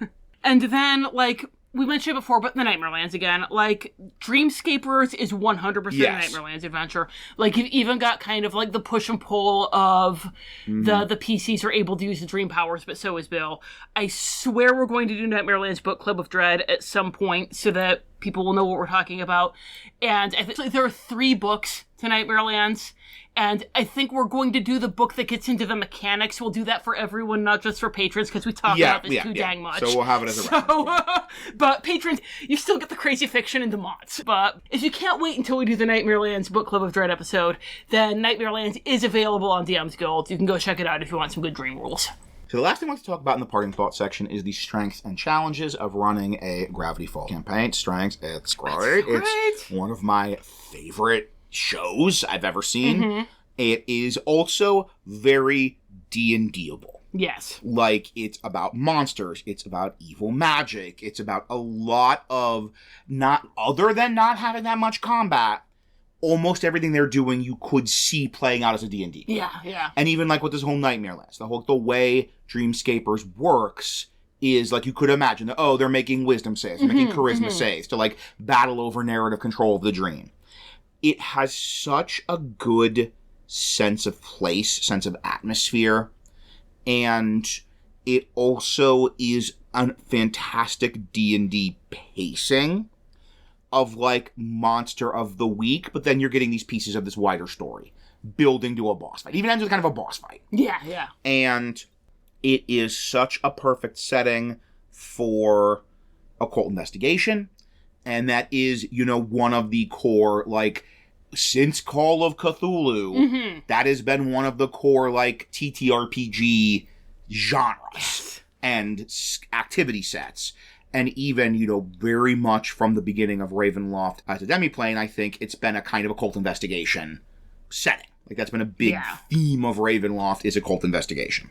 And then, like, we mentioned it before, but the Nightmare Lands again. Like, Dreamscapers is 100% Yes. Nightmare Lands adventure. Like, you've even got kind of, like, the push and pull of the PCs are able to use the dream powers, but so is Bill. I swear we're going to do Nightmare Lands Book Club of Dread at some point so that people will know what we're talking about. And I think there are 3 books to Nightmare Lands. And I think we're going to do the book that gets into the mechanics. We'll do that for everyone, not just for patrons, because we talk about this too dang much. So we'll have it as a reference. But patrons, you still get the crazy fiction and the mods. But if you can't wait until we do the Nightmare Lands Book Club of Dread episode, then Nightmare Lands is available on DM's Guild. You can go check it out if you want some good dream rules. So the last thing I want to talk about in the parting thought section is the strengths and challenges of running a Gravity Falls campaign. Strengths, it's great. It's one of my favorite shows I've ever seen. It is also very D&D-able. Yes. Like, it's about monsters, it's about evil magic, it's about a lot of, not other than not having that much combat, almost everything they're doing you could see playing out as a D&D. Yeah. And even, like, with this whole Nightmare Lands, the way Dreamscapers works is, like, you could imagine that, oh, they're making wisdom saves, they're making charisma saves to, like, battle over narrative control of the dream. It has such a good sense of place, sense of atmosphere, and it also is a fantastic D&D pacing of, like, monster of the week, but then you're getting these pieces of this wider story building to a boss fight. It even ends with kind of a boss fight. Yeah. And it is such a perfect setting for occult investigation, and that is, you know, one of the core, like, since Call of Cthulhu, that has been one of the core, like, TTRPG genres and activity sets. And even, you know, very much from the beginning of Ravenloft as a demiplane, I think it's been a kind of occult investigation setting. Like, that's been a big theme of Ravenloft, is occult investigation.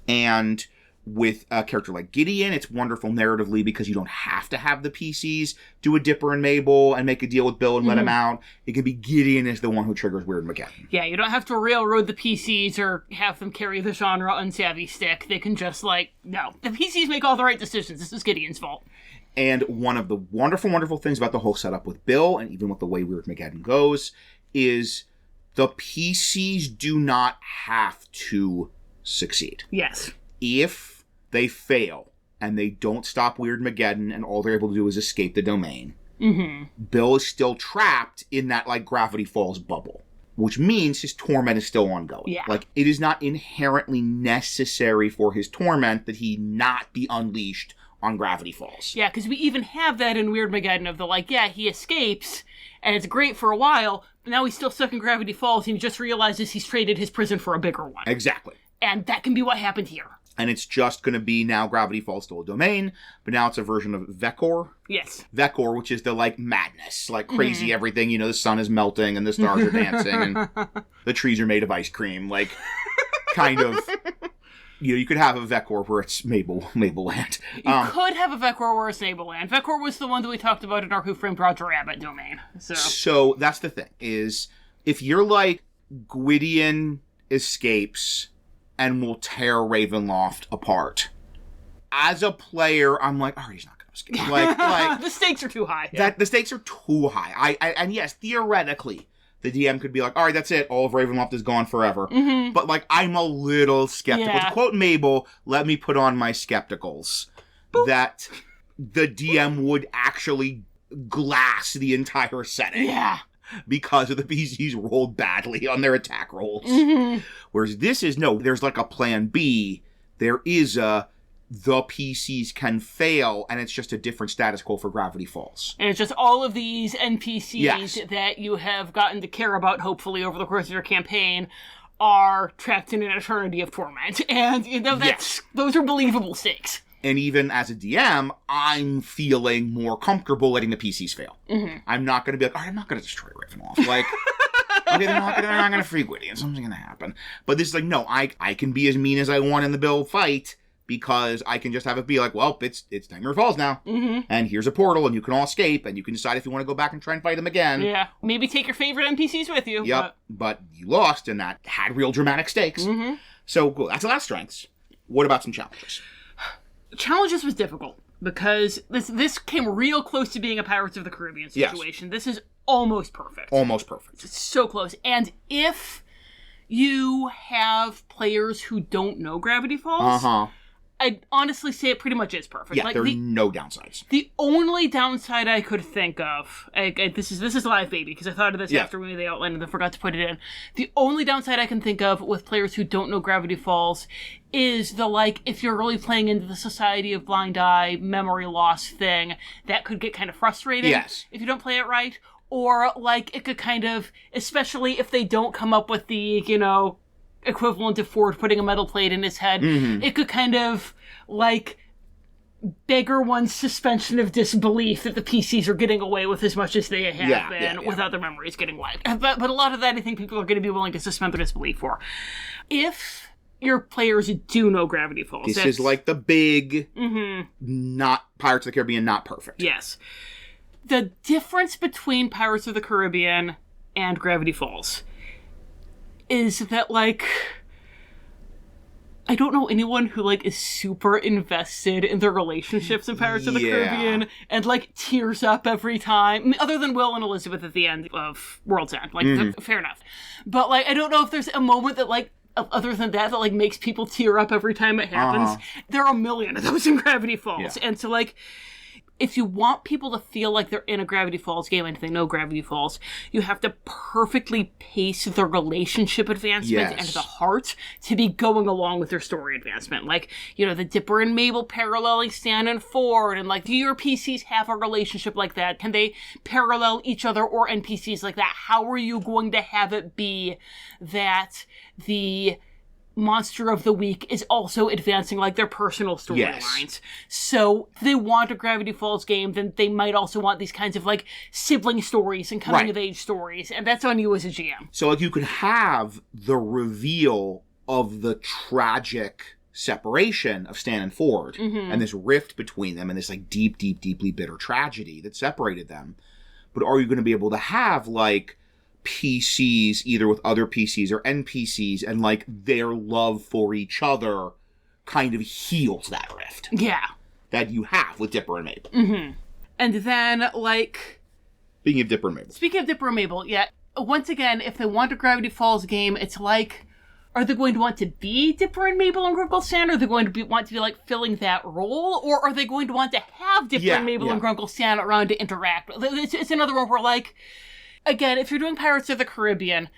And with a character like Gideon, it's wonderful narratively because you don't have to have the PCs do a Dipper and Mabel and make a deal with Bill and let him out. It can be Gideon as the one who triggers Weirdmageddon. Yeah, you don't have to railroad the PCs or have them carry the genre unsavvy stick. They can just, like, no. The PCs make all the right decisions. This is Gideon's fault. And one of the wonderful, wonderful things about the whole setup with Bill, and even with the way Weirdmageddon goes, is the PCs do not have to succeed. Yes. If they fail and they don't stop Weirdmageddon and all they're able to do is escape the domain, Bill is still trapped in that, like, Gravity Falls bubble, which means his torment is still ongoing. Yeah. Like, it is not inherently necessary for his torment that he not be unleashed on Gravity Falls. Yeah, because we even have that in Weirdmageddon of the, like, yeah, he escapes, and it's great for a while, but now he's still stuck in Gravity Falls, and he just realizes he's traded his prison for a bigger one. Exactly. And that can be what happened here. And it's just going to be now Gravity Falls still a domain, but now it's a version of Vekor. Yes. Vekor, which is the, like, madness, like, crazy everything. You know, the sun is melting and the stars are dancing and the trees are made of ice cream. Like, kind of, you know, you could have a Vekor where it's Mabel Land. You could have a Vekor where it's Mabel Land. Vekor was the one that we talked about in our Who Framed Roger Rabbit domain. So that's the thing, is if you're like, Gwydion escapes and will tear Ravenloft apart, as a player, I'm like, oh, he's not going to escape. Like the stakes are too high. The stakes are too high. And yes, theoretically, the DM could be like, all right, that's it. All of Ravenloft is gone forever. But, like, I'm a little skeptical. Yeah. To quote Mabel, let me put on my skepticals. Boop. That the DM would actually glass the entire setting. Yeah. Because of the PCs rolled badly on their attack rolls. Whereas this is, no, there's like a plan B. There is the PCs can fail, and it's just a different status quo for Gravity Falls. And it's just all of these NPCs that you have gotten to care about, hopefully, over the course of your campaign, are trapped in an eternity of torment. And, you know, those are believable stakes. And even as a DM, I'm feeling more comfortable letting the PCs fail. Mm-hmm. I'm not going to be like, all right, I'm not going to destroy Ravenloft. Like, okay, they're not going to free Gwydion. Something's going to happen. But this is like, no, I can be as mean as I want in the Bill fight because I can just have it be like, well, it's Nightmare Falls now. Mm-hmm. And here's a portal and you can all escape and you can decide if you want to go back and try and fight them again. Yeah. Maybe take your favorite NPCs with you. Yep. But you lost and that had real dramatic stakes. Mm-hmm. So cool. That's a lot of strengths. What about some challenges? Challenges was difficult because this came real close to being a Pirates of the Caribbean situation. Yes. This is almost perfect. Almost perfect. It's so close. And if you have players who don't know Gravity Falls, I'd honestly say it pretty much is perfect. Yeah, like there are no downsides. The only downside I could think of, this is live, baby, because I thought of this after we made the outline and then forgot to put it in. The only downside I can think of with players who don't know Gravity Falls is if you're really playing into the Society of Blind Eye memory loss thing, that could get kind of frustrating if you don't play it right. Or, it could kind of, especially if they don't come up with the, equivalent of Ford putting a metal plate in his head, it could kind of, beggar one's suspension of disbelief that the PCs are getting away with as much as they have been without their memories getting wiped. But a lot of that I think people are going to be willing to suspend their disbelief for. If your players do know Gravity Falls. This is like the big, not Pirates of the Caribbean, not perfect. Yes. The difference between Pirates of the Caribbean and Gravity Falls is that, I don't know anyone who, is super invested in their relationships in Pirates of the Caribbean and, tears up every time, other than Will and Elizabeth at the end of World's End. Fair enough. But, I don't know if there's a moment that, other than that makes people tear up every time it happens. There are a million of those in Gravity Falls. And so, if you want people to feel like they're in a Gravity Falls game and if they know Gravity Falls, you have to perfectly pace the relationship advancement and the heart to be going along with their story advancement. The Dipper and Mabel paralleling Stan and Ford, and do your PCs have a relationship like that? Can they parallel each other or NPCs like that? How are you going to have it be that the monster of the week is also advancing their personal storylines? So if they want a Gravity Falls game, then they might also want these kinds of sibling stories and coming of age stories, and that's on you as a GM. So you could have the reveal of the tragic separation of Stan and Ford and this rift between them and this deeply bitter tragedy that separated them. But are you going to be able to have PCs either with other PCs or NPCs and their love for each other kind of heals that rift? Yeah. That you have with Dipper and Mabel. And then Speaking of Dipper and Mabel, once again, if they want a Gravity Falls game, it's are they going to want to be Dipper and Mabel and Grunkle Stan? Are they going to want to be filling that role? Or are they going to want to have Dipper and Mabel and Grunkle Stan around to interact? It's another one where again, if you're doing Pirates of the Caribbean,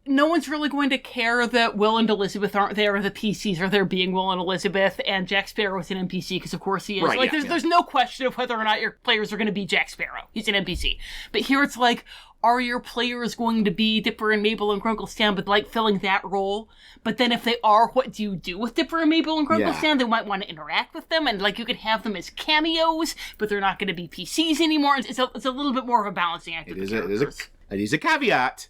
no one's really going to care that Will and Elizabeth aren't there, or the PCs are there being Will and Elizabeth, and Jack Sparrow is an NPC, because of course he is. Right, there's no question of whether or not your players are going to be Jack Sparrow. He's an NPC. But here it's are your players going to be Dipper and Mabel and Grunkle Stan, but filling that role? But then if they are, what do you do with Dipper and Mabel and Grunkle Stan? They might want to interact with them, and you could have them as cameos, but they're not going to be PCs anymore. It's a little bit more of a balancing act. It is a caveat,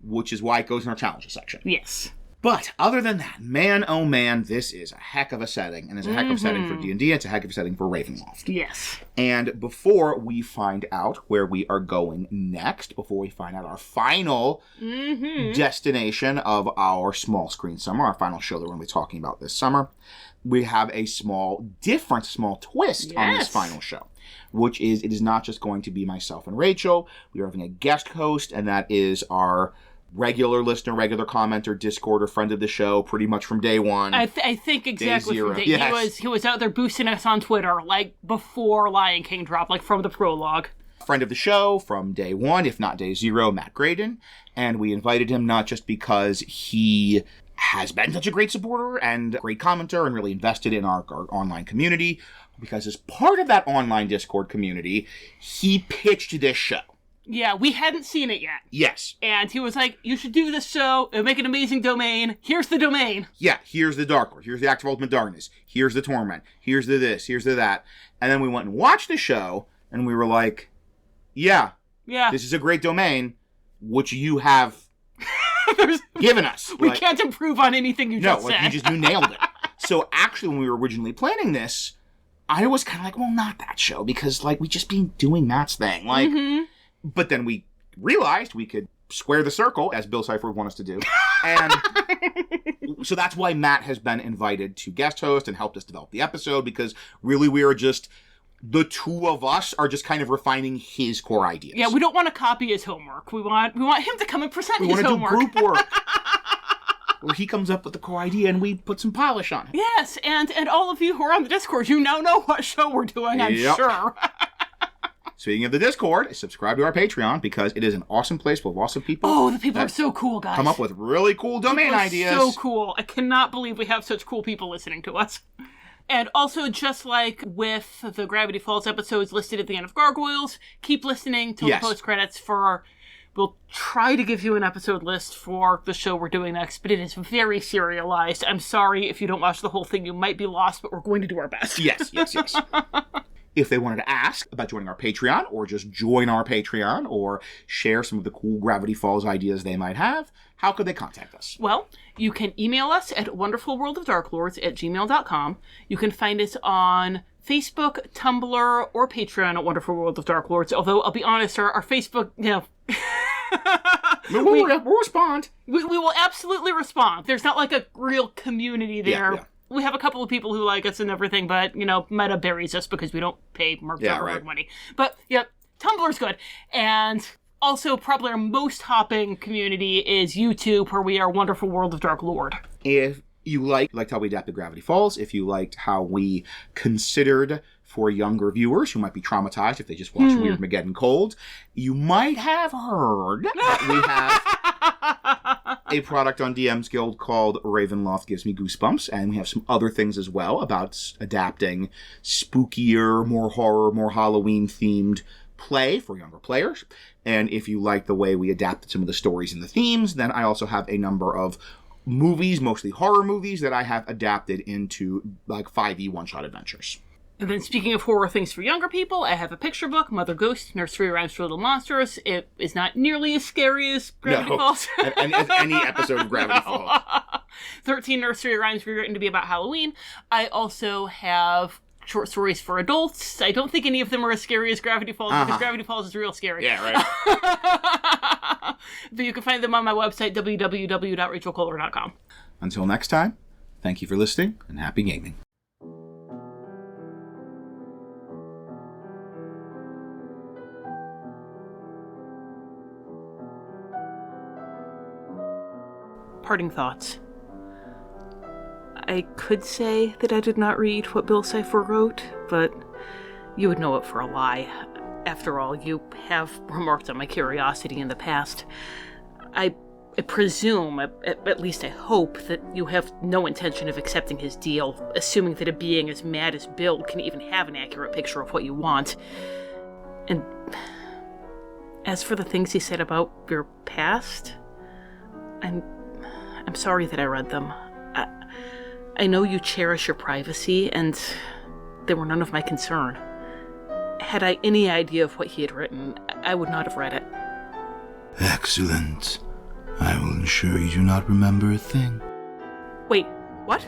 which is why it goes in our challenges section. Yes. But other than that, man, oh man, this is a heck of a setting. And it's a heck of a setting for D&D. It's a heck of a setting for Ravenloft. Yes. And before we find out where we are going next, before we find out our final destination of our small screen summer, our final show that we're going to be talking about this summer, we have a small twist on this final show. Which is, it is not just going to be myself and Rachel. We are having a guest host, and that is our regular listener, regular commenter, Discord, or friend of the show, pretty much from day one. I think exactly from day zero. He was out there boosting us on Twitter, before Lion King dropped, from the prologue. Friend of the show from day one, if not day zero, Matt Graydon. And we invited him not just because he has been such a great supporter and great commenter and really invested in our online community, because as part of that online Discord community, he pitched this show. Yeah, we hadn't seen it yet. Yes. And he was like, you should do this show. It'll make an amazing domain. Here's the domain. Yeah, here's the Darklord. Here's the Act of Ultimate Darkness. Here's the Torment. Here's the this. Here's the that. And then we went and watched the show, and we were like, yeah, this is a great domain, which you have given us. We can't improve on anything you just said. You nailed it. So actually, when we were originally planning this, I was kind of like, well, not that show, because, like, we just been doing Matt's thing. Like, But then we realized we could square the circle, as Bill Cipher would want us to do. And so that's why Matt has been invited to guest host and helped us develop the episode, because really we are just, the two of us are just kind of refining his core ideas. Yeah, we don't want to copy his homework. We want him to come and present his homework. We want to do group work. Where he comes up with the core idea and we put some polish on it. Yes, and all of you who are on the Discord, you now know what show we're doing, I'm sure. Speaking of the Discord, subscribe to our Patreon, because it is an awesome place full of awesome people. Oh, the people are so cool, guys. Come up with really cool domain ideas. So cool. I cannot believe we have such cool people listening to us. And also, just like with the Gravity Falls episodes listed at the end of Gargoyles, keep listening till the post-credits for... We'll try to give you an episode list for the show we're doing next, but it is very serialized. I'm sorry if you don't watch the whole thing. You might be lost, but we're going to do our best. Yes. If they wanted to ask about joining our Patreon, or just join our Patreon, or share some of the cool Gravity Falls ideas they might have, how could they contact us? Well, you can email us at wonderfulworldofdarklords@gmail.com. You can find us on Facebook, Tumblr, or Patreon at Wonderful World of Darklords. Although, I'll be honest, our Facebook, We'll respond. We will absolutely respond. There's not like a real community there. Yeah. We have a couple of people who like us and everything, but, Meta buries us because we don't pay Mark Zuckerberg money. But, Tumblr's good. And also, probably our most hopping community is YouTube, where we are Wonderful World of Darklord. If you liked how we adapted Gravity Falls, if you liked how we considered for younger viewers who might be traumatized if they just watch Weird Mageddon Cold, you might have heard that we have a product on DM's Guild called Ravenloft Gives Me Goosebumps, and we have some other things as well about adapting spookier, more horror, more Halloween-themed play for younger players. And if you like the way we adapted some of the stories and the themes, then I also have a number of movies, mostly horror movies, that I have adapted into like 5e one-shot adventures. And then speaking of horror things for younger people, I have a picture book, Mother Ghost, Nursery Rhymes for Little Monsters. It is not nearly as scary as Gravity Falls. and as any episode of Gravity Falls. 13 nursery rhymes rewritten to be about Halloween. I also have short stories for adults. I don't think any of them are as scary as Gravity Falls, because Gravity Falls is real scary. Yeah, right. But you can find them on my website, www.rachelkohler.com. Until next time, thank you for listening, and happy gaming. Parting thoughts. I could say that I did not read what Bill Cipher wrote, but you would know it for a lie. After all, you have remarked on my curiosity in the past. I presume, at least I hope, that you have no intention of accepting his deal, assuming that a being as mad as Bill can even have an accurate picture of what you want. And as for the things he said about your past, I'm sorry that I read them. I know you cherish your privacy, and they were none of my concern. Had I any idea of what he had written, I would not have read it. Excellent. I will ensure you do not remember a thing. Wait, what?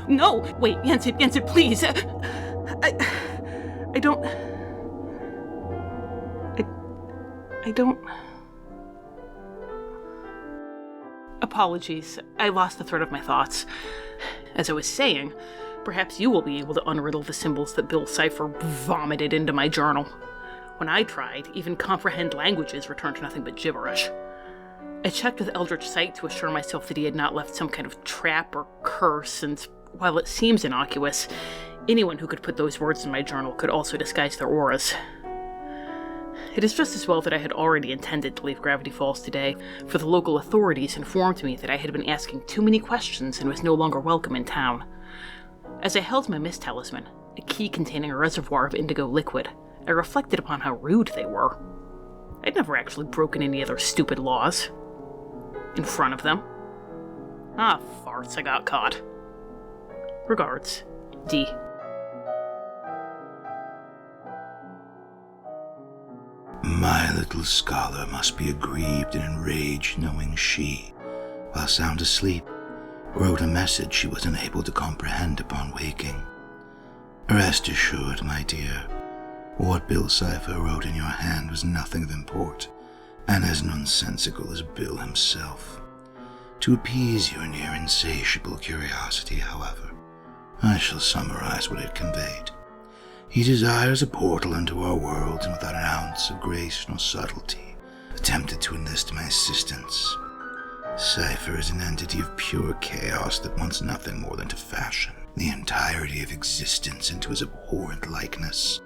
No! Wait, Jensen, please! I don't... I don't... Apologies. I lost the thread of my thoughts. As I was saying, perhaps you will be able to unriddle the symbols that Bill Cipher vomited into my journal. When I tried, even comprehend languages returned nothing but gibberish. I checked with Eldritch Sight to assure myself that he had not left some kind of trap or curse, and while it seems innocuous, anyone who could put those words in my journal could also disguise their auras. It is just as well that I had already intended to leave Gravity Falls today, for the local authorities informed me that I had been asking too many questions and was no longer welcome in town. As I held my mist talisman, a key containing a reservoir of indigo liquid, I reflected upon how rude they were. I'd never actually broken any of their stupid laws. In front of them. Ah, farts, I got caught. Regards, D. My little scholar must be aggrieved and enraged, knowing she, while sound asleep, wrote a message she was unable to comprehend upon waking. Rest assured, my dear, what Bill Cipher wrote in your hand was nothing of import, and as nonsensical as Bill himself. To appease your near insatiable curiosity, however, I shall summarize what it conveyed. He desires a portal into our worlds, and without an ounce of grace nor subtlety, attempted to enlist my assistance. Cipher is an entity of pure chaos that wants nothing more than to fashion the entirety of existence into his abhorrent likeness.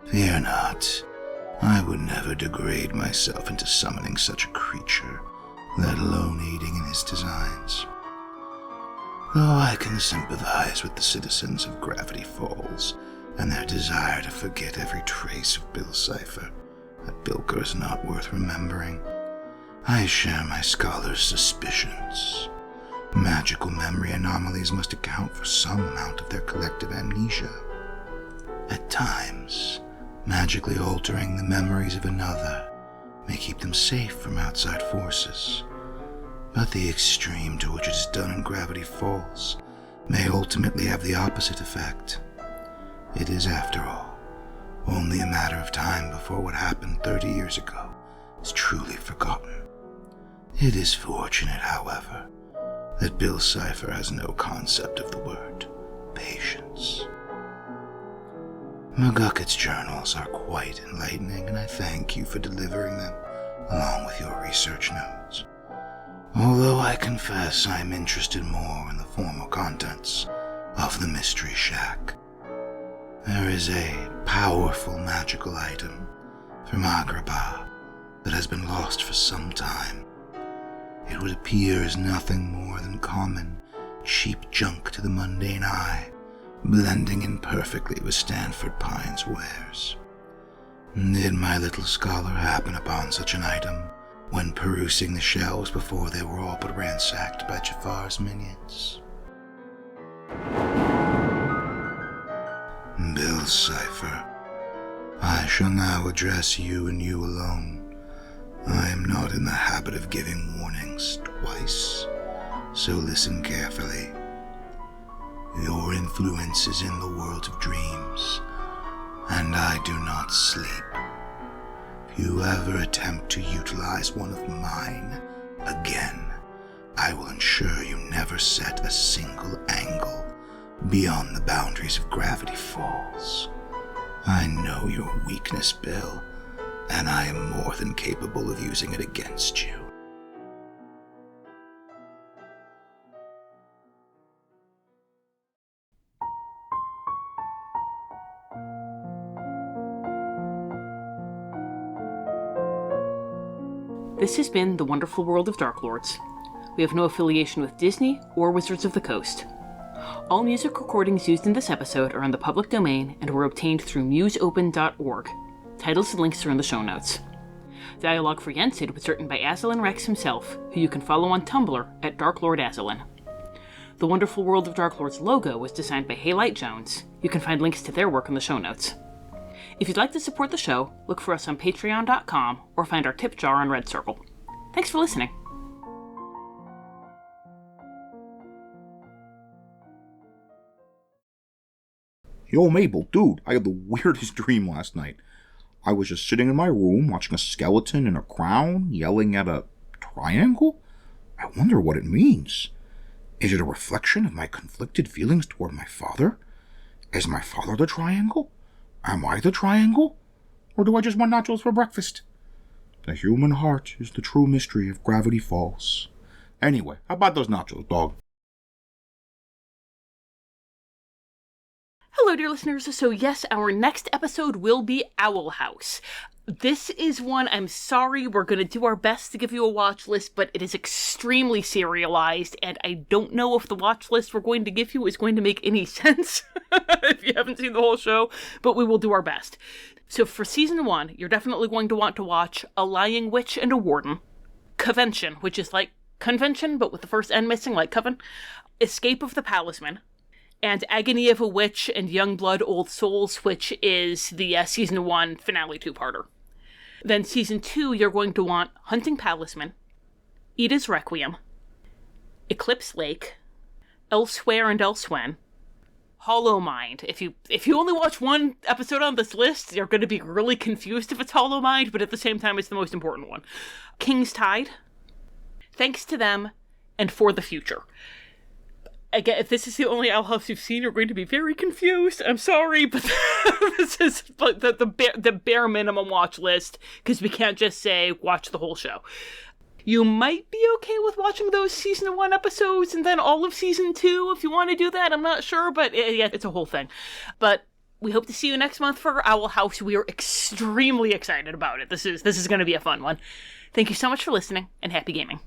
Fear not, I would never degrade myself into summoning such a creature, let alone aiding in his designs. Though I can sympathize with the citizens of Gravity Falls and their desire to forget every trace of Bill Cipher, that Bilker is not worth remembering, I share my scholar's suspicions. Magical memory anomalies must account for some amount of their collective amnesia. At times, magically altering the memories of another may keep them safe from outside forces, but the extreme to which it is done in Gravity Falls may ultimately have the opposite effect. It is, after all, only a matter of time before what happened 30 years ago is truly forgotten. It is fortunate, however, that Bill Cipher has no concept of the word patience. McGuckett's journals are quite enlightening, and I thank you for delivering them, along with your research notes. Although I confess I'm interested more in the formal contents of the Mystery Shack. There is a powerful magical item from Agrabah that has been lost for some time. It would appear as nothing more than common, cheap junk to the mundane eye, blending in perfectly with Stanford Pine's wares. Did my little scholar happen upon such an item when perusing the shelves before they were all but ransacked by Jafar's minions? Bill Cipher, I shall now address you and you alone. I am not in the habit of giving warnings twice, so listen carefully. Your influence is in the world of dreams, and I do not sleep. If you ever attempt to utilize one of mine again, I will ensure you never set a single angle beyond the boundaries of Gravity Falls. I know your weakness, Bill, and I am more than capable of using it against you. This has been The Wonderful World of Darklords. We have no affiliation with Disney or Wizards of the Coast. All music recordings used in this episode are in the public domain and were obtained through museopen.org. Titles and links are in the show notes. Dialogue for Yensid was written by Aslan Rex himself, who you can follow on Tumblr at Darklord Aslan. The Wonderful World of Darklords logo was designed by Haylight Jones. You can find links to their work in the show notes. If you'd like to support the show, look for us on patreon.com or find our tip jar on Red Circle. Thanks for listening. Yo, Mabel, dude, I had the weirdest dream last night. I was just sitting in my room watching a skeleton in a crown yelling at a triangle. I wonder what it means. Is it a reflection of my conflicted feelings toward my father? Is my father the triangle? Am I the triangle? Or do I just want nachos for breakfast? The human heart is the true mystery of Gravity Falls. Anyway, how about those nachos, dog? Hello, dear listeners. So yes, our next episode will be Owl House. This is one, I'm sorry, we're going to do our best to give you a watch list, but it is extremely serialized, and I don't know if the watch list we're going to give you is going to make any sense if you haven't seen the whole show, but we will do our best. So for season 1, you're definitely going to want to watch A Lying Witch and a Warden, Convention, which is like convention, but with the first N missing, like coven, Escape of the Palisman, and Agony of a Witch and Young Blood Old Souls, which is the season 1 finale 2-parter. Then season 2, you're going to want Hunting Palisman, Ida's Requiem, Eclipse Lake, Elsewhere and Elsewhen, Hollow Mind. If you only watch one episode on this list, you're going to be really confused if it's Hollow Mind, but at the same time, it's the most important one. King's Tide, Thanks to Them, and For the Future. Again, if this is the only Owl House you've seen, you're going to be very confused. I'm sorry, but this is like the bare minimum watch list, because we can't just say watch the whole show. You might be okay with watching those season 1 episodes and then all of season 2 if you want to do that. I'm not sure, but yeah, it's a whole thing. But we hope to see you next month for Owl House. We are extremely excited about it. This is going to be a fun one. Thank you so much for listening, and happy gaming.